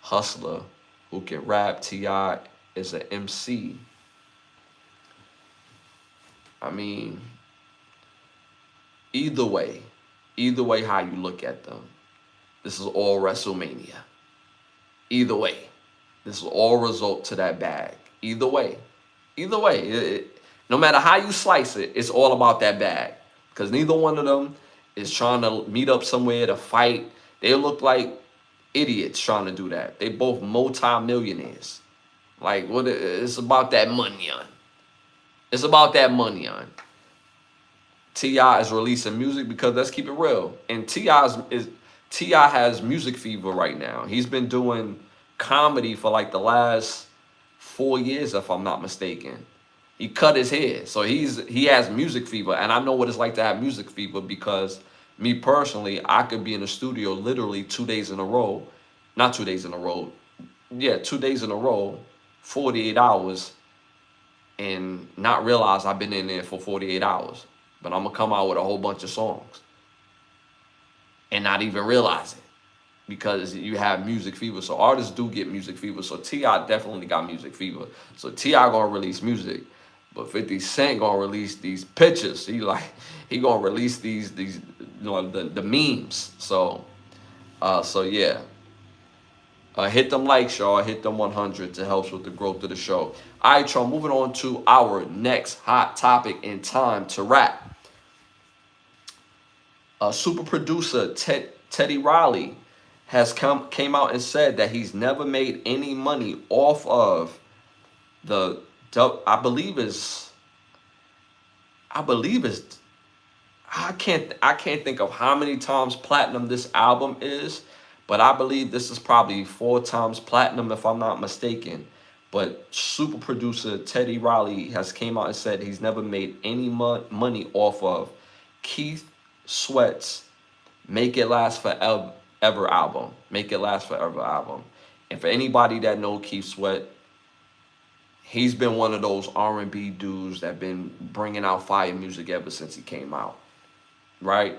hustler who can rap. T.I. is an MC. I mean, either way how you look at them, this is all WrestleMania. Either way, this will all result to that bag. Either way, no matter how you slice it, it's all about that bag. Because neither one of them is trying to meet up somewhere to fight. They look like idiots trying to do that. They both multi-millionaires. Like, what? It's about that money on. It's about that money on. T.I. is releasing music because, let's keep it real, and T.I. has music fever right now. He's been doing comedy for like the last 4 years, if I'm not mistaken. He cut his hair, so he has music fever, and I know what it's like to have music fever, because me personally, I could be in the studio literally 2 days in a row, not 2 days in a row, yeah, 2 days in a row, 48 hours, and not realize I've been in there for 48 hours. But I'm gonna come out with a whole bunch of songs and not even realize it, because you have music fever. So artists do get music fever. So T.I. definitely got music fever. So T.I. gonna release music, but 50 Cent gonna release these pictures. He gonna release these the memes. So yeah. Hit them likes, y'all. Hit them 100 to help with the growth of the show. All right, y'all. Moving on to our next hot topic in Time to Rap. Super producer Teddy Riley came out and said that he's never made any money off of the I believe is I believe is I can't think of how many times platinum this album is, but I believe this is probably 4 times platinum if I'm not mistaken. But super producer Teddy Riley has came out and said he's never made any money off of Keith Sweat's Make It Last Forever album. Make It Last Forever album. And for anybody that know Keith Sweat, he's been one of those R&B dudes that been bringing out fire music ever since he came out, right?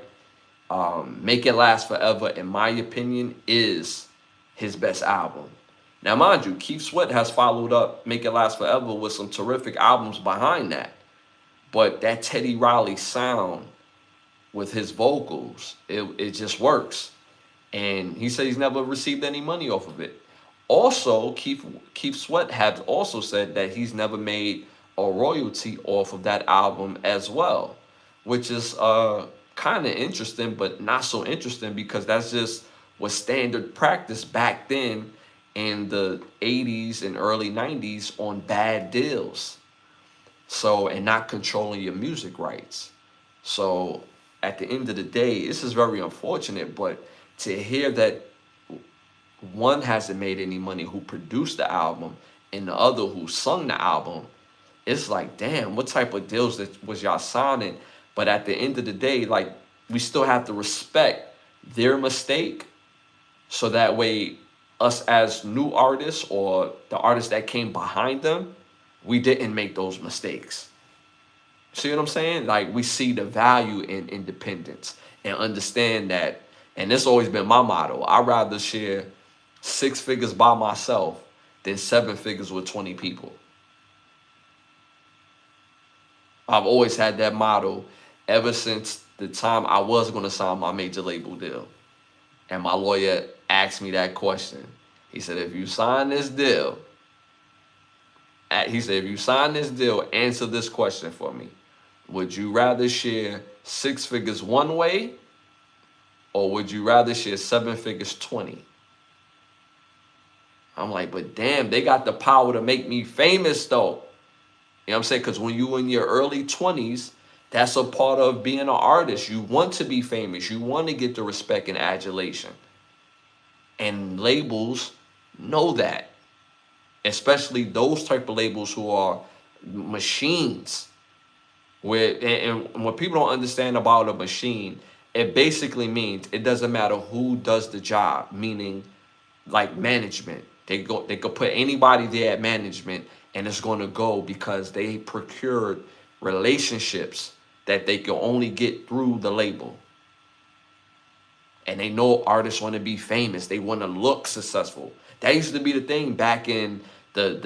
Make It Last Forever, in my opinion, is his best album. Now, mind you, Keith Sweat has followed up Make It Last Forever with some terrific albums behind that. But that Teddy Riley sound with his vocals, it just works. And he said he's never received any money off of it. Also, Keith Sweat has also said that he's never made a royalty off of that album as well, which is kind of interesting, but not so interesting because that's just was standard practice back then in the 80s and early 90s on bad deals. So, and not controlling your music rights. So at the end of the day, this is very unfortunate, but to hear that one hasn't made any money who produced the album and the other who sung the album, it's like, damn, what type of deals that was y'all signing? But at the end of the day, like, we still have to respect their mistake so that way us as new artists or the artists that came behind them, we didn't make those mistakes. See what I'm saying? Like, we see the value in independence and understand that, and this always been my motto, I'd rather share 6 figures by myself than 7 figures with 20 people. I've always had that motto ever since the time I was going to sign my major label deal. And my lawyer asked me that question. He said, if you sign this deal, answer this question for me. Would you rather share 6 figures one way, or would you rather share 7 figures 20? I'm like, but damn, they got the power to make me famous though. You know what I'm saying? Because when you in your early 20s, that's a part of being an artist. You want to be famous. You want to get the respect and adulation. And labels know that. Especially those type of labels who are machines. And what people don't understand about a machine, it basically means it doesn't matter who does the job, meaning like management. They could put anybody there at management and it's going to go because they procured relationships that they can only get through the label. And they know artists want to be famous. They want to look successful. That used to be the thing back in the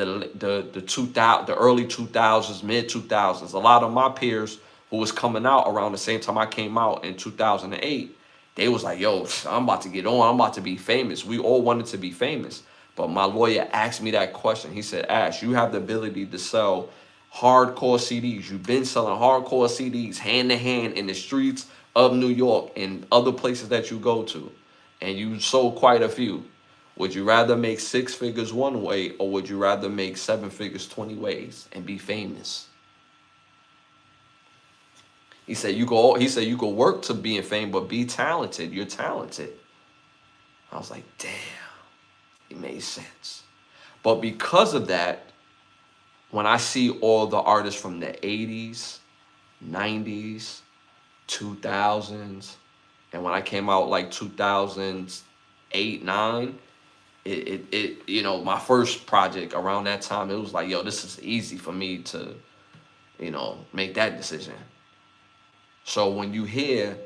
early 2000s, mid 2000s. A lot of my peers who was coming out around the same time I came out in 2008, they was like, yo, I'm about to get on. I'm about to be famous. We all wanted to be famous. But my lawyer asked me that question. He said, Ash, you have the ability to sell hardcore CDs. You've been selling hardcore CDs hand to hand in the streets of New York and other places that you go to. And you sold quite a few. Would you rather make 6 figures one way, or would you rather make 7 figures 20 ways and be famous? He said you could work to being famous, but be talented. You're talented. I was like, damn, it made sense. But because of that, when I see all the artists from the 80s, 90s, 2000s, and when I came out like 2008, 9, it you know, my first project around that time, it was like, yo, this is easy for me to, you know, make that decision. So when you hear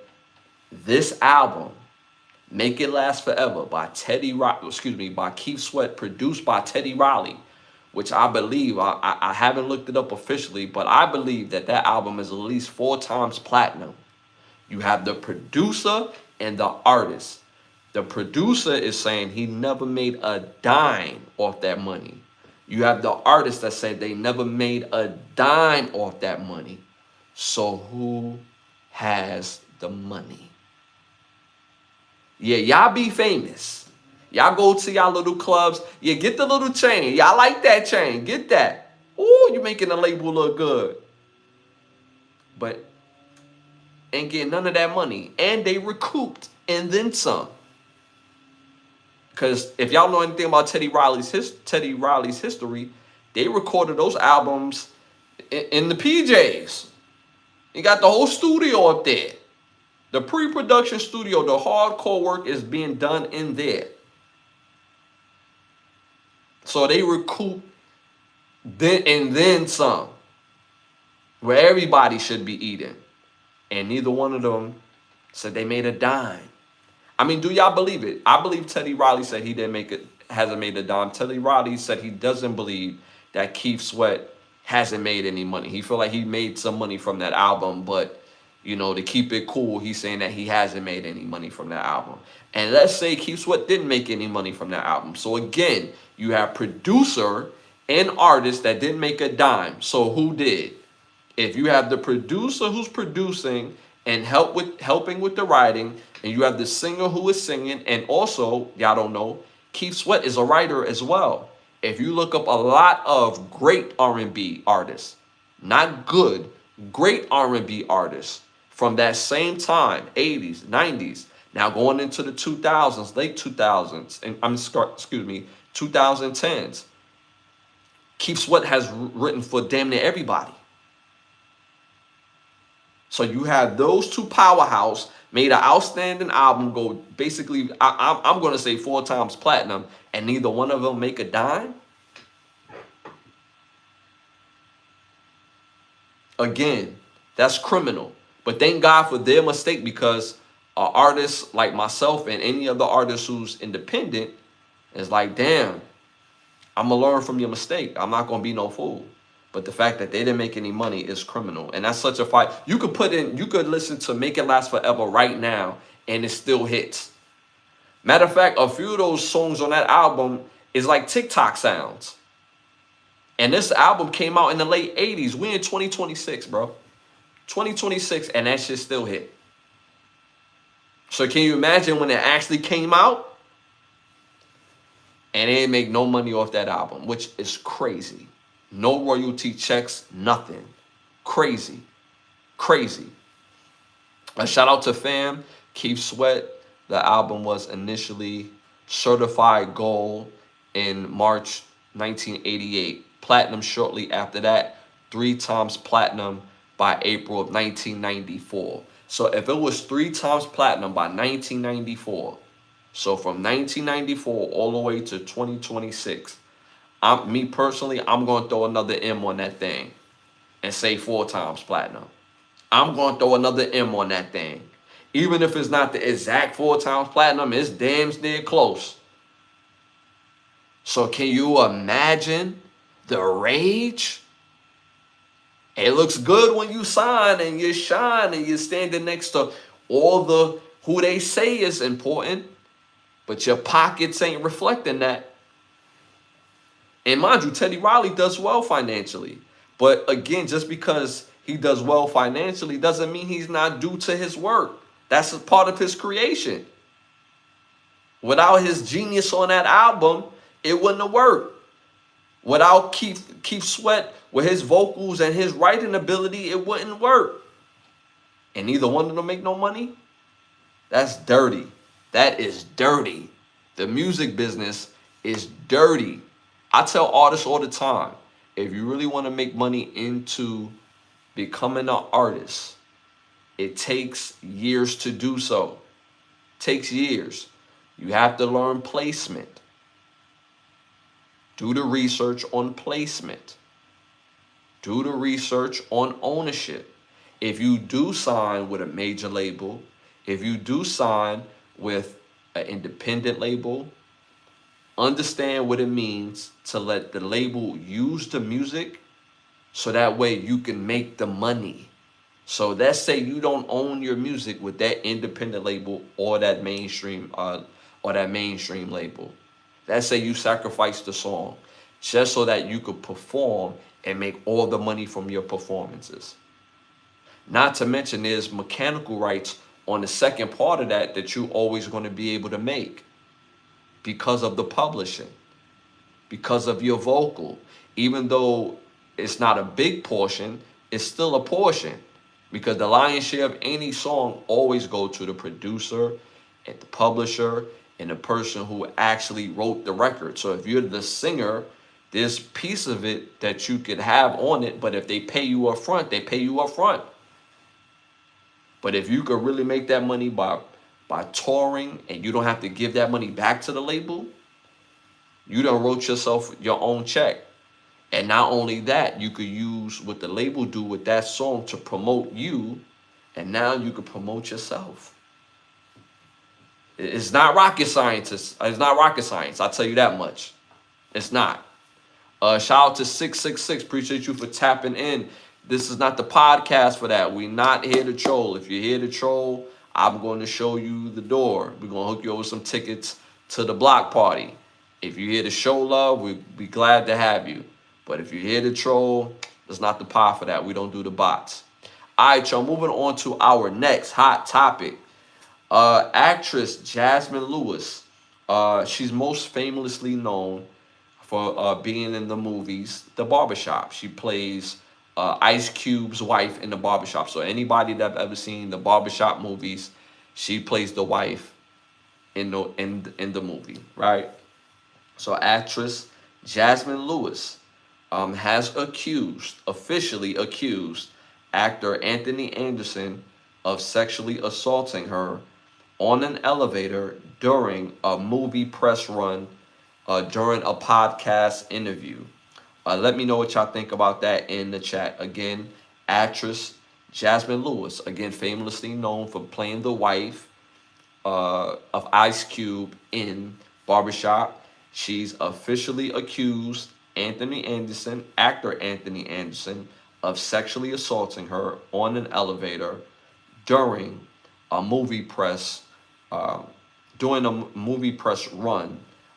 this album, Make It Last Forever by by Keith Sweat, produced by Teddy Riley, which I believe, I haven't looked it up officially, but I believe that album is at least 4 times platinum. You have the producer and the artist. The producer is saying he never made a dime off that money. You have the artist that said they never made a dime off that money. So who has the money? Yeah, y'all be famous. Y'all go to y'all little clubs. Yeah, get the little chain. Y'all like that chain. Get that. Ooh, you making the label look good. But ain't getting none of that money. And they recouped and then some. Because if y'all know anything about Teddy Riley's history, they recorded those albums in the PJs. You got the whole studio up there. The pre-production studio, the hardcore work is being done in there. So they recoup then some, where everybody should be eating. And neither one of them said they made a dime. I mean, do y'all believe it? I believe Teddy Riley said he hasn't made a dime. Teddy Riley said he doesn't believe that Keith Sweat hasn't made any money. He feel like he made some money from that album, but you know, to keep it cool, he's saying that he hasn't made any money from that album. And let's say Keith Sweat didn't make any money from that album. So again, you have producer and artist that didn't make a dime. So who did? If you have the producer who's producing and helping with the writing, and you have the singer who is singing, and also, y'all don't know, Keith Sweat is a writer as well. If you look up a lot of great R&B artists, not good, great R&B artists from that same time, 80s, 90s, now going into the 2000s, late 2000s, and 2010s, Keith Sweat has written for damn near everybody. So you have those two powerhouse made an outstanding album, go basically, I'm going to say 4 times platinum, and neither one of them make a dime. Again, that's criminal. But thank God for their mistake, because artists like myself and any other artist who's independent is like, damn, I'm going to learn from your mistake. I'm not going to be no fool. But the fact that they didn't make any money is criminal. And that's such a fight. You could listen to Make It Last Forever right now, and it still hits. Matter of fact, a few of those songs on that album is like TikTok sounds. And this album came out in the late 80s. We in 2026, bro. 2026, and that shit still hit. So can you imagine when it actually came out? And they didn't make no money off that album, which is crazy. No royalty checks, nothing. Crazy. Crazy. A shout out to fam, Keith Sweat. The album was initially certified gold in March 1988. Platinum shortly after that. 3 times platinum by April of 1994. So if it was 3 times platinum by 1994, so from 1994 all the way to 2026, me personally, I'm going to throw another M on that thing and say 4 times platinum. I'm going to throw another M on that thing. Even if it's not the exact 4 times platinum, it's damn near close. So can you imagine the rage? It looks good when you sign and you shine and you're standing next to all the who they say is important, but your pockets ain't reflecting that. And mind you, Teddy Riley does well financially. But again, just because he does well financially doesn't mean he's not due to his work. That's a part of his creation. Without his genius on that album, it wouldn't have worked. Without Keith Sweat, with his vocals and his writing ability, it wouldn't work. And neither one of them make no money? That's dirty. That is dirty. The music business is dirty. I tell artists all the time, if you really want to make money into becoming an artist, it takes years to do so. It takes years. You have to learn placement. Do the research on placement. Do the research on ownership. If you do sign with a major label, if you do sign with an independent label, understand what it means to let the label use the music so that way you can make the money. So let's say you don't own your music with that independent label or that mainstream label. Let's say you sacrifice the song just so that you could perform and make all the money from your performances. Not to mention there's mechanical rights on the second part of that you're always going to be able to make. because of the publishing, because of your vocal. Even though it's not a big portion, it's still a portion, because the lion's share of any song always go to the producer and the publisher and the person who actually wrote the record. So if you're the singer, there's piece of it that you could have on it, but if they pay you up front, they pay you up front. But if you could really make that money by touring, and you don't have to give that money back to the label, you done wrote yourself your own check. And not only that, you could use what the label do with that song to promote you, and now you can promote yourself. It's not rocket science. It's not rocket science. I'll tell you that much. It's not. Shout out to 666. Appreciate you for tapping in. This is not the podcast for that. We're not here to troll. If you're here to troll, I'm going to show you the door. We're going to hook you over some tickets to the block party. If you're here to show love, we'd be glad to have you. But if you're here to troll, it's not the pod for that. We don't do the bots. All right, y'all, moving on to our next hot topic. Actress Jasmine Lewis. She's most famously known for being in the movies The Barbershop. She plays Ice Cube's wife in The Barbershop. So anybody that have ever seen the Barbershop movies, she plays the wife in the movie, right? So actress Jasmine Lewis has officially accused actor Anthony Anderson of sexually assaulting her on an elevator during a movie press run during a podcast interview. Let me know what y'all think about that in the chat. Again, actress Jasmine Lewis, again, famously known for playing the wife of Ice Cube in Barbershop. She's officially accused actor Anthony Anderson, of sexually assaulting her on an elevator during a movie press run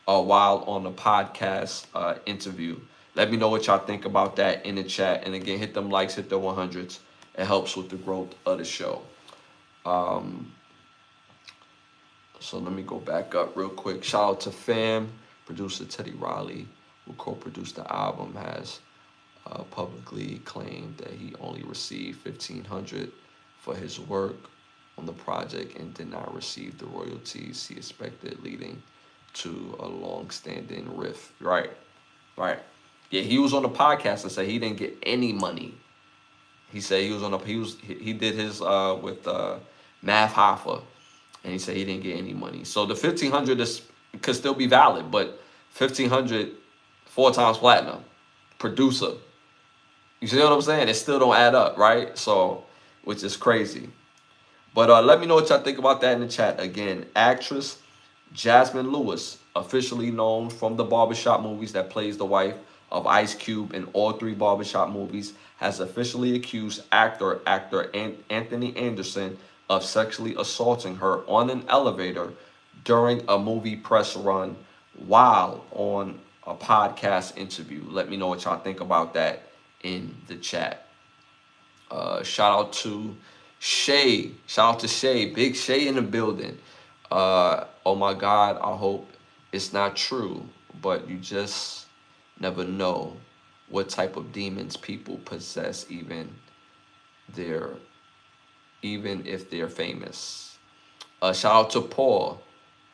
while on a podcast interview. Let me know what y'all think about that in the chat. And again, hit them likes, hit the 100s. It helps with the growth of the show. So let me go back up real quick. Shout out to fam. Producer Teddy Riley, who co-produced the album, has publicly claimed that he only received $1,500 for his work on the project and did not receive the royalties he expected, leading to a long-standing rift. Right. Yeah, he was on the podcast and said he didn't get any money. He said he did his with Math Hoffa, and he said he didn't get any money. So the $1,500 could still be valid, but $1,500 4 times platinum, producer. You see what I'm saying? It still don't add up, right? So, which is crazy. But let me know what y'all think about that in the chat. Again, actress Jasmine Lewis, officially known from the Barbershop movies, that plays the wife of Ice Cube in all 3 Barbershop movies, has officially accused actor Anthony Anderson of sexually assaulting her on an elevator during a movie press run while on a podcast interview. Let me know what y'all think about that in the chat. Shout out to Shay. Shout out to Shay. Big Shay in the building. Oh my God, I hope it's not true, but you just never know what type of demons people possess, even if they're famous. Shout out to Paul.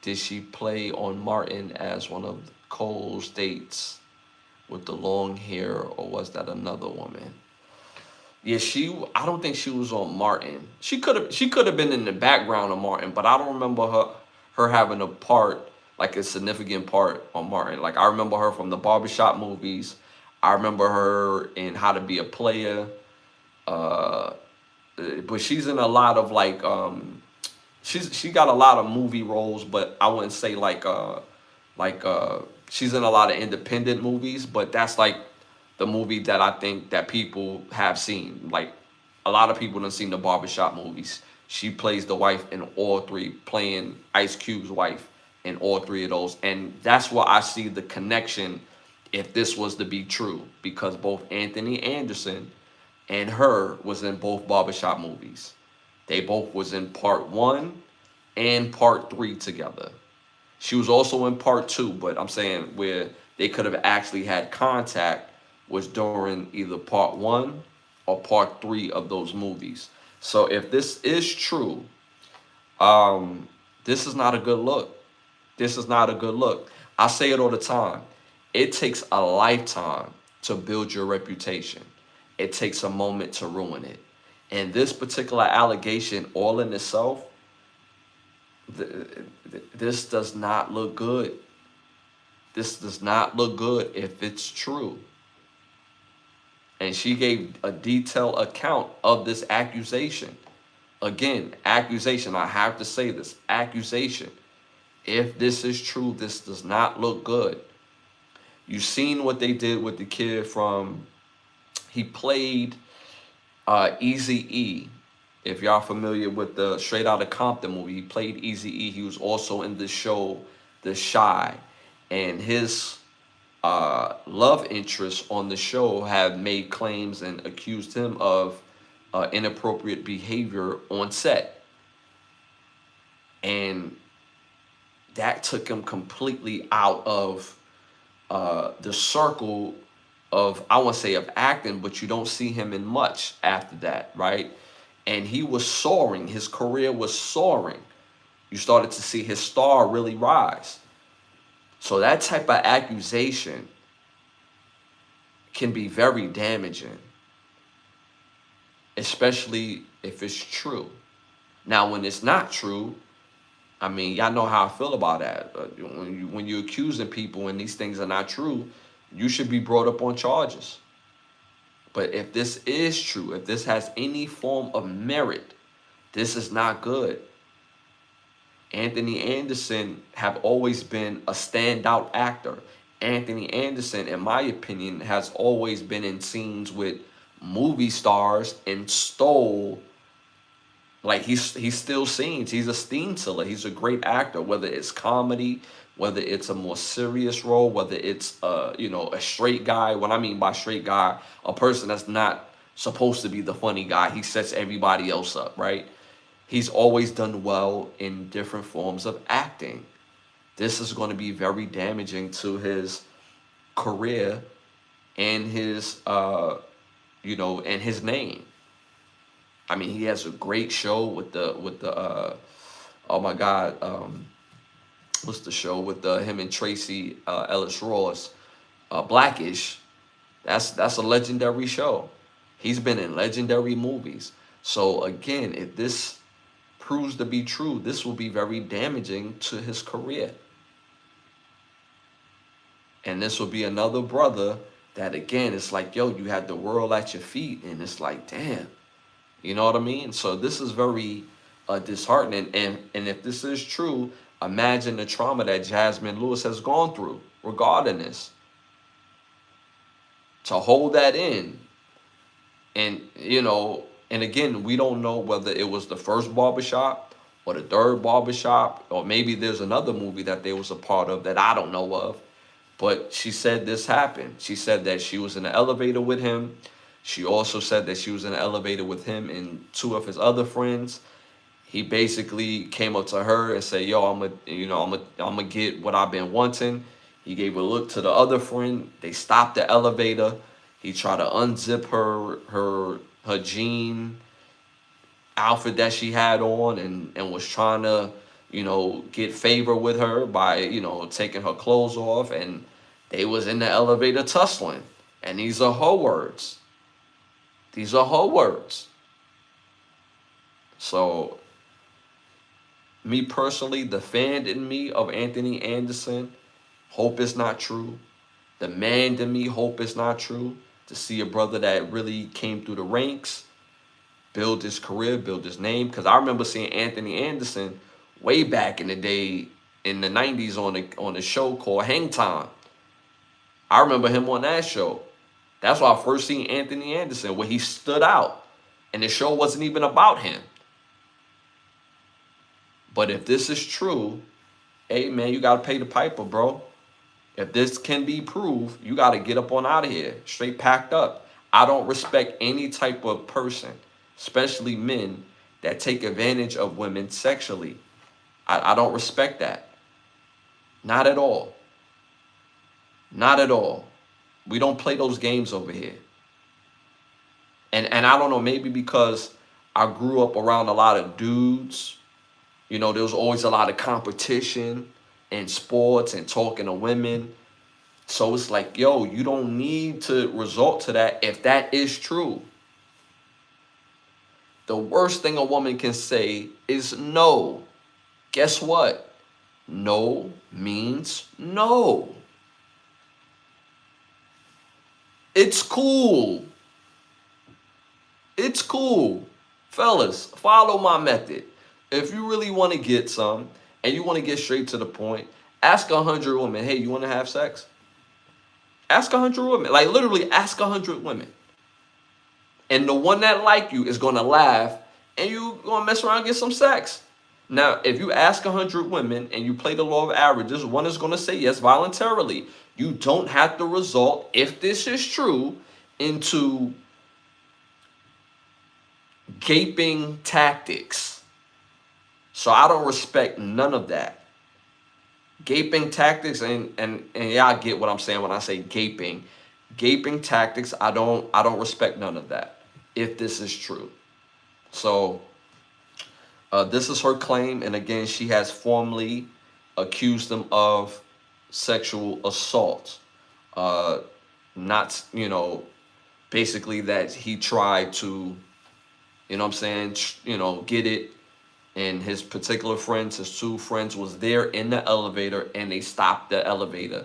Did she play on Martin as one of Cole's dates with the long hair, or was that another woman? Yeah, I don't think she was on Martin. She could have been in the background of Martin, but I don't remember her having a part, like a significant part on Martin. Like, I remember her from the Barbershop movies. I remember her in How to Be a Player. But she's in a lot of like she got a lot of movie roles, but I wouldn't say she's in a lot of independent movies, but that's like the movie that I think that people have seen. Like, a lot of people have seen the Barbershop movies. She plays the wife in all 3, playing Ice Cube's wife in all 3 of those. And that's where I see the connection, if this was to be true, because both Anthony Anderson and her was in both Barbershop movies. They both was in part 1 and part 3 together. She was also in part two, but I'm saying where they could have actually had contact was during either part one or part three of those movies. So if this is true, um, this is not a good look. This is not a good look. I say it all the time. It takes a lifetime to build your reputation. It takes a moment to ruin it. And this particular allegation, all in itself, this does not look good. This does not look good if it's true. And she gave a detailed account of this accusation. Again, accusation. I have to say this, accusation. If this is true, this does not look good. You've seen what they did with the kid from, he played Easy E. If y'all familiar with the Straight Outta Compton movie, he played Easy E. He was also in the show The Shy. And his love interests on the show have made claims and accused him of inappropriate behavior on set. And that took him completely out of the circle of, I won't say of acting, but you don't see him in much after that, right? And he was soaring. His career was soaring. You started to see his star really rise. So that type of accusation can be very damaging, especially if it's true. Now, when it's not true, I mean, y'all know how I feel about that. When you're accusing people and these things are not true, you should be brought up on charges. But if this is true, if this has any form of merit, this is not good. Anthony Anderson have always been a standout actor. Anthony Anderson, in my opinion, has always been in scenes with movie stars and stole, like he's still scenes. He's a steamseller. He's a great actor, whether it's comedy, whether it's a more serious role, whether it's a straight guy. What I mean by straight guy, a person that's not supposed to be the funny guy. He sets everybody else up, right? He's always done well in different forms of acting. This is going to be very damaging to his career and his and his name. I mean, he has a great show with the oh my God, what's the show with him and Tracy Ellis Ross, Blackish. That's a legendary show. He's been in legendary movies. So again, if this proves to be true, this will be very damaging to his career. And this will be another brother that, again, it's like, yo, you had the world at your feet, and it's like, damn, you know what I mean? So this is very disheartening. And if this is true, imagine the trauma that Jasmine Lewis has gone through regarding this. To hold that in, and and again, we don't know whether it was the first barbershop or the third barbershop, or maybe there's another movie that they was a part of that I don't know of. But she said this happened. She said that she was in the elevator with him. She also said that she was in the elevator with him and two of his other friends. He basically came up to her and said, "Yo, I'm gonna get what I've been wanting." He gave a look to the other friend. They stopped the elevator. He tried to unzip her jean outfit that she had on, and was trying to get favor with her by taking her clothes off, and they was in the elevator tussling. And these are her words. These are her words. So me personally, the fan in me of Anthony Anderson, hope it's not true. The man in me, hope it's not true. To see a brother that really came through the ranks, build his career, build his name. Because I remember seeing Anthony Anderson way back in the day in the 90s on a show called Hang Time. I remember him on that show. That's why I first seen Anthony Anderson, where he stood out. And the show wasn't even about him. But if this is true, hey man, you gotta pay the piper, bro. If this can be proved, you gotta get up on out of here, straight packed up. I don't respect any type of person, especially men, that take advantage of women sexually. I don't respect that. Not at all. Not at all. We don't play those games over here. And I don't know, maybe because I grew up around a lot of dudes, you know, there was always a lot of competition in sports and talking to women. So it's like, yo, you don't need to resort to that if that is true. The worst thing a woman can say is no. Guess what? No means no. It's cool. It's cool. Fellas, follow my method. If you really want to get some and you want to get straight to the point, ask 100 women, hey, you want to have sex? Ask 100 women. Like, literally ask 100 women. And the one that like you is going to laugh and you going to mess around and get some sex. Now, if you ask 100 women and you play the law of averages, one is going to say yes voluntarily. You don't have to resort, if this is true, into gaping tactics. So I don't respect none of that. Gaping tactics, and yeah, I get what I'm saying when I say gaping. Gaping tactics, I don't respect none of that, if this is true. So this is her claim, and again, she has formally accused him of sexual assault. Not, you know, basically that he tried to, you know what I'm saying, you know, get it. And his particular friends, his two friends, was there in the elevator and they stopped the elevator.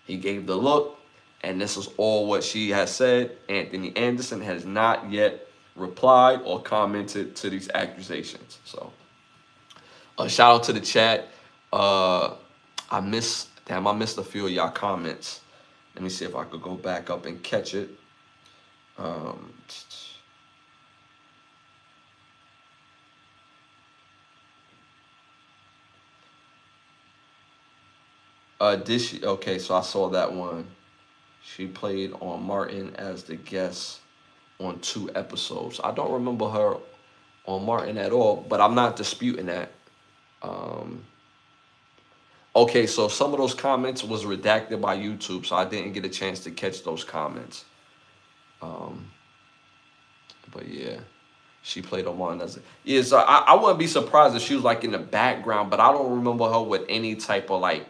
He gave the look, and this is all what she has said. Anthony Anderson has not yet replied or commented to these accusations. So shout out to the chat. I missed a few of y'all comments. Let me see if I could go back up and catch it. Okay, so I saw that one. She played on Martin as the guest on 2 episodes. I don't remember her on Martin at all, but I'm not disputing that. Okay, so some of those comments was redacted by YouTube, so I didn't get a chance to catch those comments. But yeah, she played on Martin as yeah. So I wouldn't be surprised if she was like in the background, but I don't remember her with any type of like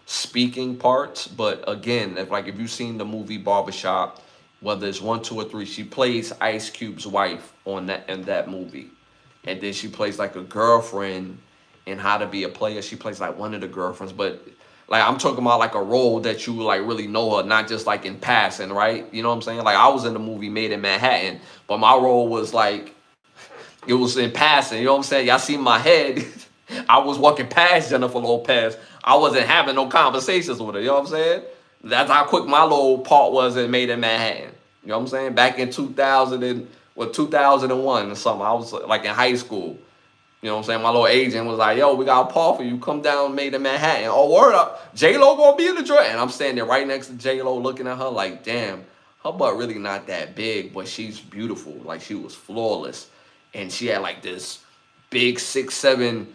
speaking parts. But again, if you've seen the movie Barbershop, whether it's 1, 2, or 3, she plays Ice Cube's wife in that movie, and then she plays like a girlfriend in How to Be a Player. She plays like one of the girlfriends, but like I'm talking about like a role that you like really know her, not just like in passing, right? You know what I'm saying? Like I was in the movie Made in Manhattan, but my role was like it was in passing. You know what I'm saying? Y'all see my head. I was walking past Jennifer Lopez. I wasn't having no conversations with her. You know what I'm saying? That's how quick my little part was in Made in Manhattan. You know what I'm saying? Back in 2001 or something. I was like in high school. You know what I'm saying? My little agent was like, yo, we got a part for you. Come down, Made in Manhattan. Oh, word up. J-Lo gonna be in the joint. And I'm standing there right next to J-Lo looking at her like, damn, her butt really not that big, but she's beautiful. Like, she was flawless. And she had like this big 6'7",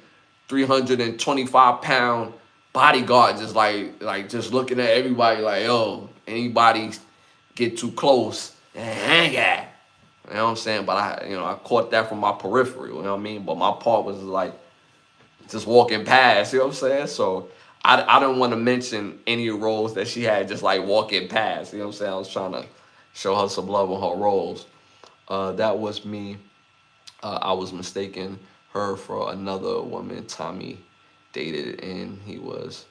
325-pound bodyguard just like just looking at everybody like, yo, anybody get too close and hang at. You know what I'm saying? But I caught that from my periphery, you know what I mean? But my part was like just walking past, you know what I'm saying? So I don't want to mention any roles that she had just like walking past, you know what I'm saying? I was trying to show her some love on her roles. That was me. I was mistaken her for another woman Tommy dated, and he was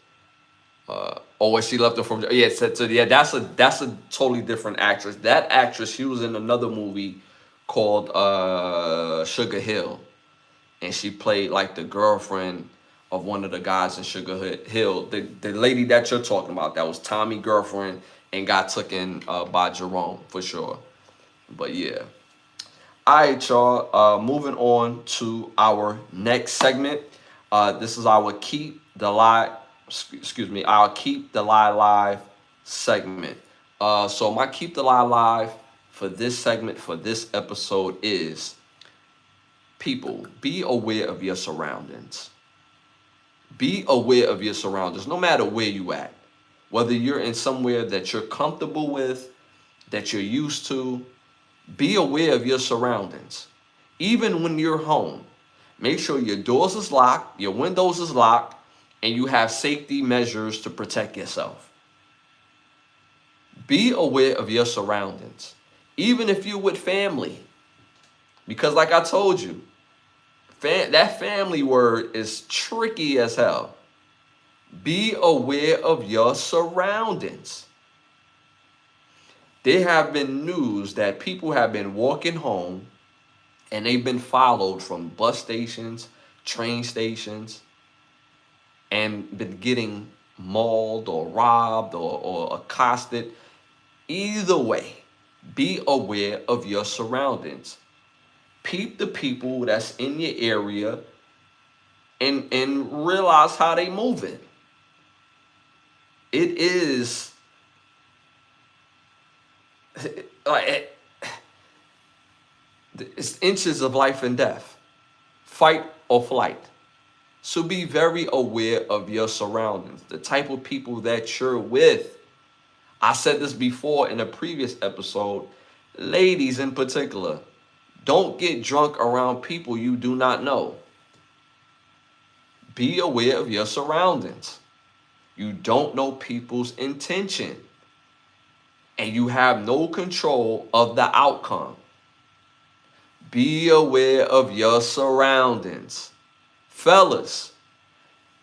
she left her from that's a totally different actress. That actress, she was in another movie called Sugar Hill, and she played like the girlfriend of one of the guys in Sugar Hill. The lady that you're talking about, that was Tommy's girlfriend and got taken by Jerome for sure. But yeah. All right, y'all. Moving on to our next segment. This is our Keep the Lie Live segment. So my Keep the Lie Live for this segment, for this episode is, people, be aware of your surroundings. Be aware of your surroundings, no matter where you at. Whether you're in somewhere that you're comfortable with, that you're used to, be aware of your surroundings. Even when you're home, make sure your doors is locked, your windows is locked, and you have safety measures to protect yourself. Be aware of your surroundings, even if you're with family. Because like I told you, that family word is tricky as hell. Be aware of your surroundings. There have been news that people have been walking home and they've been followed from bus stations, train stations, and been getting mauled or robbed or accosted. Either way, be aware of your surroundings. Peep the people that's in your area and realize how they moving. It is like it's inches of life and death, fight or flight. So be very aware of your surroundings, the type of people that you're with. I said this before in a previous episode. Ladies in particular, don't get drunk around people you do not know. Be aware of your surroundings. You don't know people's intention, and you have no control of the outcome. Be aware of your surroundings. Fellas,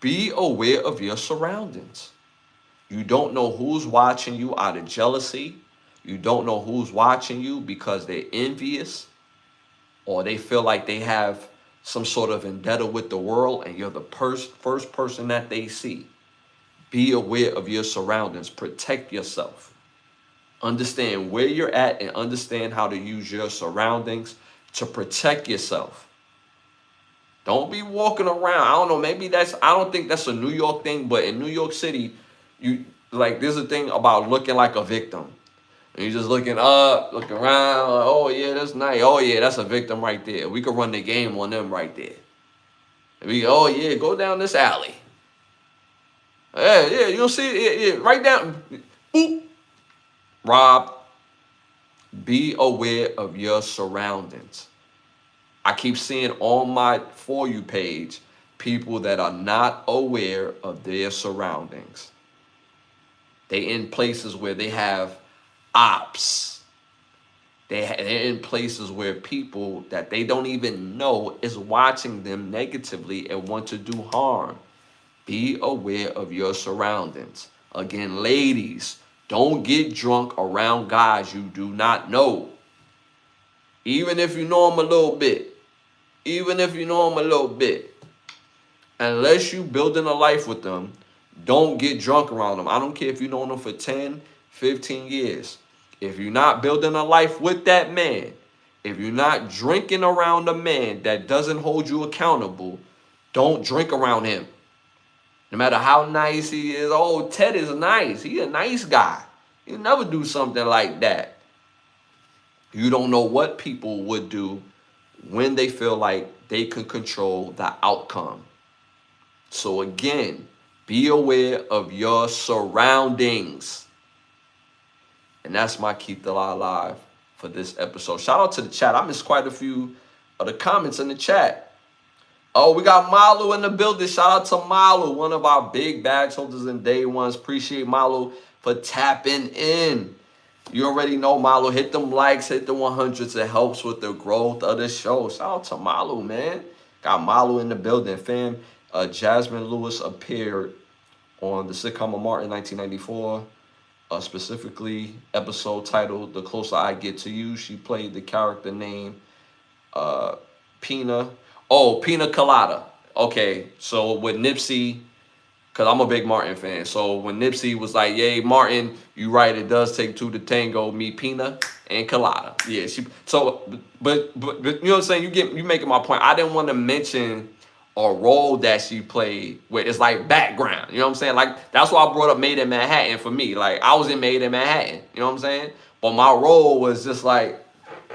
be aware of your surroundings. You don't know who's watching you out of jealousy. You don't know who's watching you because they're envious or they feel like they have some sort of vendetta with the world and you're the first person that they see. Be aware of your surroundings. Protect yourself. Understand where you're at and understand how to use your surroundings to protect yourself. Don't be walking around. I don't know, I don't think that's a New York thing, but in New York City, there's a thing about looking like a victim. And you're just looking up, looking around, like, oh yeah, that's nice. Oh yeah, that's a victim right there. We could run the game on them right there. Oh yeah, go down this alley. Yeah, you don't see it, yeah, right down, boop, robbed. Be aware of your surroundings. I keep seeing on my For You page people that are not aware of their surroundings. They in places where they have ops. They're in places where people that they don't even know is watching them negatively and want to do harm. Be aware of your surroundings. Again, ladies, don't get drunk around guys you do not know. Even if you know them a little bit. Unless you building a life with them, don't get drunk around them. I don't care if you know them for 10, 15 years. If you're not building a life with that man, if you're not drinking around a man that doesn't hold you accountable, don't drink around him. No matter how nice he is. Oh, Ted is nice. He's a nice guy. He'll never do something like that. You don't know what people would do when they feel like they can control the outcome. So again, be aware of your surroundings. And that's my Keep the Lie Alive for this episode. Shout out to the chat. I missed quite a few of the comments in the chat. Oh, we got Malu in the building. Shout out to Malu, one of our big badge holders and day ones. Appreciate Malu for tapping in. You already know, Malu. Hit them likes, hit the 100s. It helps with the growth of the show. Shout out to Malu, man. Got Malu in the building, fam. Jasmine Lewis appeared on the sitcom of Martin, 1994. Specifically, episode titled "The Closer I Get to You." She played the character named Pina. Oh, Pina Colada. Okay, so with Nipsey, because I'm a big Martin fan. So when Nipsey was like, "Yay, Martin, you right, it does take two to tango, me, Pina, and Colada." Yeah, but you know what I'm saying? You making my point. I didn't want to mention a role that she played where it's like background. You know what I'm saying? Like, that's why I brought up Made in Manhattan for me. Like, I was in Made in Manhattan. You know what I'm saying? But my role was just like,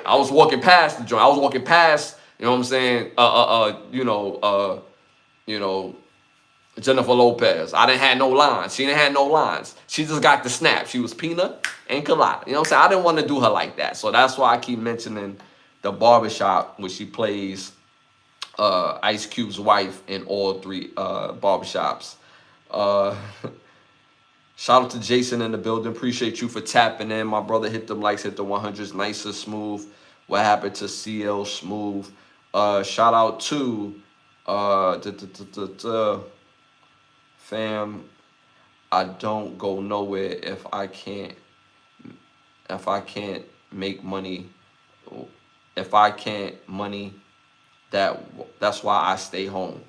I was walking past the joint. I was walking past, you know what I'm saying? Jennifer Lopez. I didn't have no lines. She didn't have no lines. She just got the snap. She was Pina and Colada. You know what I'm saying? I didn't want to do her like that. So that's why I keep mentioning the barbershop where she plays Ice Cube's wife in all three barbershops. Uh, Shout out to Jason in the building. Appreciate you for tapping in. My brother hit them likes, hit the 100s. Nicer Smooth. What happened to CL Smooth? Shout out to fam. I don't go nowhere if I can't make money. If I can't money, that's why I stay home.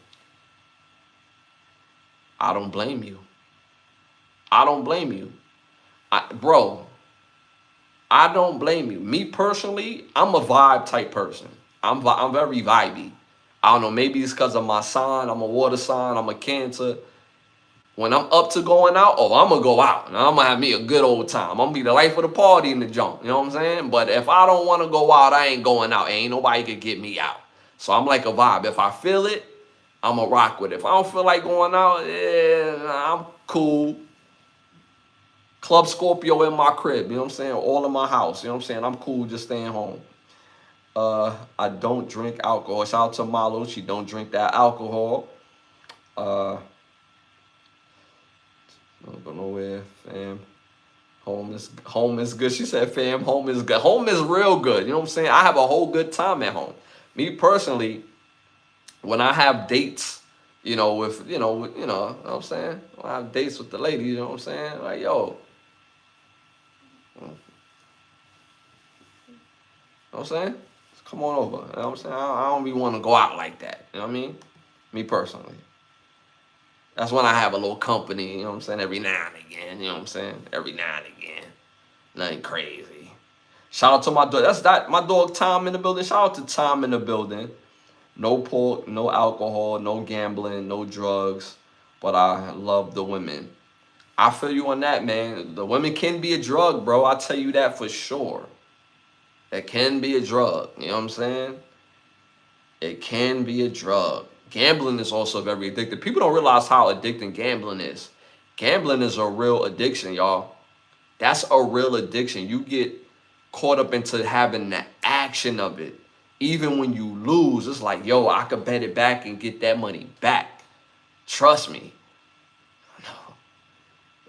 I don't blame you. I don't blame you. Bro, I don't blame you. Me personally, I'm a vibe type person. I'm very vibey. I don't know, maybe it's because of my sign. I'm a water sign. I'm a Cancer. When I'm up to going out, oh, I'm going to go out. And I'm going to have me a good old time. I'm going to be the life of the party in the junk. You know what I'm saying? But if I don't want to go out, I ain't going out. Ain't nobody could get me out. So I'm like a vibe. If I feel it, I'm going to rock with it. If I don't feel like going out, I'm cool. Club Scorpio in my crib, you know what I'm saying? All in my house, you know what I'm saying? I'm cool just staying home. I don't drink alcohol. Shout out to Malo, she don't drink that alcohol. Don't go nowhere, fam. Home is good. She said, fam, home is good. Home is real good, you know what I'm saying? I have a whole good time at home. Me personally, when I have dates, you know what I'm saying? When I have dates with the ladies, you know what I'm saying? Like, yo, you know what I'm saying? Come on over. You know what I'm saying? I don't really want to go out like that. You know what I mean? Me personally. That's when I have a little company, you know what I'm saying? Every now and again, you know what I'm saying? Every now and again. Nothing crazy. Shout out to my dog. My dog Tom in the building. Shout out to Tom in the building. No pork, no alcohol, no gambling, no drugs. But I love the women. I feel you on that, man. The women can be a drug, bro. I tell you that for sure. It can be a drug. You know what I'm saying? It can be a drug. Gambling is also very addictive. People don't realize how addicting gambling is. Gambling is a real addiction, y'all. That's a real addiction. You get caught up into having the action of it. Even when you lose, it's like, yo, I could bet it back and get that money back. Trust me.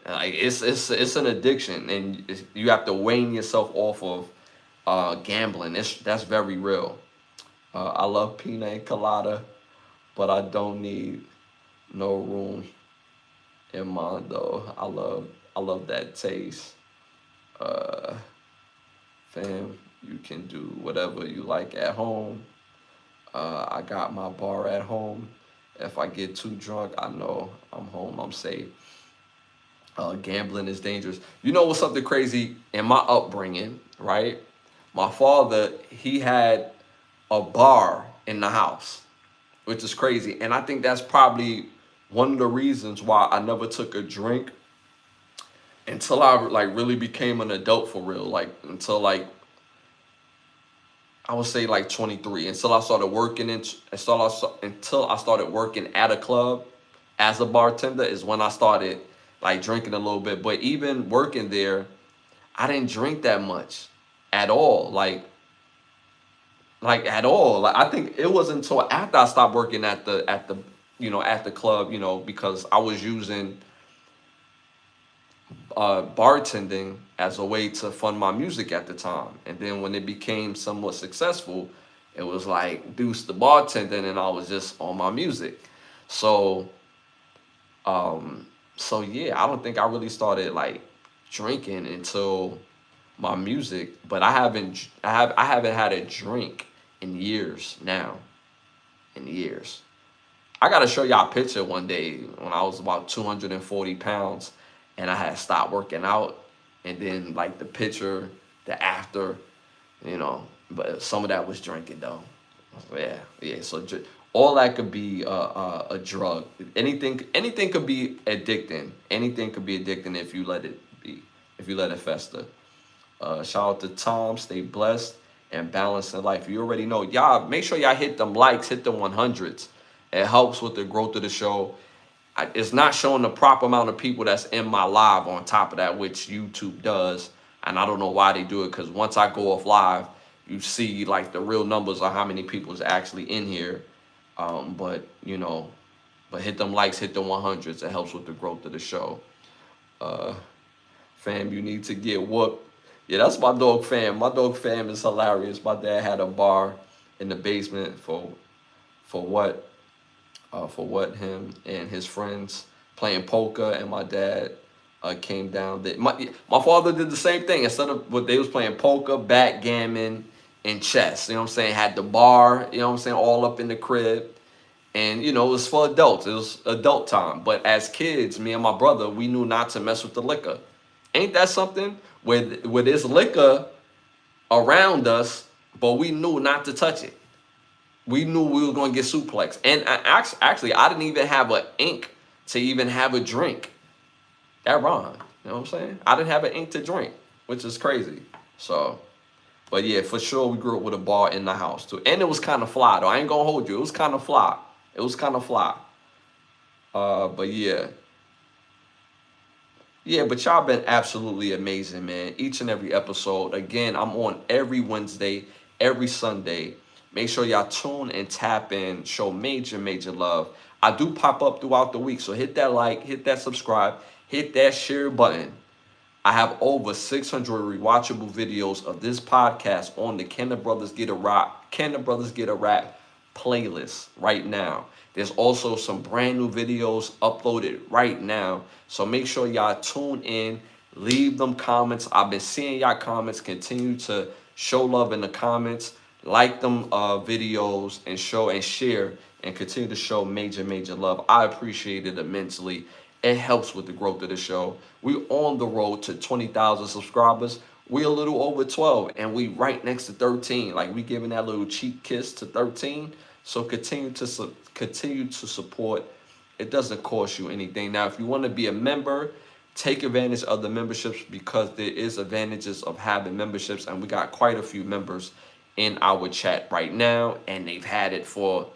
Like it's an addiction, and you have to wane yourself off of gambling. That's very real. I love pina and colada, but I don't need no room in mine though. I love that taste. Fam, you can do whatever you like at home. I got my bar at home. If I get too drunk, I know I'm home. I'm safe. Gambling is dangerous. You know what's something crazy in my upbringing, right? My father, he had a bar in the house, which is crazy. And I think that's probably one of the reasons why I never took a drink until I like really became an adult for real. Like until like I would say like 23. Until I started working until I started working at a club as a bartender is when I started like drinking a little bit. But even working there, I didn't drink that much at all. Like at all. Like I think it wasn't until after I stopped working at the at the club, because I was using bartending as a way to fund my music at the time. And then when it became somewhat successful, it was like deuce the bartending and I was just on my music. So so yeah, I don't think I really started like drinking until my music, but I haven't had a drink in years now. In years. I gotta show y'all a picture one day when I was about 240 pounds and I had stopped working out, and then like the picture, the after, but some of that was drinking though. Yeah. So all that could be a drug. Anything could be addicting. Anything could be addicting if you let it be, if you let it fester. Shout out to Tom. Stay blessed and balanced in life. You already know. Y'all make sure y'all hit them likes, hit the 100s. It helps with the growth of the show. it's not showing the proper amount of people that's in my live on top of that, which YouTube does. And I don't know why they do it, because once I go off live, you see like the real numbers of how many people is actually in here. But you know, but hit them likes, hit the 100s. It helps with the growth of the show. Uh, Fam, you need to get whooped. Yeah, that's my dog Fam. My dog Fam is hilarious. My dad had a bar in the basement for what for what him and his friends playing poker, and my dad came down. My father did the same thing. Instead of what they was playing poker, backgammon, and chess. You know what I'm saying? Had the bar. You know what I'm saying? All up in the crib. And you know, it was for adults. It was adult time. But as kids, me and my brother, we knew not to mess with the liquor. Ain't that something? Where there's liquor around us, but we knew not to touch it. We knew we were going to get suplexed. And actually, I didn't even have an ink to even have a drink. That rhymed. You know what I'm saying? I didn't have an ink to drink, which is crazy. So, but yeah, for sure, we grew up with a bar in the house too. And it was kind of fly, though. I ain't going to hold you. It was kind of fly. It was kind of fly. But yeah. Yeah, but y'all been absolutely amazing, man. Each and every episode. Again, I'm on every Wednesday, every Sunday. Make sure y'all tune and tap in. Show major, major love. I do pop up throughout the week, so hit that like, hit that subscribe, hit that share button. I have over 600 rewatchable videos of this podcast on the Can the Brothers Get a Rap playlist right now. There's also some brand new videos uploaded right now. So make sure y'all tune in, leave them comments. I've been seeing y'all comments. Continue to show love in the comments, like them videos, and show and share, and continue to show major, major love. I appreciate it immensely. It helps with the growth of the show. We're on the road to 20,000 subscribers. We're a little over 12, and we right next to 13. Like, we giving that little cheek kiss to 13. So continue to support. It doesn't cost you anything. Now, if you want to be a member, take advantage of the memberships, because there is advantages of having memberships, and we got quite a few members in our chat right now, and they've had it for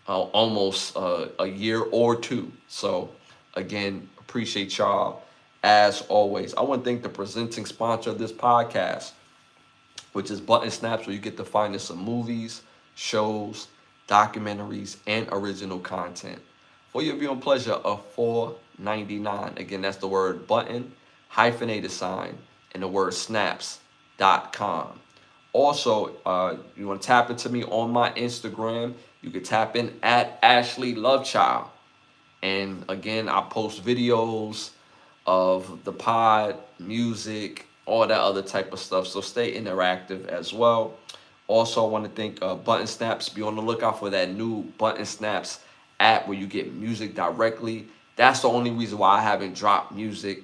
almost a year or two. So again, appreciate y'all as always. I want to thank the presenting sponsor of this podcast, which is Button Snaps, where you get to find us some movies, shows, documentaries, and original content for your viewing pleasure of $4.99. Again, that's the word button, hyphenated sign, and the word snaps.com. Also, you want to tap into me on my Instagram, you can tap in at Ashley Lovechild. And again, I post videos of the pod, music, all that other type of stuff. So stay interactive as well. Also, I want to thank Button Snaps. Be on the lookout for that new Button Snaps app where you get music directly. That's the only reason why I haven't dropped music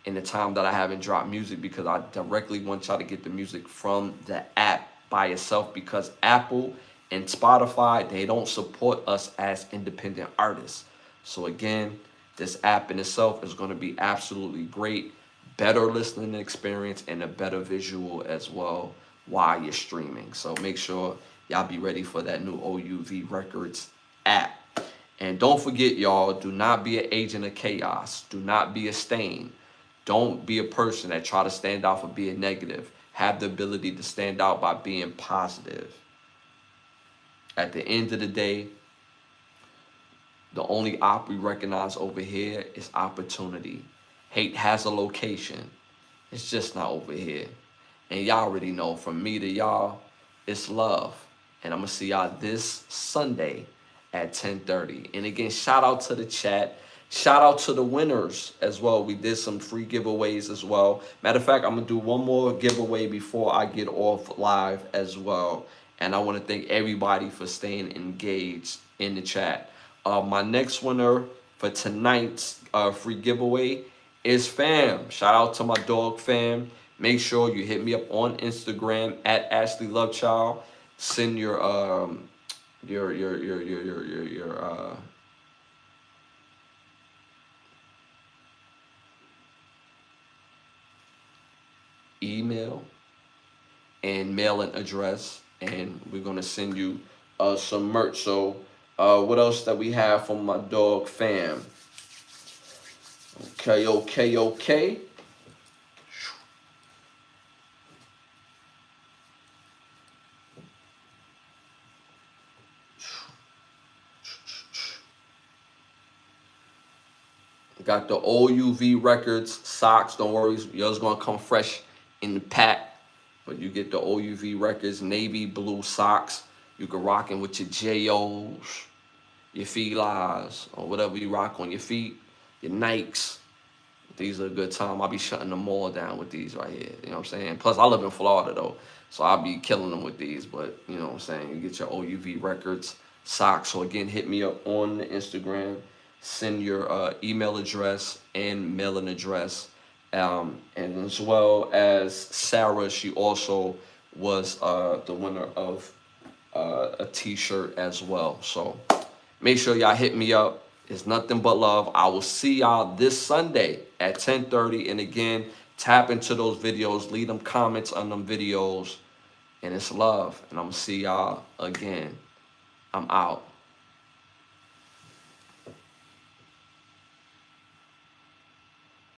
in the time that I haven't dropped music, because I directly want y'all to get the music from the app by itself, because Apple and Spotify, they don't support us as independent artists. So again, this app in itself is going to be absolutely great. Better listening experience and a better visual as well while you're streaming. So make sure y'all be ready for that new OUV Records app. And don't forget, y'all, do not be an agent of chaos. Do not be a stain. Don't be a person that try to stand out for being negative. Have the ability to stand out by being positive. At the end of the day, the only op we recognize over here is opportunity. Hate has a location. It's just not over here. And y'all already know, from me to y'all, it's love. And I'm going to see y'all this Sunday at 10:30. And again, shout out to the chat. Shout out to the winners as well. We did some free giveaways as well. Matter of fact, I'm going to do one more giveaway before I get off live as well. And I want to thank everybody for staying engaged in the chat. My next winner for tonight's free giveaway is Fam. Shout out to my dog Fam. Make sure you hit me up on Instagram at Ashley Lovechild. Send your email and mailing address, and we're gonna send you some merch. So what else that we have from my dog Fam? Okay, okay, okay. Got the OUV Records socks. Don't worry, yours gonna come fresh in the pack. But you get the OUV Records navy blue socks. You can rock them with your JOs, your Filas, or whatever you rock on your feet, your Nikes. These are a good time. I'll be shutting them all down with these right here. You know what I'm saying? Plus, I live in Florida though, so I'll be killing them with these. But you know what I'm saying? You get your OUV Records socks. So again, hit me up on the Instagram. Send your email address and mailing address, and as well as Sarah. She also was the winner of a T-shirt as well. So make sure y'all hit me up. It's nothing but love. I will see y'all this Sunday at 10:30. And again, tap into those videos. Leave them comments on them videos. And it's love. And I'm going to see y'all again. I'm out.